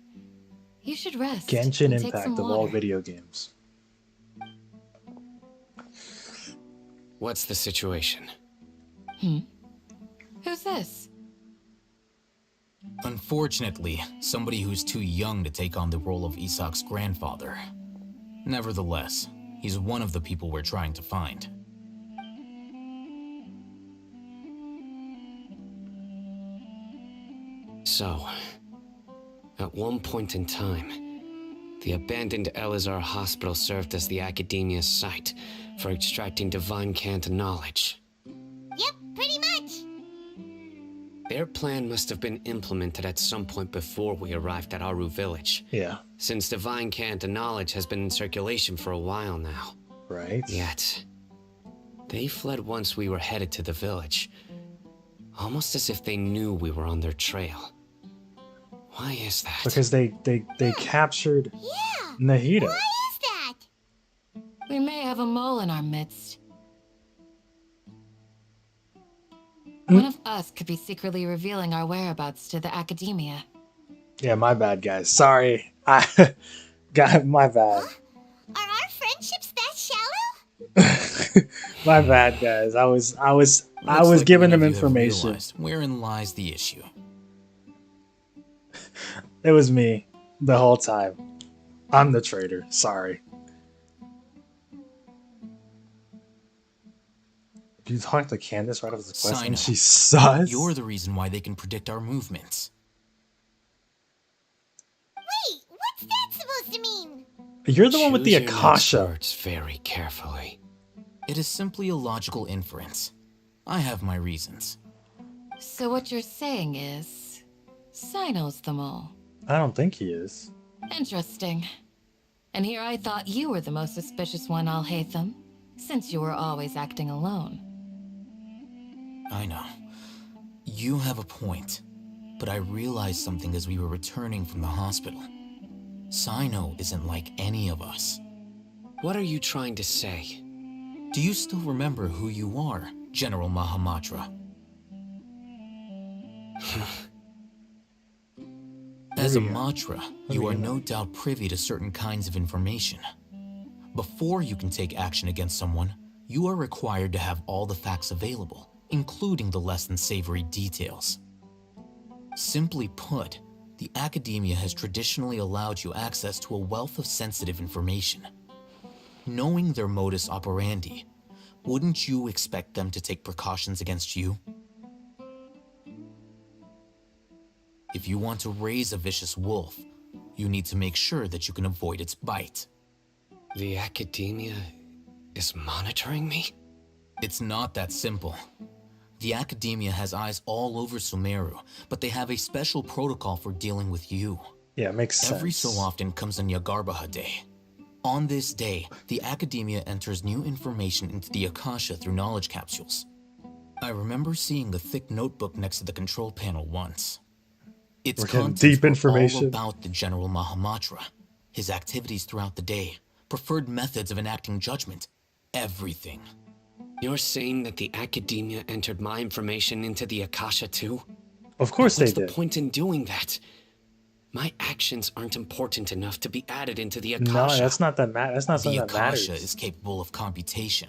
You should rest. Genshin and take Impact some of all water. video games. What's the situation? Who's this? Unfortunately, somebody who's too young to take on the role of Isak's grandfather. Nevertheless, he's one of the people we're trying to find. So, at one point in time, the abandoned Elazar Hospital served as the Academia's site for extracting divine cant knowledge. Yep, pretty much. Their plan must have been implemented at some point before we arrived at Aru Village. Yeah. Since divine cant knowledge has been in circulation for a while now. Right. Yet, they fled once we were headed to the village. Almost as if they knew we were on their trail. Why is that? Because they captured Nahida. Why is that? We may have a mole in our midst. One of us could be secretly revealing our whereabouts to the Academia. Yeah, my bad, guys. Sorry. God, my bad. Are our friendships that shallow? My bad, guys. I was Looks like giving none them of you have information. realized wherein lies the issue. It was me the whole time. I'm the traitor. Sorry. You talk to Candace right after the quest and she's sus? You're the reason why they can predict our movements. Wait, what's that supposed to mean? You're the one with the Choose your next Akasha. words very carefully. It is simply a logical inference. I have my reasons. So what you're saying is, Sino's the mole. I don't think he is. Interesting. And here I thought you were the most suspicious one, Alhaitham, since you were always acting alone. I know. You have a point. But I realized something as we were returning from the hospital. Sino isn't like any of us. What are you trying to say? Do you still remember who you are, General Mahamatra? As a Matra, you are no doubt privy to certain kinds of information. Before you can take action against someone, you are required to have all the facts available, including the less than savory details. Simply put, the Academia has traditionally allowed you access to a wealth of sensitive information. Knowing their modus operandi, wouldn't you expect them to take precautions against you? If you want to raise a vicious wolf, you need to make sure that you can avoid its bite. The Academia is monitoring me? It's not that simple. The Academia has eyes all over Sumeru, but they have a special protocol for dealing with you. Yeah, it makes sense. Every so often comes a Yagarbaha day. On this day, the Academia enters new information into the Akasha through knowledge capsules. I remember seeing the thick notebook next to the control panel once. Its We're getting contents deep were information. all about the General Mahamatra, his activities throughout the day, preferred methods of enacting judgment, everything. You're saying that the Academia entered my information into the Akasha too? Of course What's they the did. point in doing that? My actions aren't important enough to be added into the Akasha. No, that's not that that's not The something that Akasha matters. is capable of computation.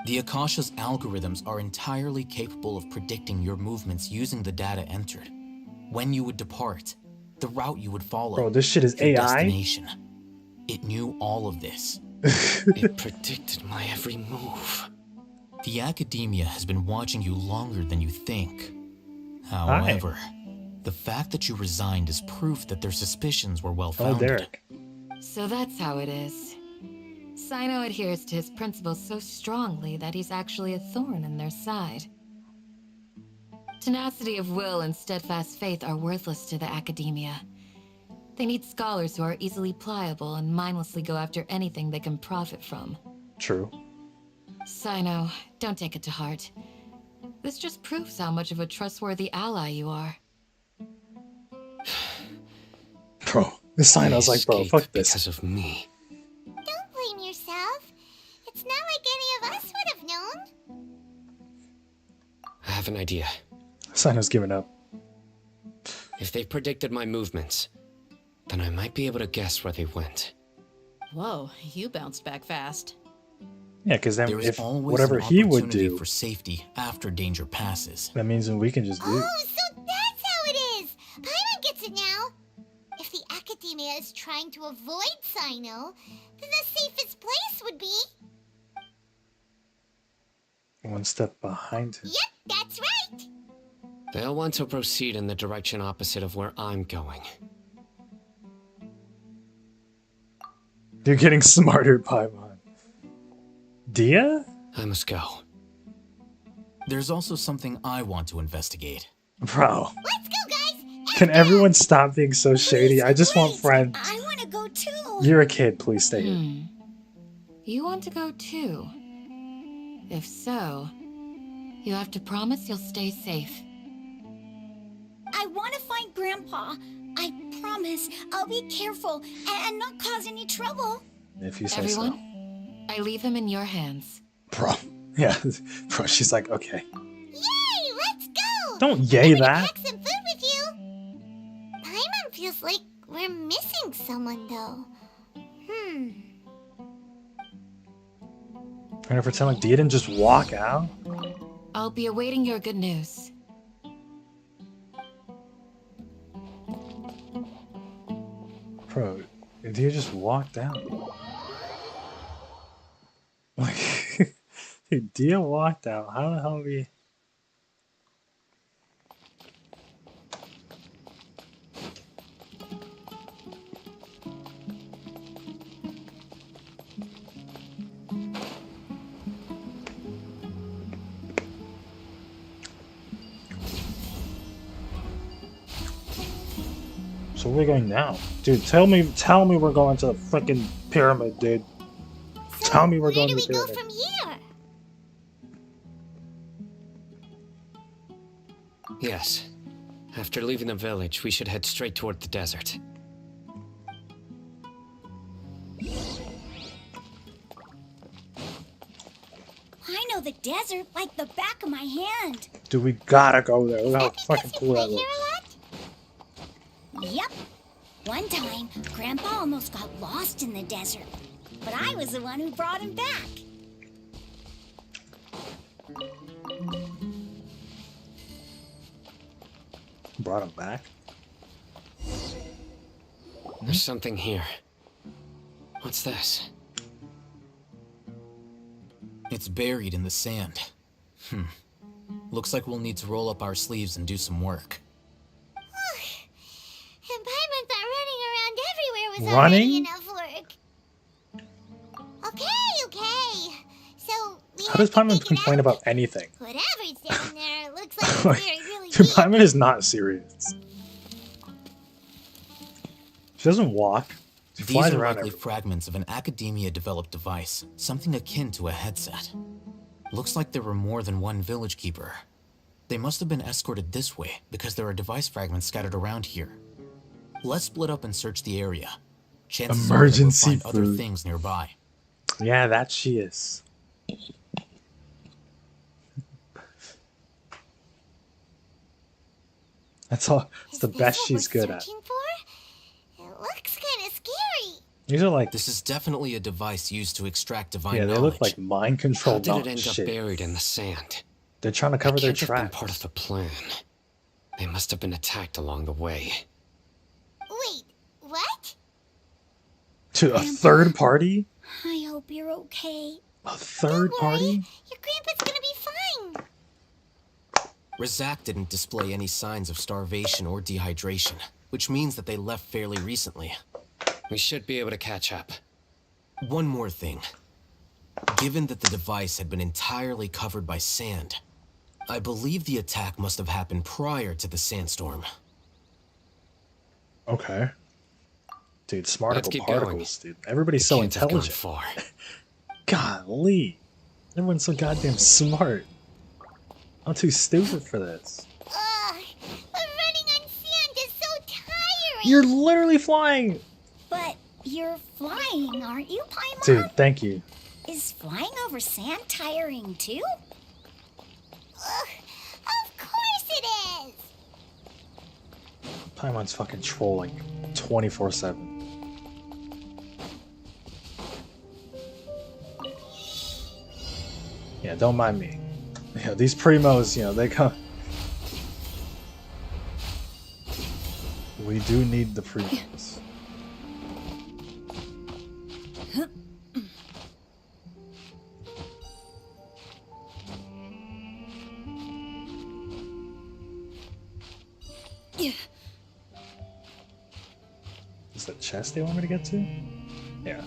The Akasha's algorithms are entirely capable of predicting your movements using the data entered. When you would depart, the route you would follow, Bro, this shit is your AI? destination. It knew all of this. It predicted my every move. The Academia has been watching you longer than you think. However, the fact that you resigned is proof that their suspicions were well Oh, founded. Derek. So that's how it is. Sino adheres to his principles so strongly that he's actually a thorn in their side. Tenacity of will and steadfast faith are worthless to the Academia. They need scholars who are easily pliable and mindlessly go after anything they can profit from. True. Sino, don't take it to heart. This just proves how much of a trustworthy ally you are. Bro, this sign I was like, bro, fuck this. Because of me. Don't blame yourself. It's not like any of us would have known. I have an idea. Sino's giving up. If they predicted my movements, then I might be able to guess where they went. Whoa, you bounced back fast. Yeah, because then There is if always whatever an he would opportunity do, for safety after danger passes. that means that we can just do. Oh, so that's how it is. Paimon gets it now. If the Academia is trying to avoid Sino, then the safest place would be... One step behind him. Yep, that's right. They'll want to proceed in the direction opposite of where I'm going. You're getting smarter, Paimon. Dia? I must go. There's also something I want to investigate. Bro. Let's go, guys. Can everyone stop being so shady? I just want friends. I want to go too. You're a kid, please stay here. You want to go too? If so, you have to promise you'll stay safe. I want to find Grandpa. I promise I'll be careful and not cause any trouble. If you say Everyone, I leave him in your hands. so. Bro. Yeah. Bro, she's like, okay. Yay, let's go. Don't yay I'm gonna that. pack some food with you. Paimon feels like we're missing someone, though. I'm gonna pretend like Dia didn't just walk out. I'll be awaiting your good news. Bro, Dia just walked out. Like, dude, Dia walked out. How the hell are we? So where are we going now? Dude, tell me we're going to the freaking pyramid, dude. Tell me we're going to the Where do we pyramid. go from here? Yes. After leaving the village, we should head straight toward the desert. I know the desert like the back of my hand. Dude, we gotta go there. Look how fucking cool that Play looks. here a lot? Yep. One time, Grandpa almost got lost in the desert, but I was the one who brought him back. Brought him back. There's something here. What's this? It's buried in the sand. Looks like we'll need to roll up our sleeves and do some work. And Paimon thought running around everywhere was Running? already enough work. Okay. So, we How have does to Paimon dig it complain out? about anything? Whatever's down there looks like it's Like, very, really dude, deep. Paimon is not serious. She doesn't walk. She These flies are around likely everywhere. fragments of an Academia-developed device, something akin to a headset. Looks like there were more than one village keeper. They must have been escorted this way because there are device fragments scattered around here. Let's split up and search the area. Chances Emergency are that we'll find other food. things nearby. Yeah, that she is. That's all. It's the Is this best what she's we're good at. searching for? It looks kind of scary. These are like, This is definitely a device used to extract divine yeah, they knowledge. look like mind How control. did it end up Shit. buried in the sand? They're trying to cover It their can't have been tracks. part of the plan. They must have been attacked along the way. Wait, what? To a third party? I hope you're okay. A third party? Your grandpa's gonna be fine. Razak didn't display any signs of starvation or dehydration, which means that they left fairly recently. We should be able to catch up. One more thing. Given that the device had been entirely covered by sand, I believe the attack must have happened prior to the sandstorm. Okay. Dude, Let's smarticle keep particles, dude. Everybody's It so can't have gone intelligent. far. Golly. Everyone's so goddamn smart. I'm too stupid for this. Ugh, but running on sand is so tiring. You're literally flying! But you're flying, aren't you, Paimon? Dude, thank you. Is flying over sand tiring too? Ugh, of course it is. Paimon's fucking trolling 24/7. Yeah, don't mind me. You know, these primos, you know, they come. We do need the primos. Is that chest they want me to get to? Yeah.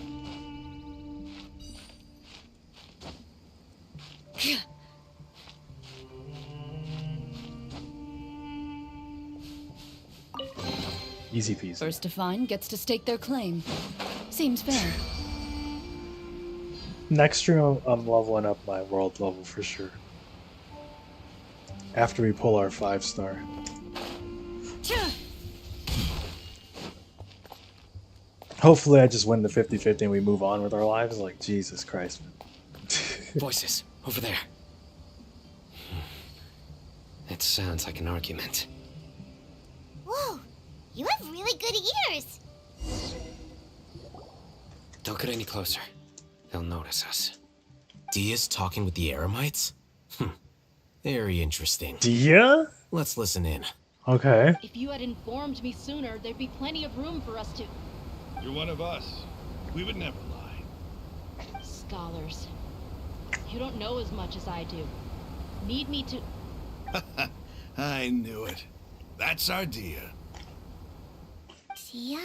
Easy peasy. First to find gets to stake their claim. Seems fair. Next stream, I'm leveling up my world level for sure. After we pull our 5-star. Hopefully I just win the 50-50 and we move on with our lives. Like, Jesus Christ, man. Voices, over there. It sounds like an argument. Whoa, you have really good ears. Don't get any closer. They'll notice us. Dia's talking with the Eremites? Very interesting. Dia? Let's listen in. Okay. If you had informed me sooner, there'd be plenty of room for us to... You're one of us. We would never lie. Scholars. You don't know as much as I do. Need me to... I knew it. That's our Dia. Dia?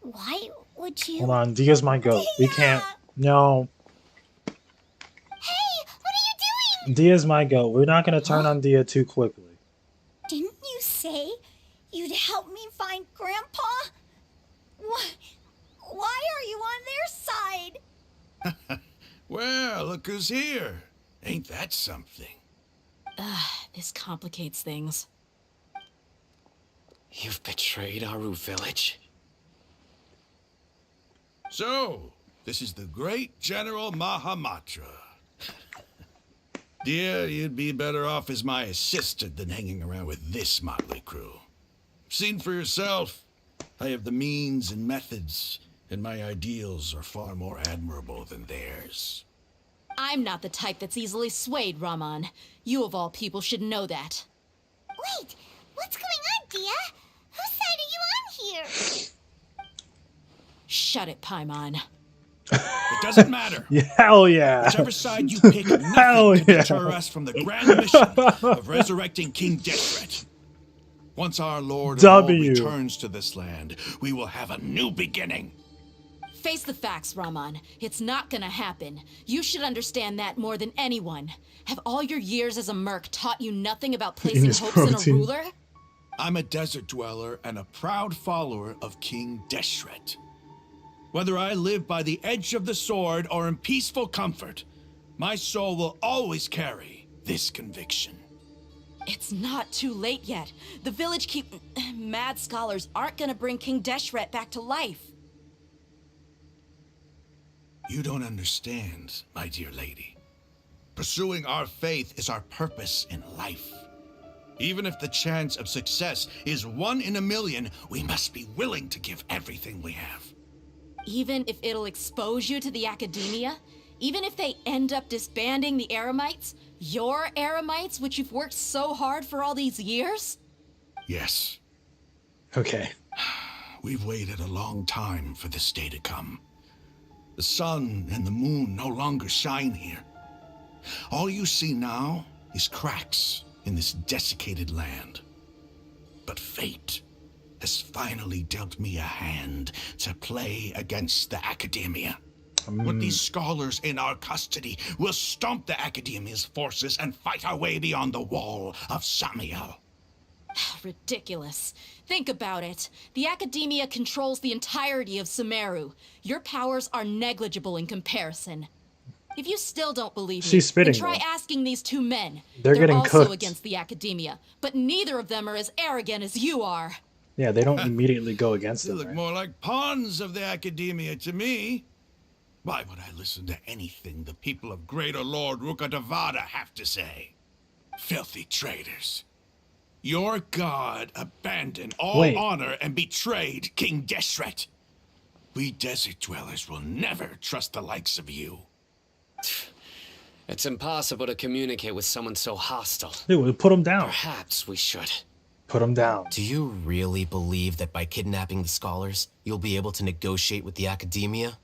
Why would you... Hold on, Dia's my goat. We can't. No. Hey, what are you doing? Dia's my goat. We're not going to turn on Dia too quickly. Didn't you say you'd help me find Grandpa? Why are you on their side? Well, look who's here. Ain't that something? This complicates things. You've betrayed Aru village? So, this is the great General Mahamatra. Dear, you'd be better off as my assistant than hanging around with this motley crew. Seen for yourself, I have the means and methods, and my ideals are far more admirable than theirs. I'm not the type that's easily swayed, Raman. You of all people should know that. Wait, what's going on, Dia? Whose side are you on here? Shut it, Paimon. It doesn't matter. Yeah, hell yeah. Whichever side you pick, nothing Hell can yeah. deter us from the grand mission of resurrecting King Deshret. Once our Lord of all W. returns to this land, we will have a new beginning. Face the facts, Raman. It's not gonna happen. You should understand that more than anyone. Have all your years as a merc taught you nothing about placing Penis hopes in a protein. ruler? I'm a desert dweller and a proud follower of King Deshret. Whether I live by the edge of the sword or in peaceful comfort, my soul will always carry this conviction. It's not too late yet. The village mad scholars aren't gonna bring King Deshret back to life. You don't understand, my dear lady. Pursuing our faith is our purpose in life. Even if the chance of success is 1 in a million, we must be willing to give everything we have. Even if it'll expose you to the academia? Even if they end up disbanding the Eremites? Your Eremites, which you've worked so hard for all these years? Yes. Okay. We've waited a long time for this day to come. The sun and the moon no longer shine here. All you see now is cracks in this desiccated land. But fate has finally dealt me a hand to play against the academia. With these scholars in our custody, we'll stomp the academia's forces and fight our way beyond the wall of Samiel. Ridiculous. Think about it. The academia controls the entirety of Sumeru. Your powers are negligible in comparison. If you still don't believe me, She's spitting, then try though. asking these two men. They're getting also cooked. against the academia, but neither of them are as arrogant as you are. Yeah, they don't immediately go against You them. look Right? more like pawns of the academia to me. Why would I listen to anything the people of Greater Lord Rukkhadevata have to say? Filthy traitors. Your god abandoned all Wait. honor and betrayed King Deshret. We desert dwellers will never trust the likes of you. It's impossible to communicate with someone so hostile. Dude, we'll put them down. Perhaps we should. Put them down. Do you really believe that by kidnapping the scholars, you'll be able to negotiate with the academia?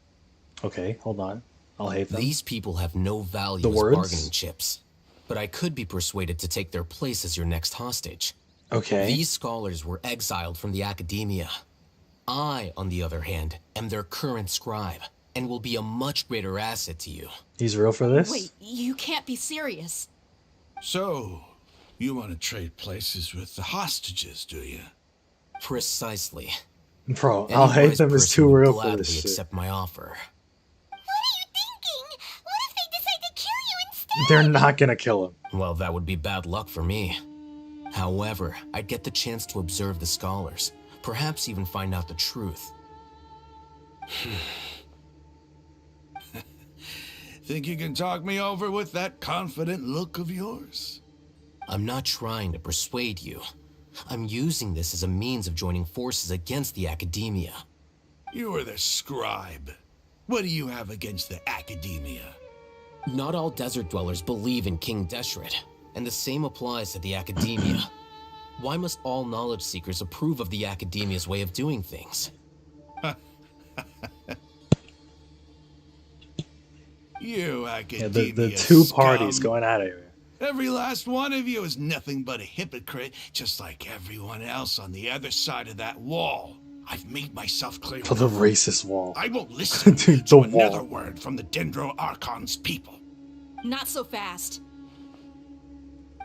Okay, hold on. I'll hate them. These people have no value The as words? bargaining chips. But I could be persuaded to take their place as your next hostage. Okay. These scholars were exiled from the academia. I, on the other hand, am their current scribe, and will be a much greater asset to you. He's real for this? Wait, you can't be serious. So, you want to trade places with the hostages, do you? Precisely. Bro, Any I'll hate wise them. It's person too would real for gladly this shit. accept my offer. What if they decide to kill you instead? They're not gonna kill him. Well, that would be bad luck for me. However, I'd get the chance to observe the scholars, perhaps even find out the truth. Think you can talk me over with that confident look of yours? I'm not trying to persuade you. I'm using this as a means of joining forces against the academia. You are the scribe. What do you have against the academia? Not all desert dwellers believe in King Deshret, and the same applies to the academia. Why must all knowledge seekers approve of the academia's way of doing things? You Yeah, academia the two parties scum. going at it. Every last one of you is nothing but a hypocrite, just like everyone else on the other side of that wall. I've made myself clear. For the racist wall. I won't listen Dude, to the another wall. word from the Dendro Archon's people. Not so fast.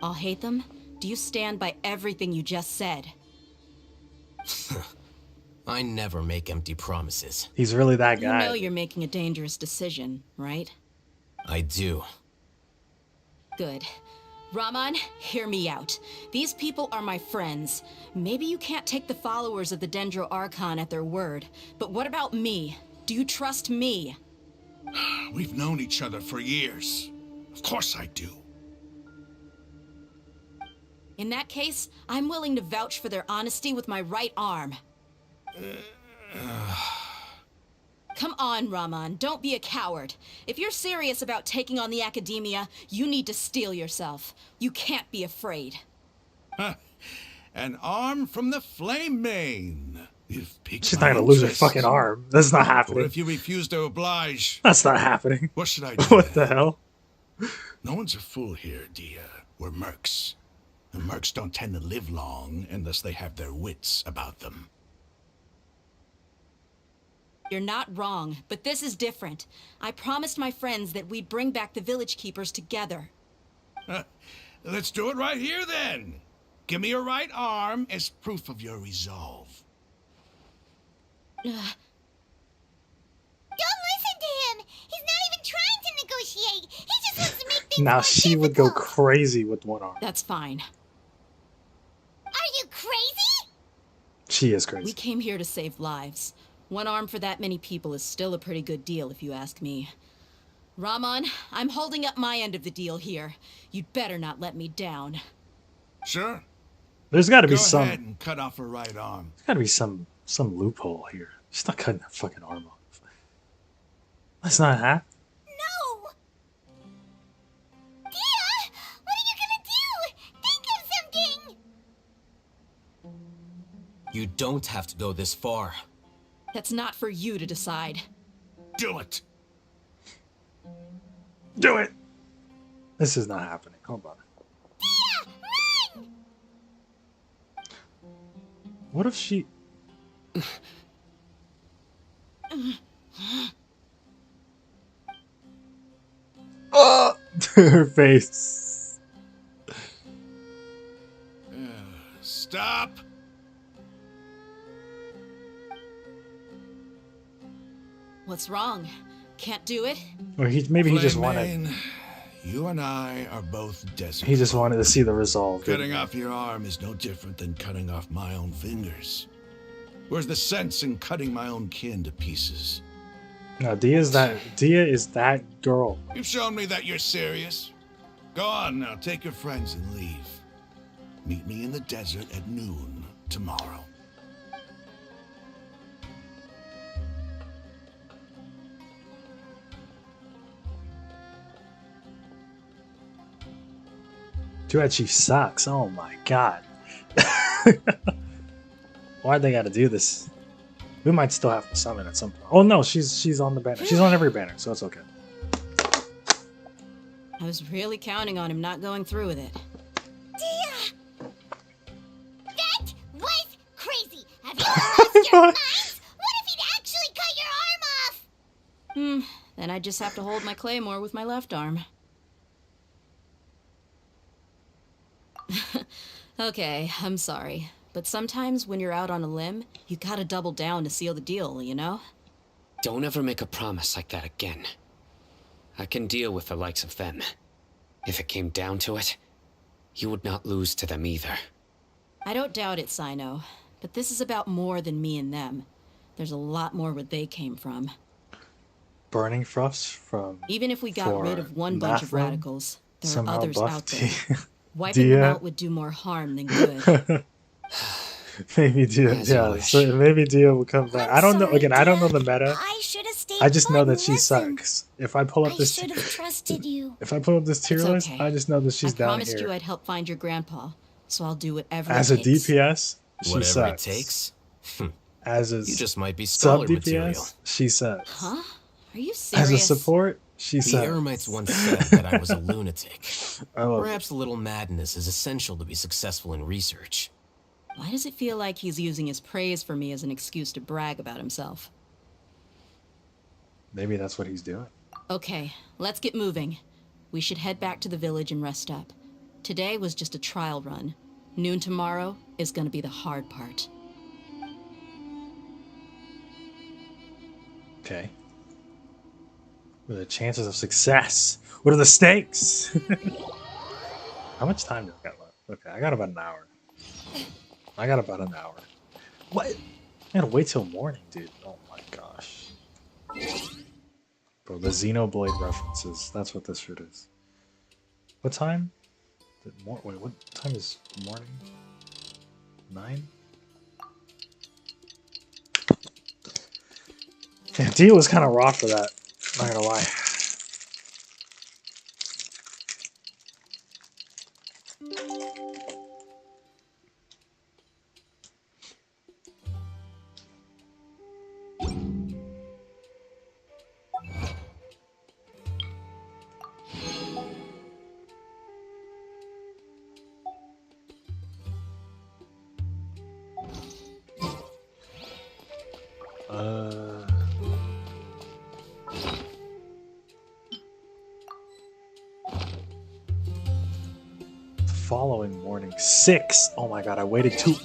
I'll hate them. Do you stand by everything you just said? I never make empty promises. He's really that You guy. know you're making a dangerous decision, right? I do. Good. Raman, hear me out. These people are my friends. Maybe you can't take the followers of the Dendro Archon at their word, but what about me? Do you trust me? We've known each other for years. Of course I do. In that case, I'm willing to vouch for their honesty with my right arm. Come on, Raman, don't be a coward. If you're serious about taking on the academia, you need to steel yourself. You can't be afraid. An arm from the Flame Mane. You've piqued She's my not gonna lose her interest. fucking arm. That's not What happening. if you refuse to oblige? That's not happening. What should I do? What the hell? No one's a fool here, Dia. We're mercs. And mercs don't tend to live long unless they have their wits about them. You're not wrong, but this is different. I promised my friends that we'd bring back the village keepers together. Let's do it right here then. Give me your right arm as proof of your resolve. Don't listen to him! He's not even trying to negotiate! He just wants to make things Now more she would go difficult. crazy with one arm. That's fine. Are you crazy? She is We crazy. came here to save lives. One arm for that many people is still a pretty good deal, if you ask me. Rahman, I'm holding up my end of the deal here. You'd better not let me down. Sure. There's got to be Go some. ahead and cut off her right arm. There's got to be some loophole here. She's not cutting her fucking arm off. That's not happen. No! Dia! What are you gonna do? Think of something! You don't have to go this far. That's not for you to decide. Do it! Do it! This is not happening. Hold on. Dia! Run! What if she... Oh! Her face. Stop! What's wrong? Can't do it? Or maybe he just wanted... Flame Mane, you and I are both desert. He just wanted to see the resolve. Cutting off your arm is no different than cutting off my own fingers. Where's the sense in cutting my own kin to pieces? No, Dia is that girl. You've shown me that you're serious. Go on now, take your friends and leave. Meet me in the desert at noon tomorrow. Too bad she sucks. Oh my god. Why'd they gotta do this? We might still have to summon at some point. Oh no, she's on the banner. She's on every banner, so it's okay. I was really counting on him not going through with it. Dia! That was crazy! Have you lost your minds? What if he'd actually cut your arm off? Then I just have to hold my claymore with my left arm. Okay, I'm sorry. But sometimes when you're out on a limb, you gotta double down to seal the deal, you know? Don't ever make a promise like that again. I can deal with the likes of them. If it came down to it, you would not lose to them either. I don't doubt it, Sino. But this is about more than me and them. There's a lot more where they came from. Burning Frost from... Even if we got rid of one bunch of Nathryn radicals, there are somehow others buffed out there. Dia. Wiping them out would do more harm than good. Maybe Dia, yeah. So maybe Dia will come back. I don't know. Again, I don't know the meta. I should have stayed. I just know put that and she listened. sucks. If I pull up I this, should have trusted you. if I pull up this tier It's list, okay. I just know that she's I down promised here you I'd help find your grandpa, so I'll do whatever as it a takes. DPS. She Whatever sucks. it takes. As a You just might be sub scholar material. DPS, she sucks. Huh? Are you serious? As a support, she The sucks. Eremites once said that I was a lunatic. I love it. Perhaps a little madness is essential to be successful in research. Why does it feel like he's using his praise for me as an excuse to brag about himself? Maybe that's what he's doing. Okay, let's get moving. We should head back to the village and rest up. Today was just a trial run. Noon tomorrow is gonna be the hard part. Okay. What are the chances of success? What are the stakes? How much time do I got left? Okay, I got about an hour. What? I gotta wait till morning, dude. Oh my gosh. Bro, the Xenoblade references. That's what this shit is. What time? Wait, what time is morning? 9? Yeah, Dia was kind of raw for that. Not gonna lie. following morning. 6. Oh my god, I waited too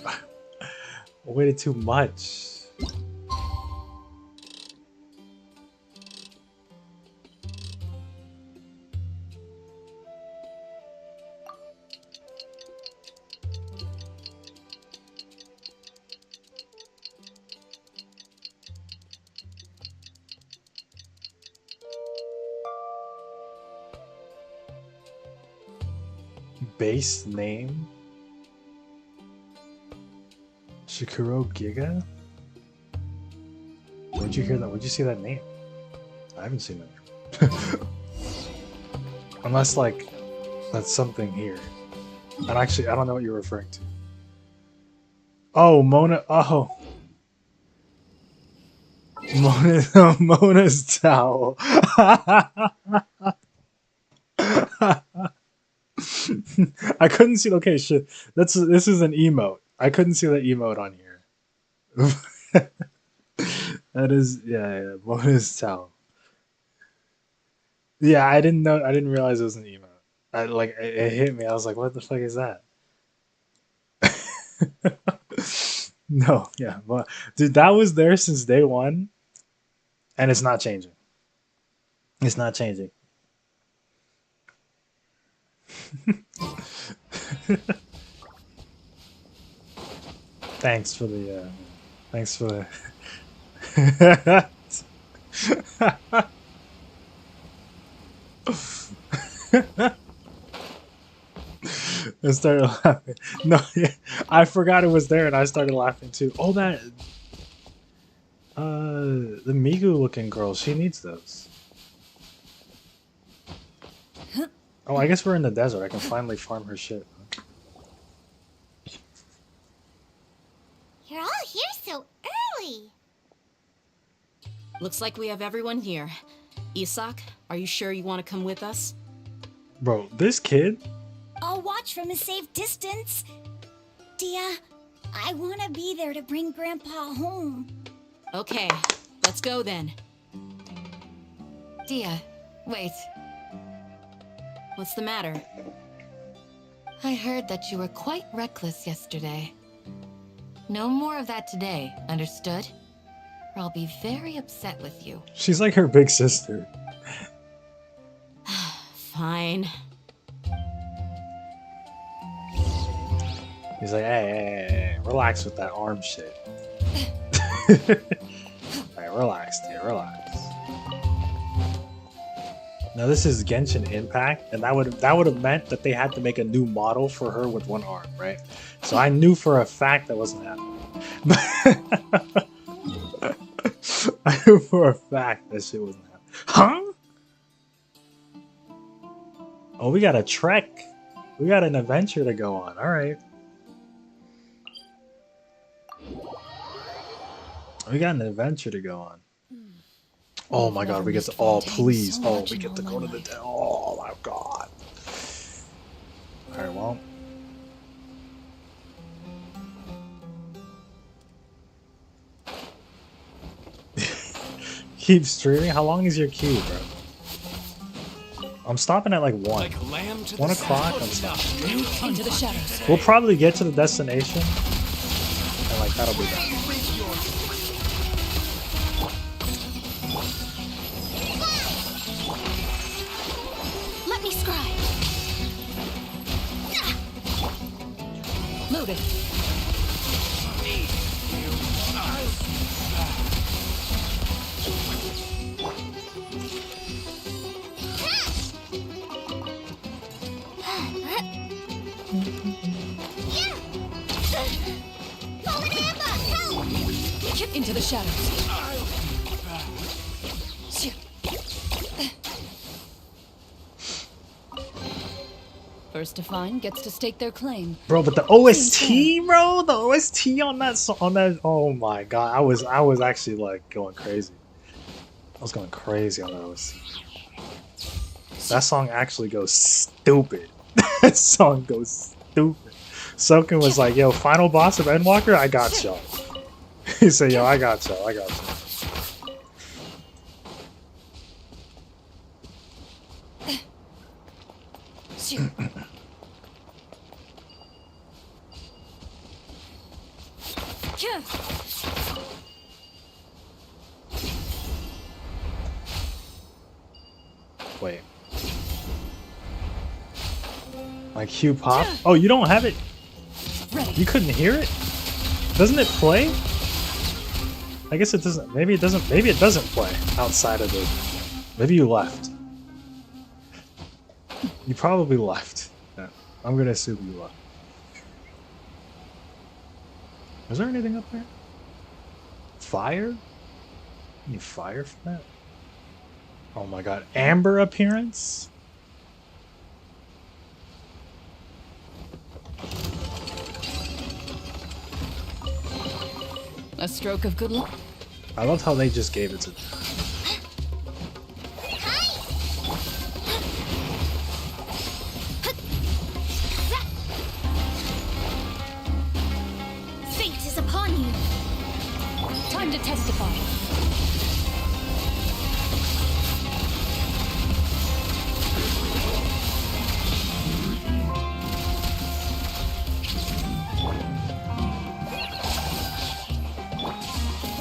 I waited too much. Base name? Shikuro Giga? Where'd you hear that? Where'd you see that name? I haven't seen that. Unless, like, that's something here. And actually, I don't know what you're referring to. Oh, Mona. Oh. Mona's towel. I couldn't see. Okay, shit. This is an emote. I couldn't see the emote on here. That is, yeah, Mona's towel. Yeah, I didn't know. I didn't realize it was an emote. It hit me. I was like, what the fuck is that? No, yeah, but dude, that was there since day one, and it's not changing. It's not changing. Thanks for the thanks for the I started laughing. No, yeah, I forgot it was there and I started laughing too. Oh, that the Migu looking girl, she needs those. Oh, I guess we're in the desert. I can finally farm her shit. You're all here so early. Looks like we have everyone here. Isak, are you sure you want to come with us? Bro, this kid? I'll watch from a safe distance. Dia, I want to be there to bring Grandpa home. Okay, let's go then. Dia, wait. What's the matter? I heard that you were quite reckless yesterday. No more of that today, understood? Or I'll be very upset with you. She's like her big sister. Fine. He's like, hey, relax with that arm shit. Alright, relax, dear, relax. Now this is Genshin Impact, and that would have meant that they had to make a new model for her with one arm, right? So I knew for a fact that wasn't happening. I knew for a fact that shit wasn't happening. Huh? Oh, we got a trek. We got an adventure to go on. Alright. We got an adventure to go on. Oh my god, we get to, oh please, oh we get to go to the, oh my god. Alright, well. Keep streaming? How long is your queue, bro? I'm stopping at like 1. 1 o'clock, I'm stopping. Into the shadows. We'll probably get to the destination, and like that'll be that. Let me scry. Loaded. Get into the shadows. First to find gets to stake their claim. Bro, but the OST, bro, the OST on that song, oh my god, I was actually like going crazy. I was going crazy on that OST. That song actually goes stupid. That song goes stupid. Soken was like, yo, final boss of Endwalker, I got y'all. He said, yo, I got y'all, I got y'all. Wait. My Q pop? Oh, you don't have it? You couldn't hear it? Doesn't it play? I guess it doesn't. Maybe it doesn't. Maybe it doesn't play outside of the. Maybe you left. You probably left. Yeah, I'm gonna assume you left. Is there anything up there? Fire? Any fire from that? Oh my god. Amber appearance? A stroke of good luck. I love how they just gave it to them. Fate is upon you. Time to testify.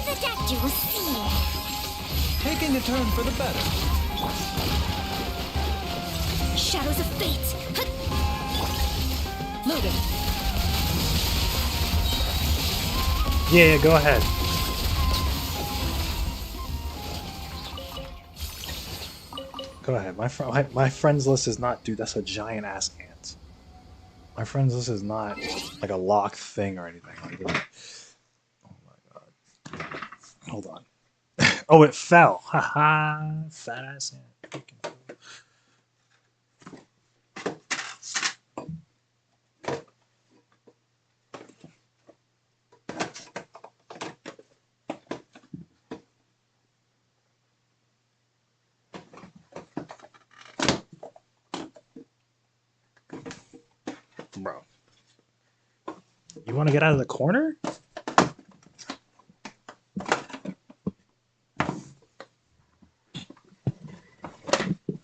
The statue was seen. Taking a turn for the better. Shadows of fate. Loaded. Yeah, go ahead. Go ahead. My friends list is not, dude. That's a giant ass ant. My friends list is not like a locked thing or anything. Like, oh my god. Hold on. Oh, it fell. Haha. Fat ass ant. Bro. You want to get out of the corner?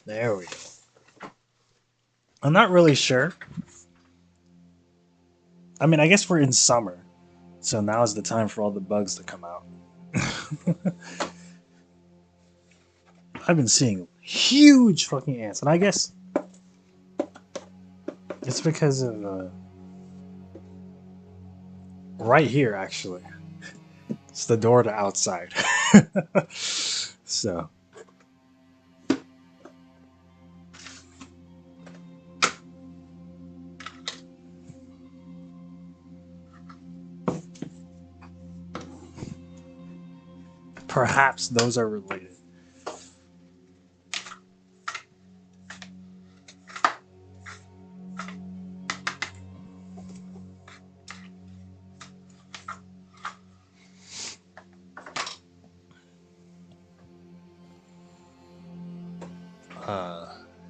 There we go. I'm not really sure. I mean, I guess we're in summer. So now is the time for all the bugs to come out. I've been seeing huge fucking ants. And I guess it's because of right here, actually. It's the door to outside. So. Perhaps those are related.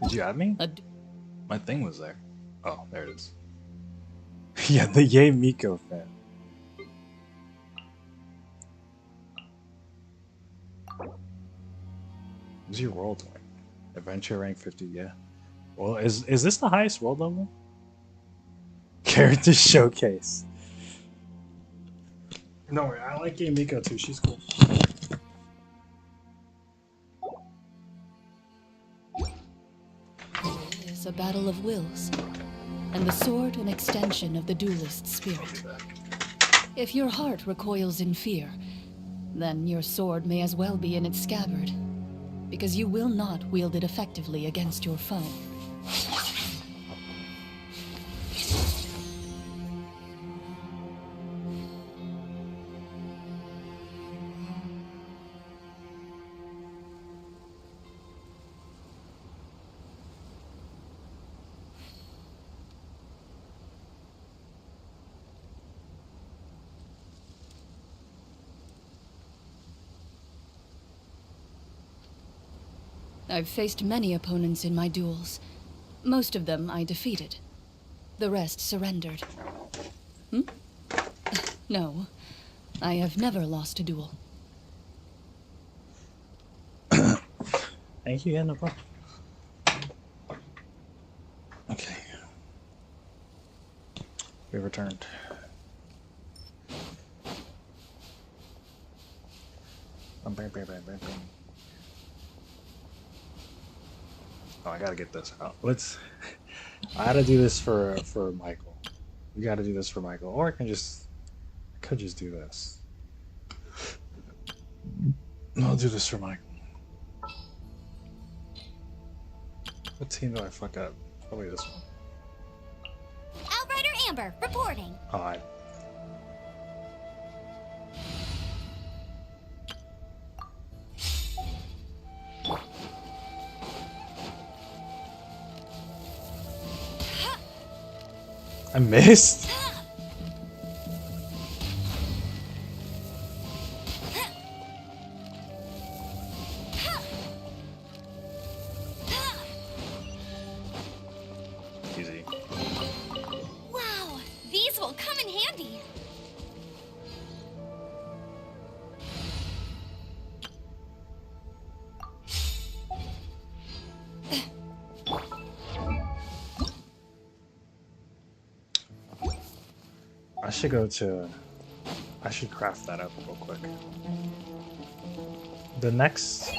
Did you add me? My thing was there. Oh, there it is. Yeah, the Yay Miko fan. What's your world rank? Adventure rank 50, yeah. Well, is this the highest world level? Character showcase. No worry, I like Yay Miko too, she's cool. It is a battle of wills, and the sword an extension of the duelist's spirit. If your heart recoils in fear, then your sword may as well be in its scabbard, because you will not wield it effectively against your foe. I've faced many opponents in my duels. Most of them I defeated. The rest surrendered. No, I have never lost a duel. Thank you, yeah, no problem. Okay. We returned. Oh, I gotta get this out. I gotta do this for Michael. We gotta do this for Michael, or I could just do this. I'll do this for Michael. What team do I fuck up? Probably this one. Outrider Amber, reporting. Alright. I missed. Easy. Wow, these will come in handy. I should craft that up real quick. The next.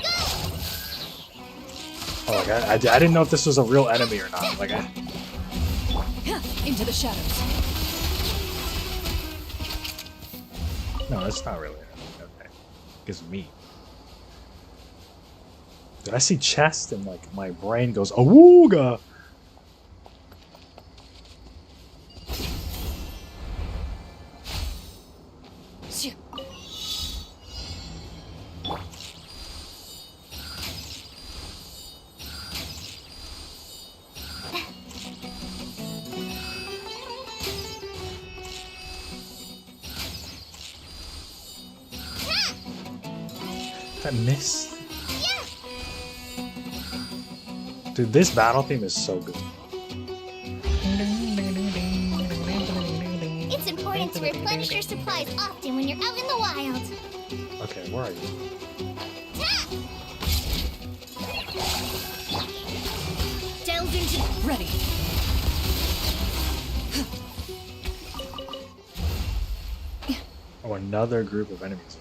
Oh, like I didn't know if this was a real enemy or not. Like Into the shadows. No, it's not really an enemy. Okay. It's me. Did I see chest and like my brain goes awooga? That miss. Dude, this battle theme is so good. It's important to replenish your supplies often when you're out in the wild. Okay, where are you? Delve into. Ready. Oh, another group of enemies.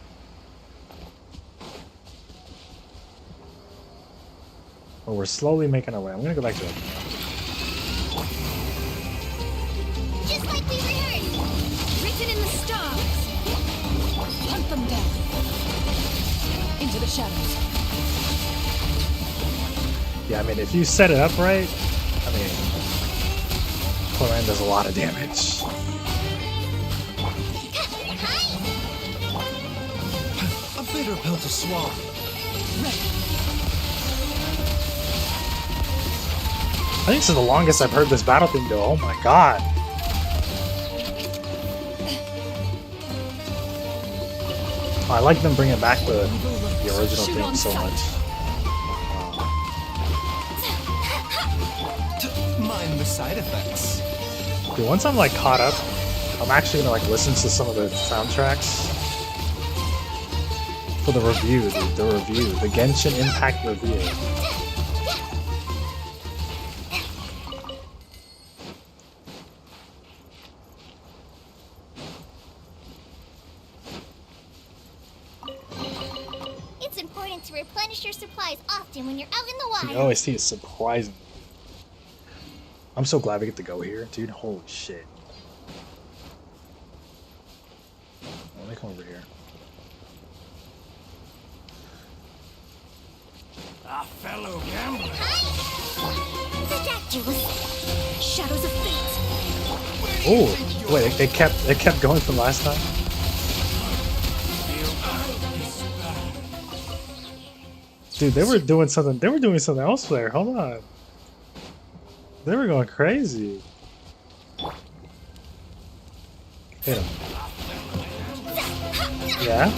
Oh, we're slowly making our way. I'm gonna go back to it. Just like we rehearsed. Written in the stars. Hunt them down. Into the shadows. Yeah, I mean, if you set it up right, I mean, Cloran does a lot of damage. A bitter pill to swallow. I think this is the longest I've heard this battle theme go. Oh my god. Oh, I like them bringing back the original theme so much. Mind the side effects. Dude, once I'm like caught up, I'm actually gonna like listen to some of the soundtracks for the review, the Genshin Impact review. It's important to replenish your supplies often when you're out in the wild. The OST is surprising. I'm so glad we get to go here, dude. Holy shit. Let me come over here. A fellow gambler. Ridiculous. Shadows of fate. Oh, wait, they kept going from last time. Dude, they were doing something. They were doing something else there. Hold on. They were going crazy. Hit him. Yeah.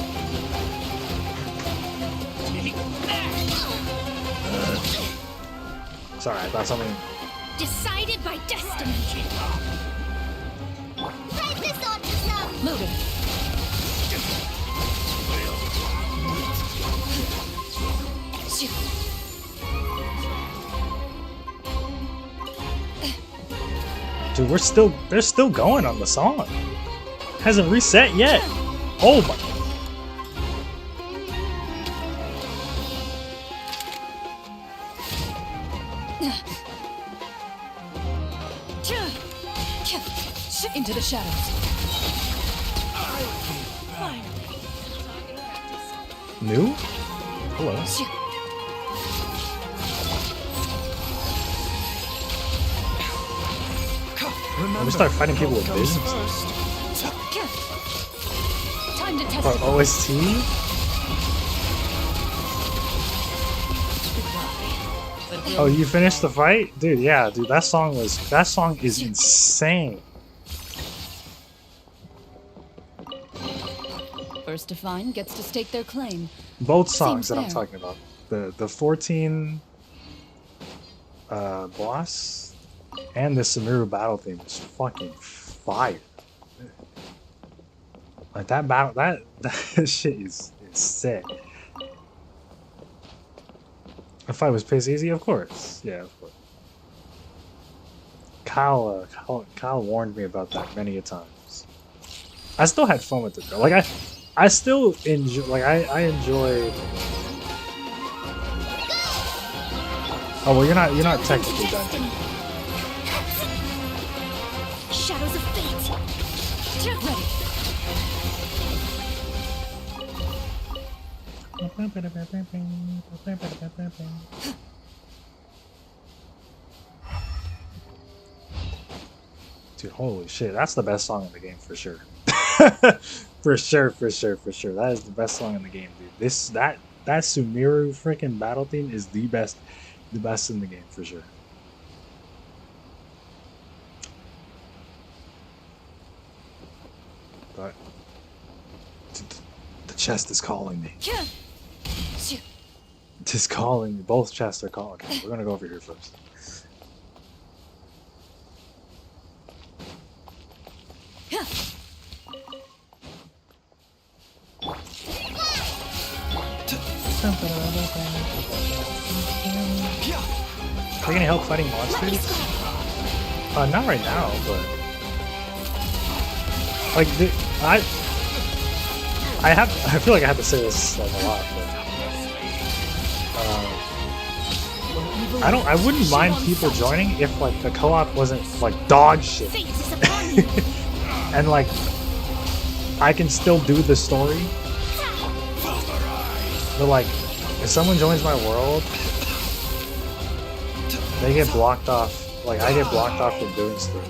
Sorry, I thought something. Decided by destiny. Try this on yourself. Moving. Dude, they're still going on the song. Hasn't reset yet. Oh my. into the shadows. New? Hello. Let me start fighting people with visions. Time to test Or it. OST? Oh, you finished the fight? Dude, yeah, dude, that song is insane. First to find gets to stake their claim. Both songs Seems that I'm fair. talking about. The 14 boss and the Sumeru battle theme is fucking fire. Like that battle that shit is sick. The fight was piss easy, of course. Yeah, of course. Kyle warned me about that many a times. I still had fun with it though. Like I still enjoy, like I enjoy. Oh well, you're not technically done. Shadows of fate. Ready. Dude, holy shit, that's the best song in the game for sure. For sure. That is the best song in the game, dude. That Sumeru freaking battle theme is the best in the game for sure. But the chest is calling me. It is calling me. Both chests are calling me. We're gonna go over here first. Are you gonna help fighting monsters? Not right now, but like I feel like I have to say this like a lot, but I wouldn't mind people joining if like the co-op wasn't like dog shit, and like I can still do the story. But like, if someone joins my world, they get blocked off. Like I get blocked off from doing story.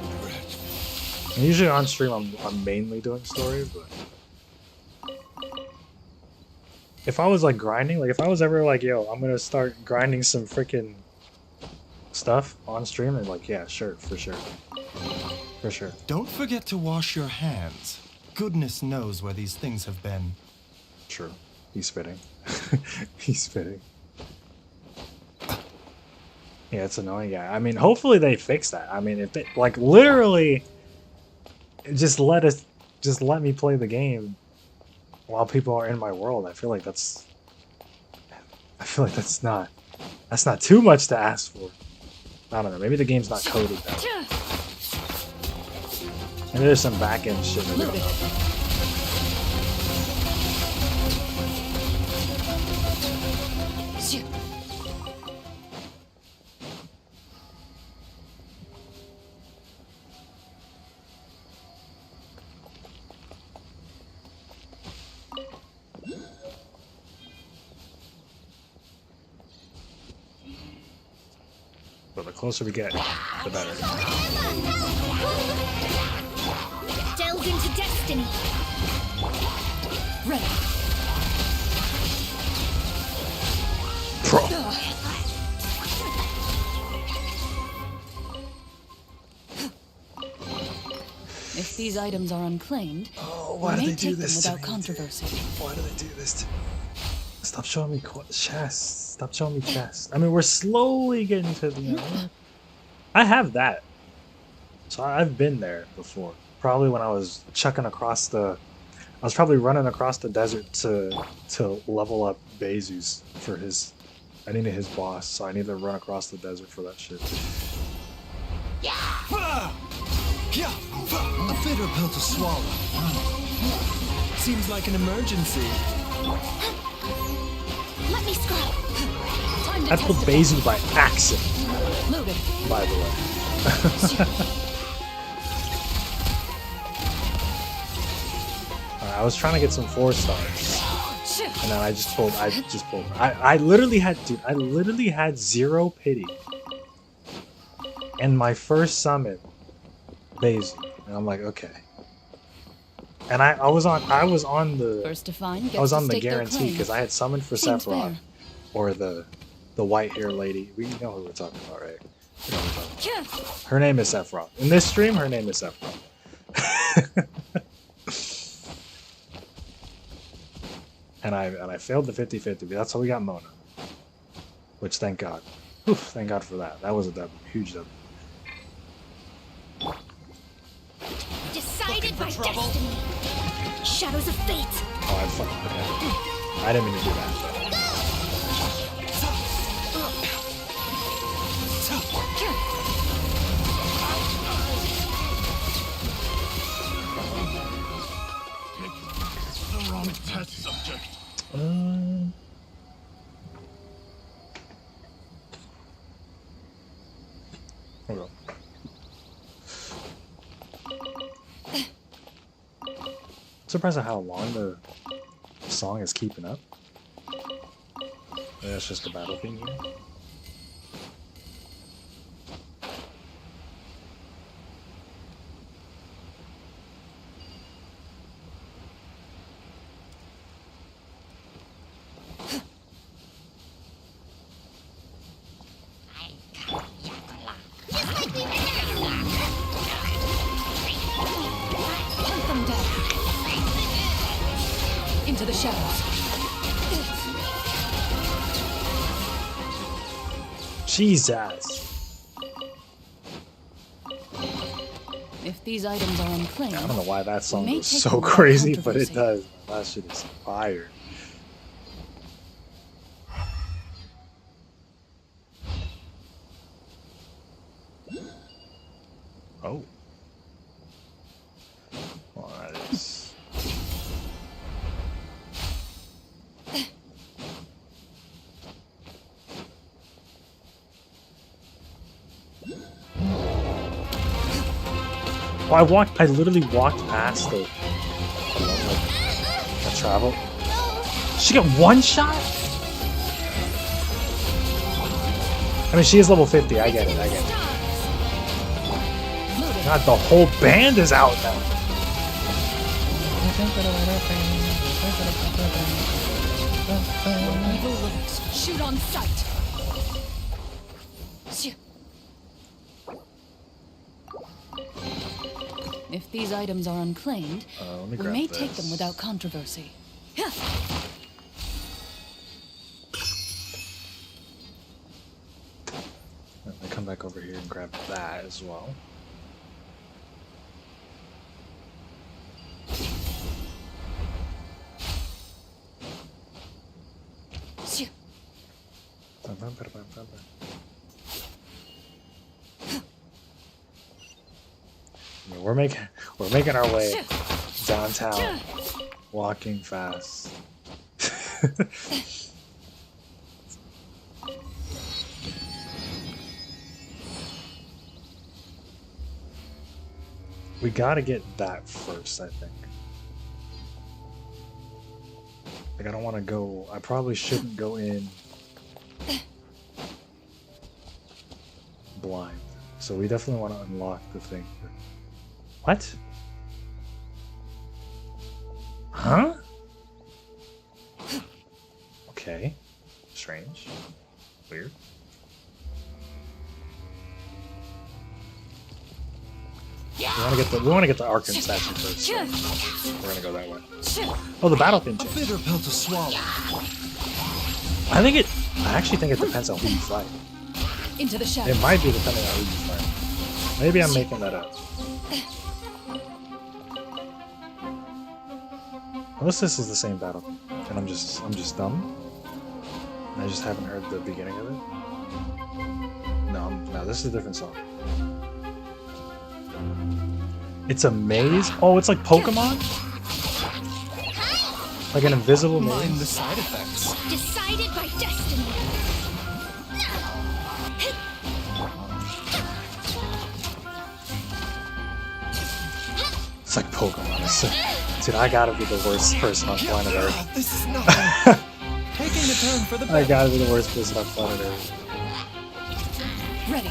And usually on stream, I'm mainly doing story, but if I was like grinding, like if I was ever like, yo, I'm gonna start grinding some freaking stuff on stream, and like, yeah, sure, for sure. Don't forget to wash your hands. Goodness knows where these things have been. True. He's spitting. He's spitting. Yeah, it's annoying. Yeah, I mean, hopefully they fix that. I mean, if they like literally just let me play the game while people are in my world. I feel like that's not too much to ask for. I don't know. Maybe the game's not coded that way. And there's some back end shit that we don't know. But the closer we get, the better. Delve into destiny. Ready. Pro. If these items are unclaimed, why we do may they do take them this to without me, controversy. Why do they do this to me? Stop showing me chest. Stop showing me chest. I mean, we're slowly getting to the end. I have that. So I've been there before. Probably when I was chucking across I was probably running across the desert to level up Bezus for his... I needed his boss, so I need to run across the desert for that shit. A bitter pill to swallow. Seems like an emergency. Let me scrub. Time to I put Bezu by accident, by the way. I was trying to get some 4 stars, and then I just pulled. I literally had, dude. I literally had 0 pity, and my first summon, Basil, and I'm like, okay. And I was on the First to find I was gets to on the stake their guarantee claim. because I had summoned for Seems Sephiroth, fair. or the white hair lady. We know who we're talking about, right? We know who we're talking about. Her name is Sephiroth. In this stream, her name is Sephiroth. and I failed the 50-50, but that's how we got Mona. Which, thank God. Oof, thank God for that. That was a W. Huge W. Decided by destiny. Shadows of fate. Oh, I fucking okay. I didn't mean to do that. The wrong test subject. Hold on. Surprised at how long the song is keeping up. Maybe that's just a battle theme here. Hunt them down. Into the shadows. Jesus. If these items are unclaimed, I don't know why that song may was take so them without crazy, but it controversy. does. That shit is fire. Oh. Well, that is... Oh, I literally walked past the travel. She got one shot? I mean, she is level 50, I get it. God, the whole band is out now. Evil lurks. Shoot on sight. If these items are unclaimed, let me we grab may take this. them without controversy. Let me come back over here and grab that as well. We're making our way downtown, walking fast. We gotta get that first, I think. Like, I don't want to go. I probably shouldn't go in blind. So we definitely want to unlock the thing. What? Huh? Okay. Strange. Weird. We want to get the Arkham statue first. So we're gonna go that way. Oh, the battle thing. A bitter pill to swallow. I actually think it depends on who you fight. Into the shadows. It might be depending on who you fight. Maybe I'm making that up. Unless this is the same battle, and I'm just dumb. And I just haven't heard the beginning of it. No, this is a different song. It's a maze? Oh, it's like Pokemon? Like an invisible maze? Mind the side effects. Decided by destiny. It's like Pokemon. It's Dude, I gotta be the worst person on planet Earth. This is nothing. Taking a turn for the I better. gotta be the worst person on planet Earth. Ready.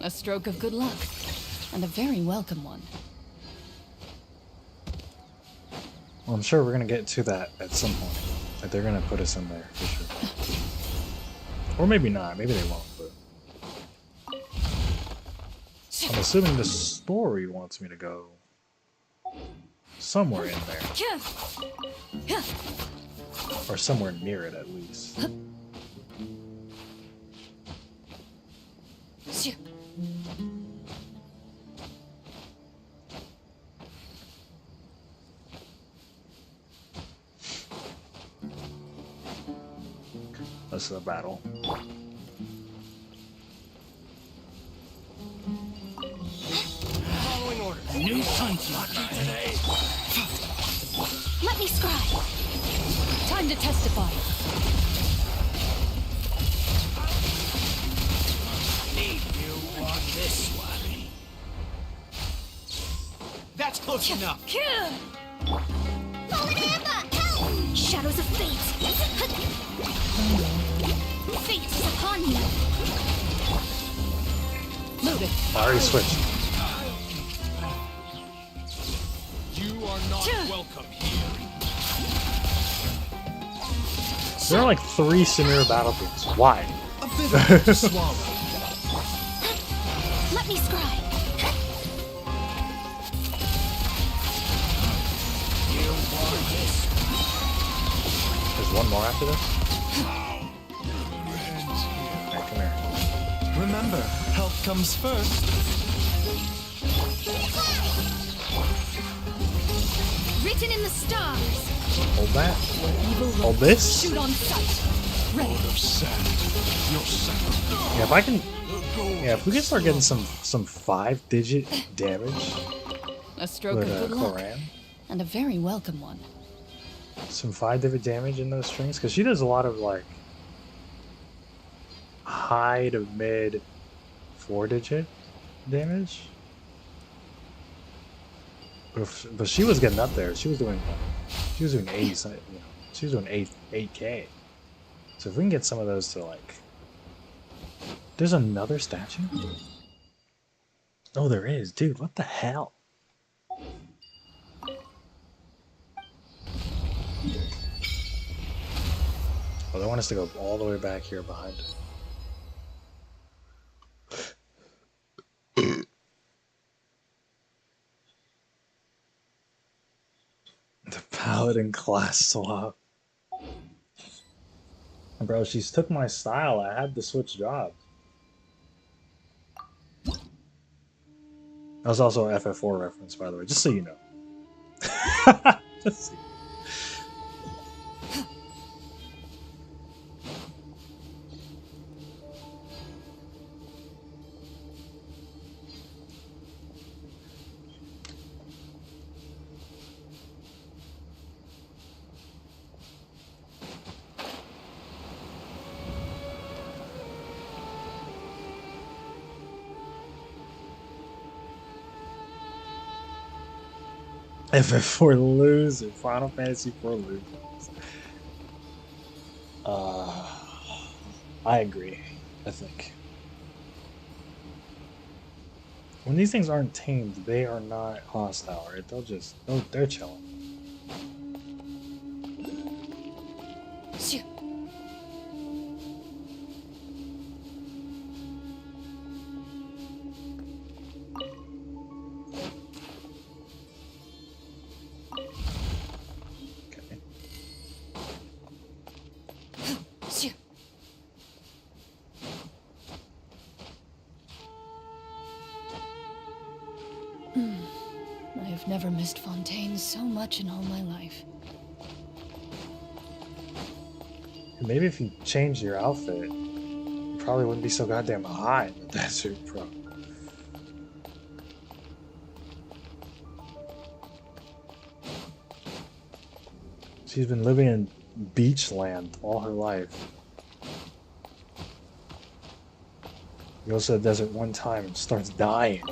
A stroke of good luck, and a very welcome one. Well, I'm sure we're gonna get to that at some point. Like they're gonna put us in there for sure. Or maybe not. Maybe they won't. But I'm assuming the story wants me to go somewhere in there, or somewhere near it at least. This is a battle. Following orders. New hunting today. Let me scribe. Time to testify. Need you on this one. That's close enough. Shadows of fate. Fate is upon you. Loaded. I already switched. You are not welcome here. There are like 3 Sumeru battle themes. Why? A bit to swallow. Let me scribe. You want this? There's one more after this? Alright, come here. Remember, health comes first. Written in the stars. Hold that. Evil Hold looks. this. Shoot on sight. Ready. Yeah, if I can. Yeah, if we can start getting some 5-digit damage A stroke with of good luck, Koran, and a very welcome one. some 5-digit damage in those strings, because she does a lot of like high to mid 4-digit damage. But she was getting up there. She was doing 80, you know, she was doing 8K. So if we can get some of those to like, there's another statue. Oh, there is, dude. What the hell? Oh, they want us to go all the way back here behind it. The paladin class swap. Bro, she's took my style. I had to switch jobs. That was also an FF4 reference, by the way, just so you know. Just so you know. FF4 loser, Final Fantasy 4 losers. I agree. I think when these things aren't tamed, they are not hostile, right? They're chilling. Shoot. I have never missed Fontaine so much in all my life. Maybe if you changed your outfit, you probably wouldn't be so goddamn high in the desert, bro. She's been living in beach land all her life. He goes to the desert one time and starts dying.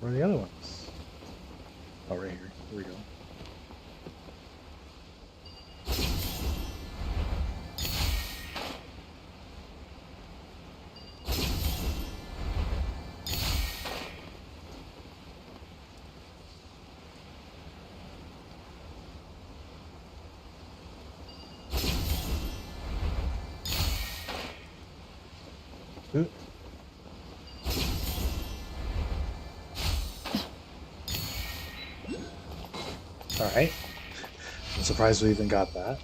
Where are the other ones? Oh, right here. Here we go. Ooh. Alright. I'm surprised we even got that.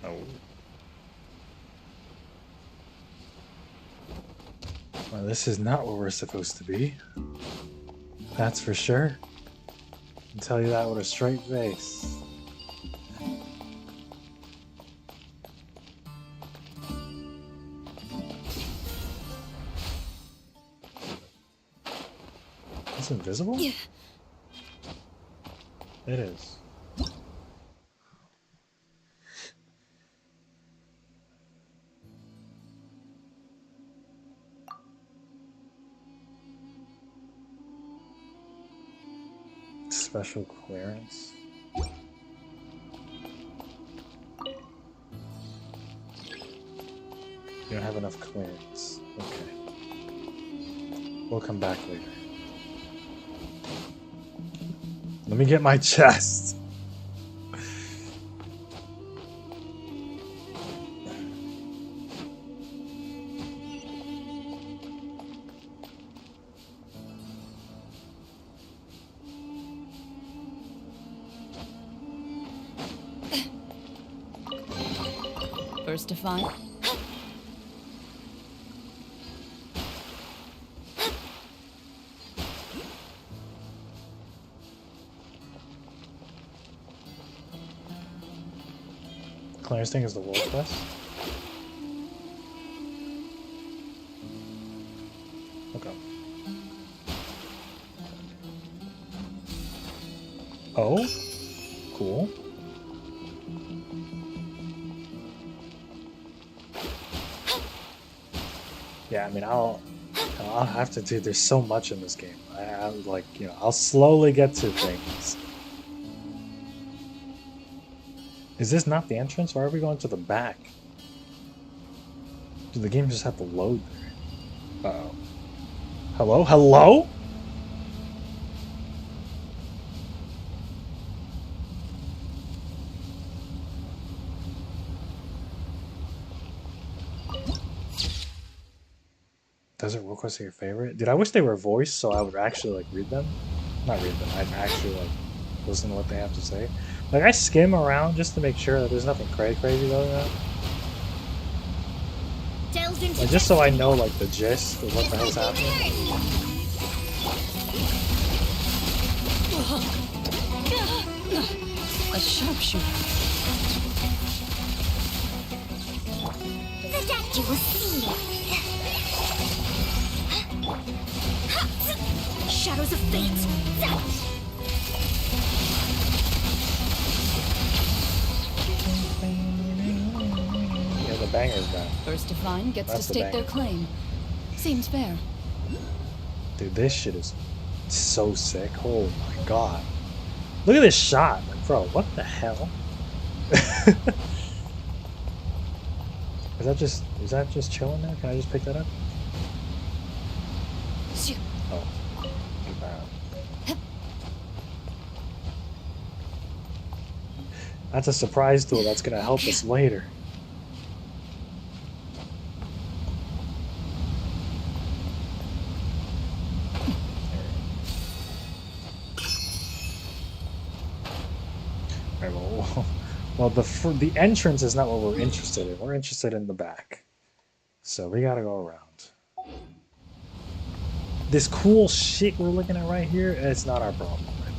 Oh. Well, this is not where we're supposed to be. That's for sure. I can tell you that with a straight face. It's invisible? Yeah. It is. Special clearance. You don't have enough clearance. Okay. We'll come back later. Let me get my chest. First to find. Clearance thing is the world quest. Okay. Oh, cool. Yeah, I mean, I'll have to do. There's so much in this game. I like, you know, I'll slowly get to things. Is this not the entrance? Why are we going to the back? Do the game just have to load there? Uh-oh. Hello? Hello? Desert World Quest are your favorite? Dude, I wish they were voiced so I would actually like read them. Not read them, I'd actually like listen to what they have to say. Like I skim around just to make sure that there's nothing crazy going on. Like, just so I know like the gist of what the hell's happening. A sharpshooter. That you will see. Shadows of fate. Yeah, the banger's done. First to find gets That's to the stake their banger. claim. Seems fair. Dude, this shit is so sick. Oh my god. Look at this shot. Like, bro, what the hell? Is that just chilling there? Can I just pick that up? Oh. That's a surprise tool that's gonna help us later. Alright, well, the entrance is not what we're interested in. We're interested in the back. So we gotta go around. This cool shit we're looking at right here, it's not our problem right now.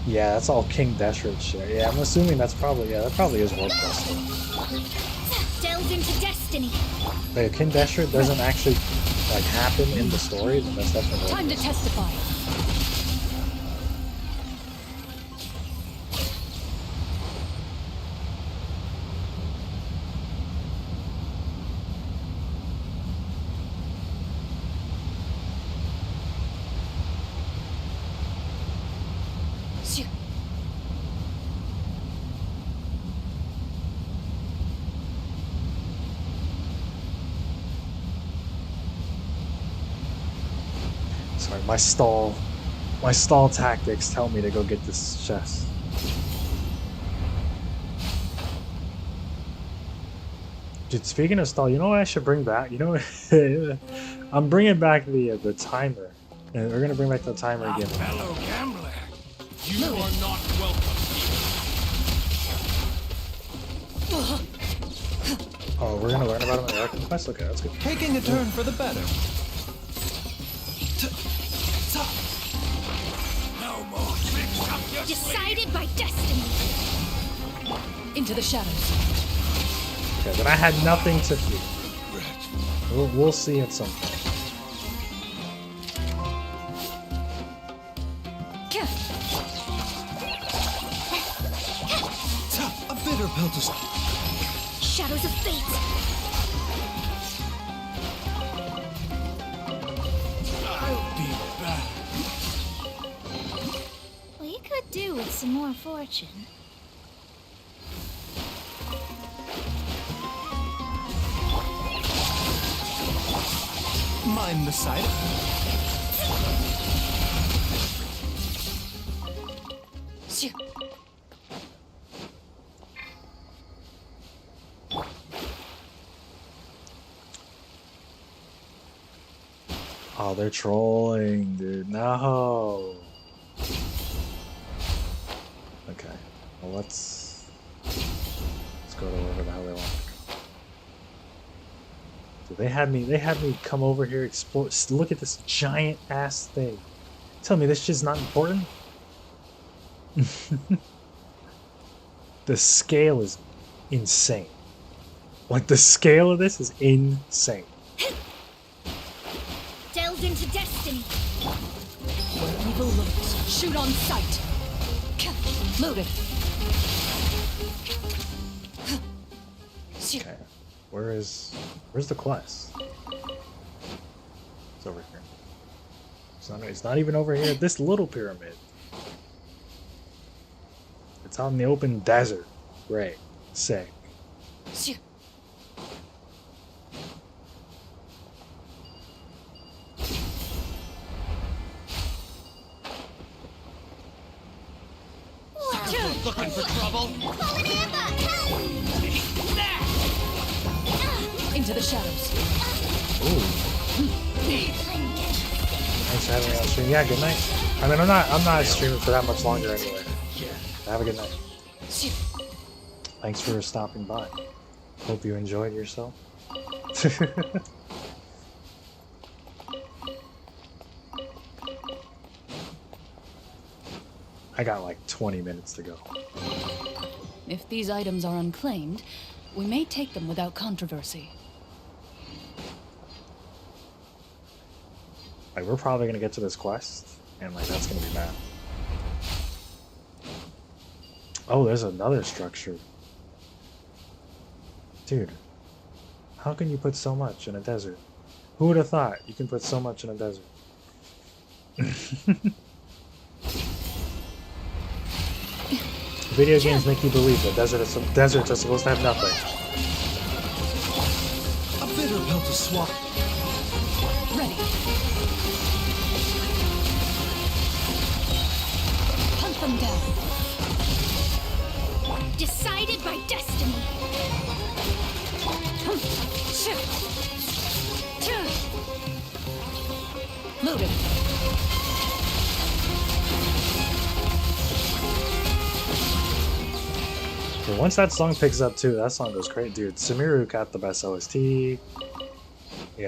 Yeah, that's all King Deshret shit. Yeah, I'm assuming that's probably, yeah, that probably is WordPress. Delve into destiny. But if King Deshret doesn't actually like happen in the story, then that's definitely Time to WordPress. testify. Sorry, my stall tactics tell me to go get this chest. Dude, speaking of stall, you know what I should bring back? You know what? I'm bringing back the timer. And we're gonna bring back the timer again. Fellow gambler, you are not welcome Oh, we're gonna learn about him in the Arkham quest? Okay, that's good. Taking a turn for the better. No more tricks up your Decided by destiny. Into the shadows. Okay, then I had nothing to fear. We'll see at some point. A bitter pill to Shadows of fate. I'll be back. Well, you could do with some more fortune. mind the side. Oh, they're trolling, dude. No. Okay. Well, let's go to wherever the hell they want to go. So they had me come over here, explore. Look at this giant ass thing. Tell me this shit's not important? The scale is insane. Like, the scale of this is insane. Delved into destiny. Where evil lurks, shoot on sight. Loaded. Okay. Where's the quest? It's over here. It's not even over here at this little pyramid. It's out in the open desert. Great. Sick. Looking for trouble? Into the shadows. Ooh. Thanks for having me on stream. Yeah, good night. I mean, I'm not streaming for that much longer anyway. Have a good night. Thanks for stopping by. Hope you enjoyed yourself. I got like 20 minutes to go. If these items are unclaimed, we may take them without controversy. Like, we're probably gonna get to this quest, and like that's gonna be bad. Oh, there's another structure. Dude, how can you put so much in a desert? Who would have thought you can put so much in a desert? Video games make you believe that deserts are supposed to have nothing. A bitter pill to swallow. Ready. Hunt them down. Decided by destiny. Loaded. For once that song picks up too, that song goes crazy. Dude, Sumeru got the best OST. Yeah,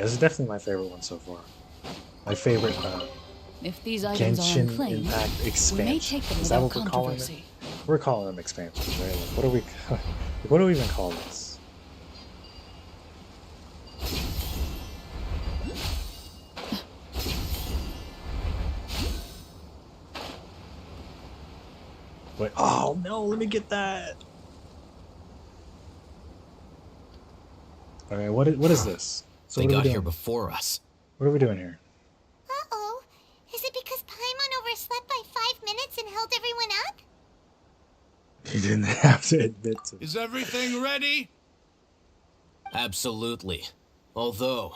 this is definitely my favorite one so far. My favorite If these items are Genshin unclaimed, Impact we may expansion. take them Is that without what we're calling it? controversy. We're calling them expansions, right? Like, what do we what do we even call this? Wait, oh no, let me get that. Okay, what is this? So They what are we got here doing? before us. What are we doing here? Uh-oh. Is it because Paimon overslept by 5 minutes and held everyone up? He didn't have to admit to it. Is everything ready? Absolutely. Although,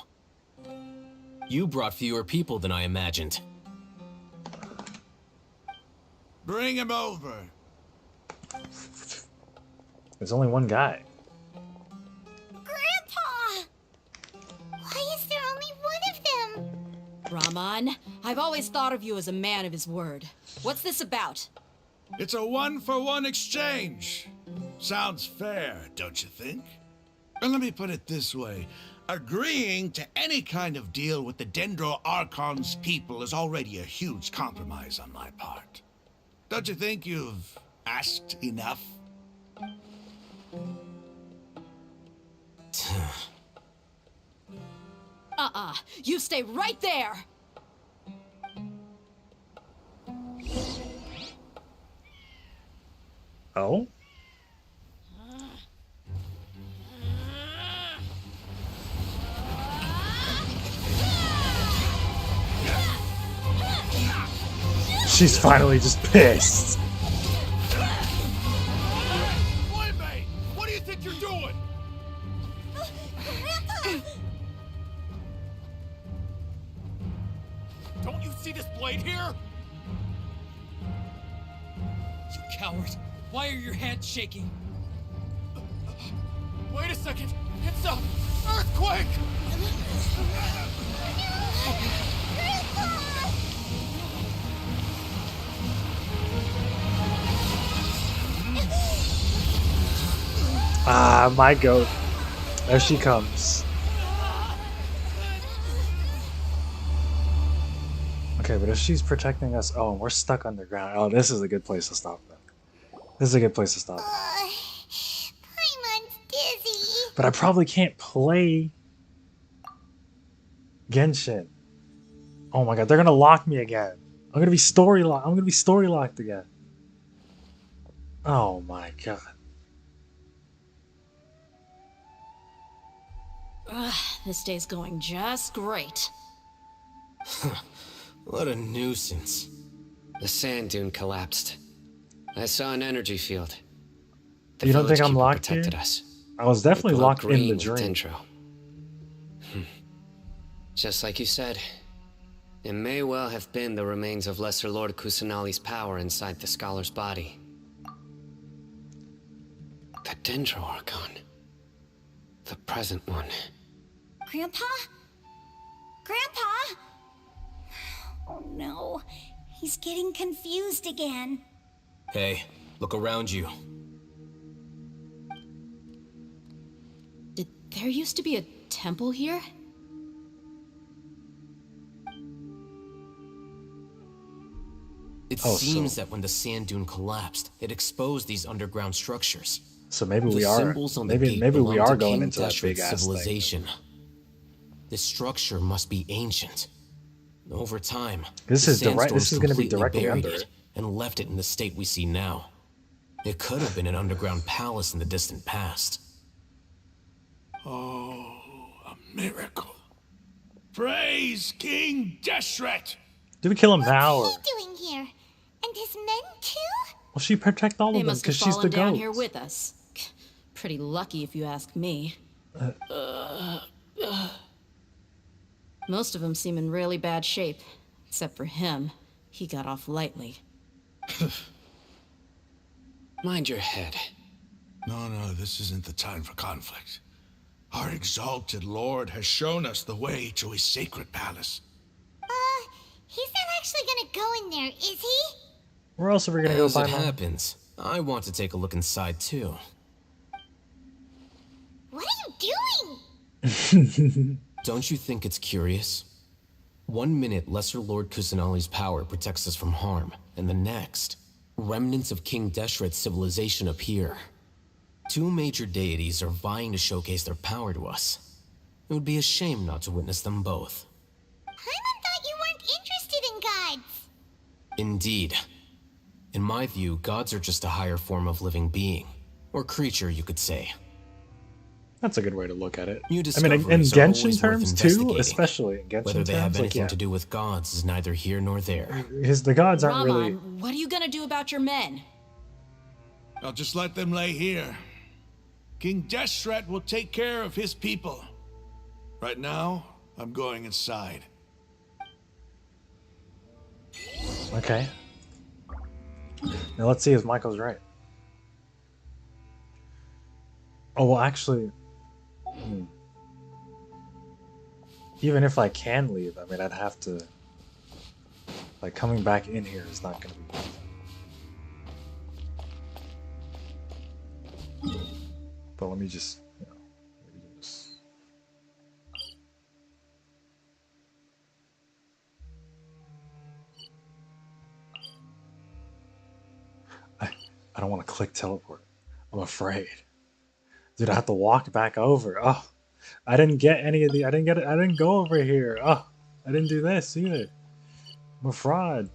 you brought fewer people than I imagined. Bring him over. There's only one guy. Grandpa! Why is there only one of them? Raman, I've always thought of you as a man of his word. What's this about? It's a 1-for-1 exchange. Sounds fair, don't you think? And let me put it this way. Agreeing to any kind of deal with the Dendro Archon's people is already a huge compromise on my part. Don't you think you've asked enough? You stay right there! Oh? She's finally just pissed. Playmate! What do you think you're doing? Don't you see this blade here? You coward. Why are your hands shaking? Wait a second. It's a earthquake! Ah, my goat. There she comes. Okay, but if she's protecting us... Oh, we're stuck underground. Oh, this is a good place to stop then. This is a good place to stop. Paimon's dizzy. But I probably can't play Genshin. Oh my god, they're gonna lock me again. I'm gonna be story locked. I'm gonna be story locked again. Oh my god. This day's going just great. What a nuisance. The sand dune collapsed. I saw an energy field. The You don't think village I'm keeper locked here? protected us. I was definitely It glowed locked in green the with dream. Dendro. Just like you said, it may well have been the remains of Lesser Lord Kusanali's power inside the scholar's body. The Dendro Archon. The present one. Grandpa? Grandpa? Oh no, he's getting confused again. Hey, look around you. Did there used to be a temple here? It Oh, seems so- that when the sand dune collapsed, it exposed these underground structures. So maybe The we are. symbols on the Maybe gate we belong are to going King into that big Deshret's ass thing. civilization. This structure must be ancient. Over time, This the is direct. sandstorms This is going to be completely directly buried under it it. and left it in the state we see now. It could have been an underground palace in the distant past. Oh, a miracle. Praise King Deshret! Do we kill him now? Or... What's he doing here? And his men too? Will she protect all They of them must have because she's the fallen down goat? here with us. Pretty lucky if you ask me. Most of them seem in really bad shape. Except for him. He got off lightly. Mind your head. No, this isn't the time for conflict. Our exalted lord has shown us the way to his sacred palace. He's not actually gonna go in there, is he? Where else are we going to go As it find him? happens, I want to take a look inside too. Don't you think it's curious? 1 minute, Lesser Lord Kusanali's power protects us from harm, and the next, remnants of King Deshret's civilization appear. 2 major deities are vying to showcase their power to us. It would be a shame not to witness them both. Paimon thought you weren't interested in gods. Indeed. In my view, gods are just a higher form of living being. Or creature, you could say. That's a good way to look at it. New I mean, in discoveries are Genshin always worth terms too, investigating. especially in Genshin Whether they have terms, anything like, yeah. to do with gods is neither here nor there. The gods aren't Ramon, really. what are you gonna do about your men? I'll just let them lay here. King Deshret will take care of his people. Right now, I'm going inside. Okay. Now let's see if Michael's right. Oh, well, actually, even if I can leave, I mean, I'd have to, like, coming back in here is not going to be easy. But let me just, you know, maybe just... I don't want to click teleport. I'm afraid. Dude, I have to walk back over. Oh, I didn't get any of the. I didn't go over here. Oh, I didn't do this either. I'm a fraud.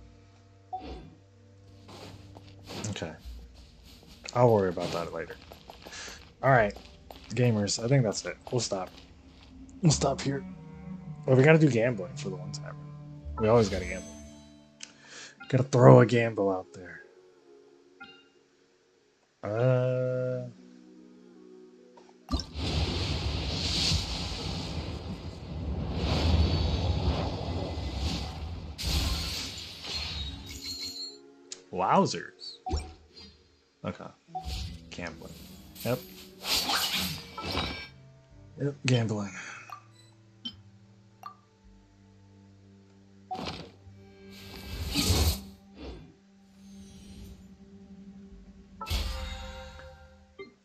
Okay. I'll worry about that later. All right, gamers. I think that's it. We'll stop. We'll stop here. Well, we gotta do gambling for the one time. We always gotta gamble. Gotta throw a gamble out there. Wowzers. Okay. Gambling. Yep. Yep, gambling.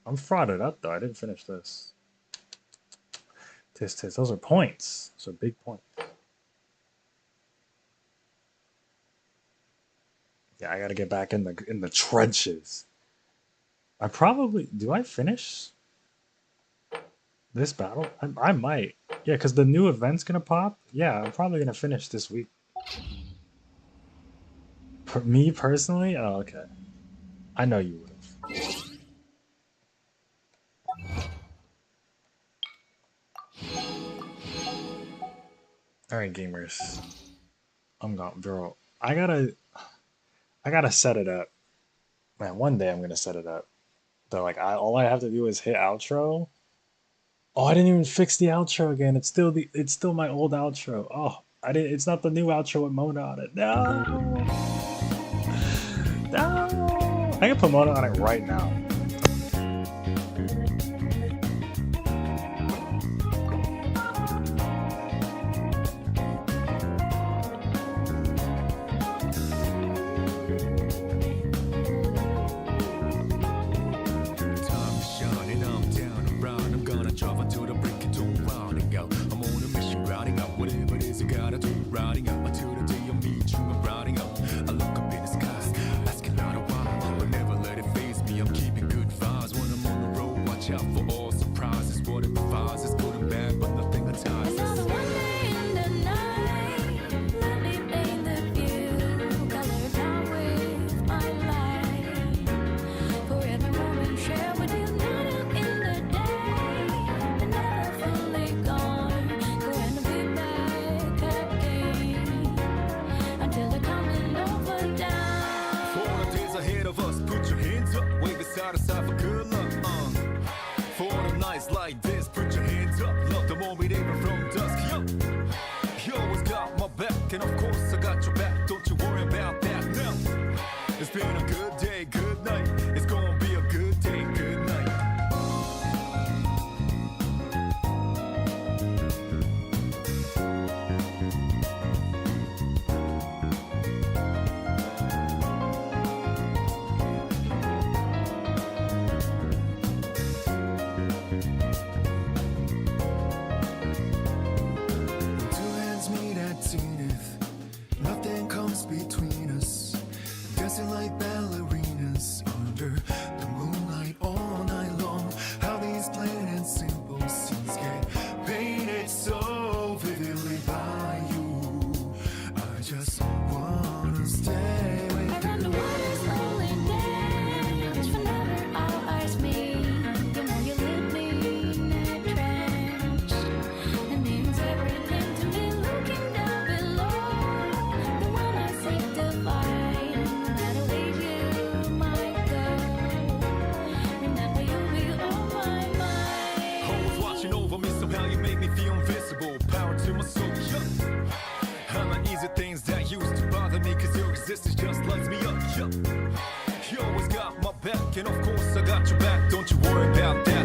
I'm frauded up though. I didn't finish this. Tisk tisk. Those are points. Those are big points. Yeah, I gotta get back in the trenches. I probably do. I finish this battle? I might. Yeah, because the new event's gonna pop. Yeah, I'm probably gonna finish this week. For me personally, oh okay. I know you would have. All right, gamers. I'm gone, bro. I gotta set it up. Man, one day I'm gonna set it up. So like, all I have to do is hit outro. Oh, I didn't even fix the outro again. It's still my old outro. Oh, it's not the new outro with Mona on it. No. No. I can put Mona on it right now. me feel invisible. Power to my soul, yeah. I'm uneasy things that used to bother me, cause your existence just lights me up, yeah. You always got my back, and of course I got your back, don't you worry about that.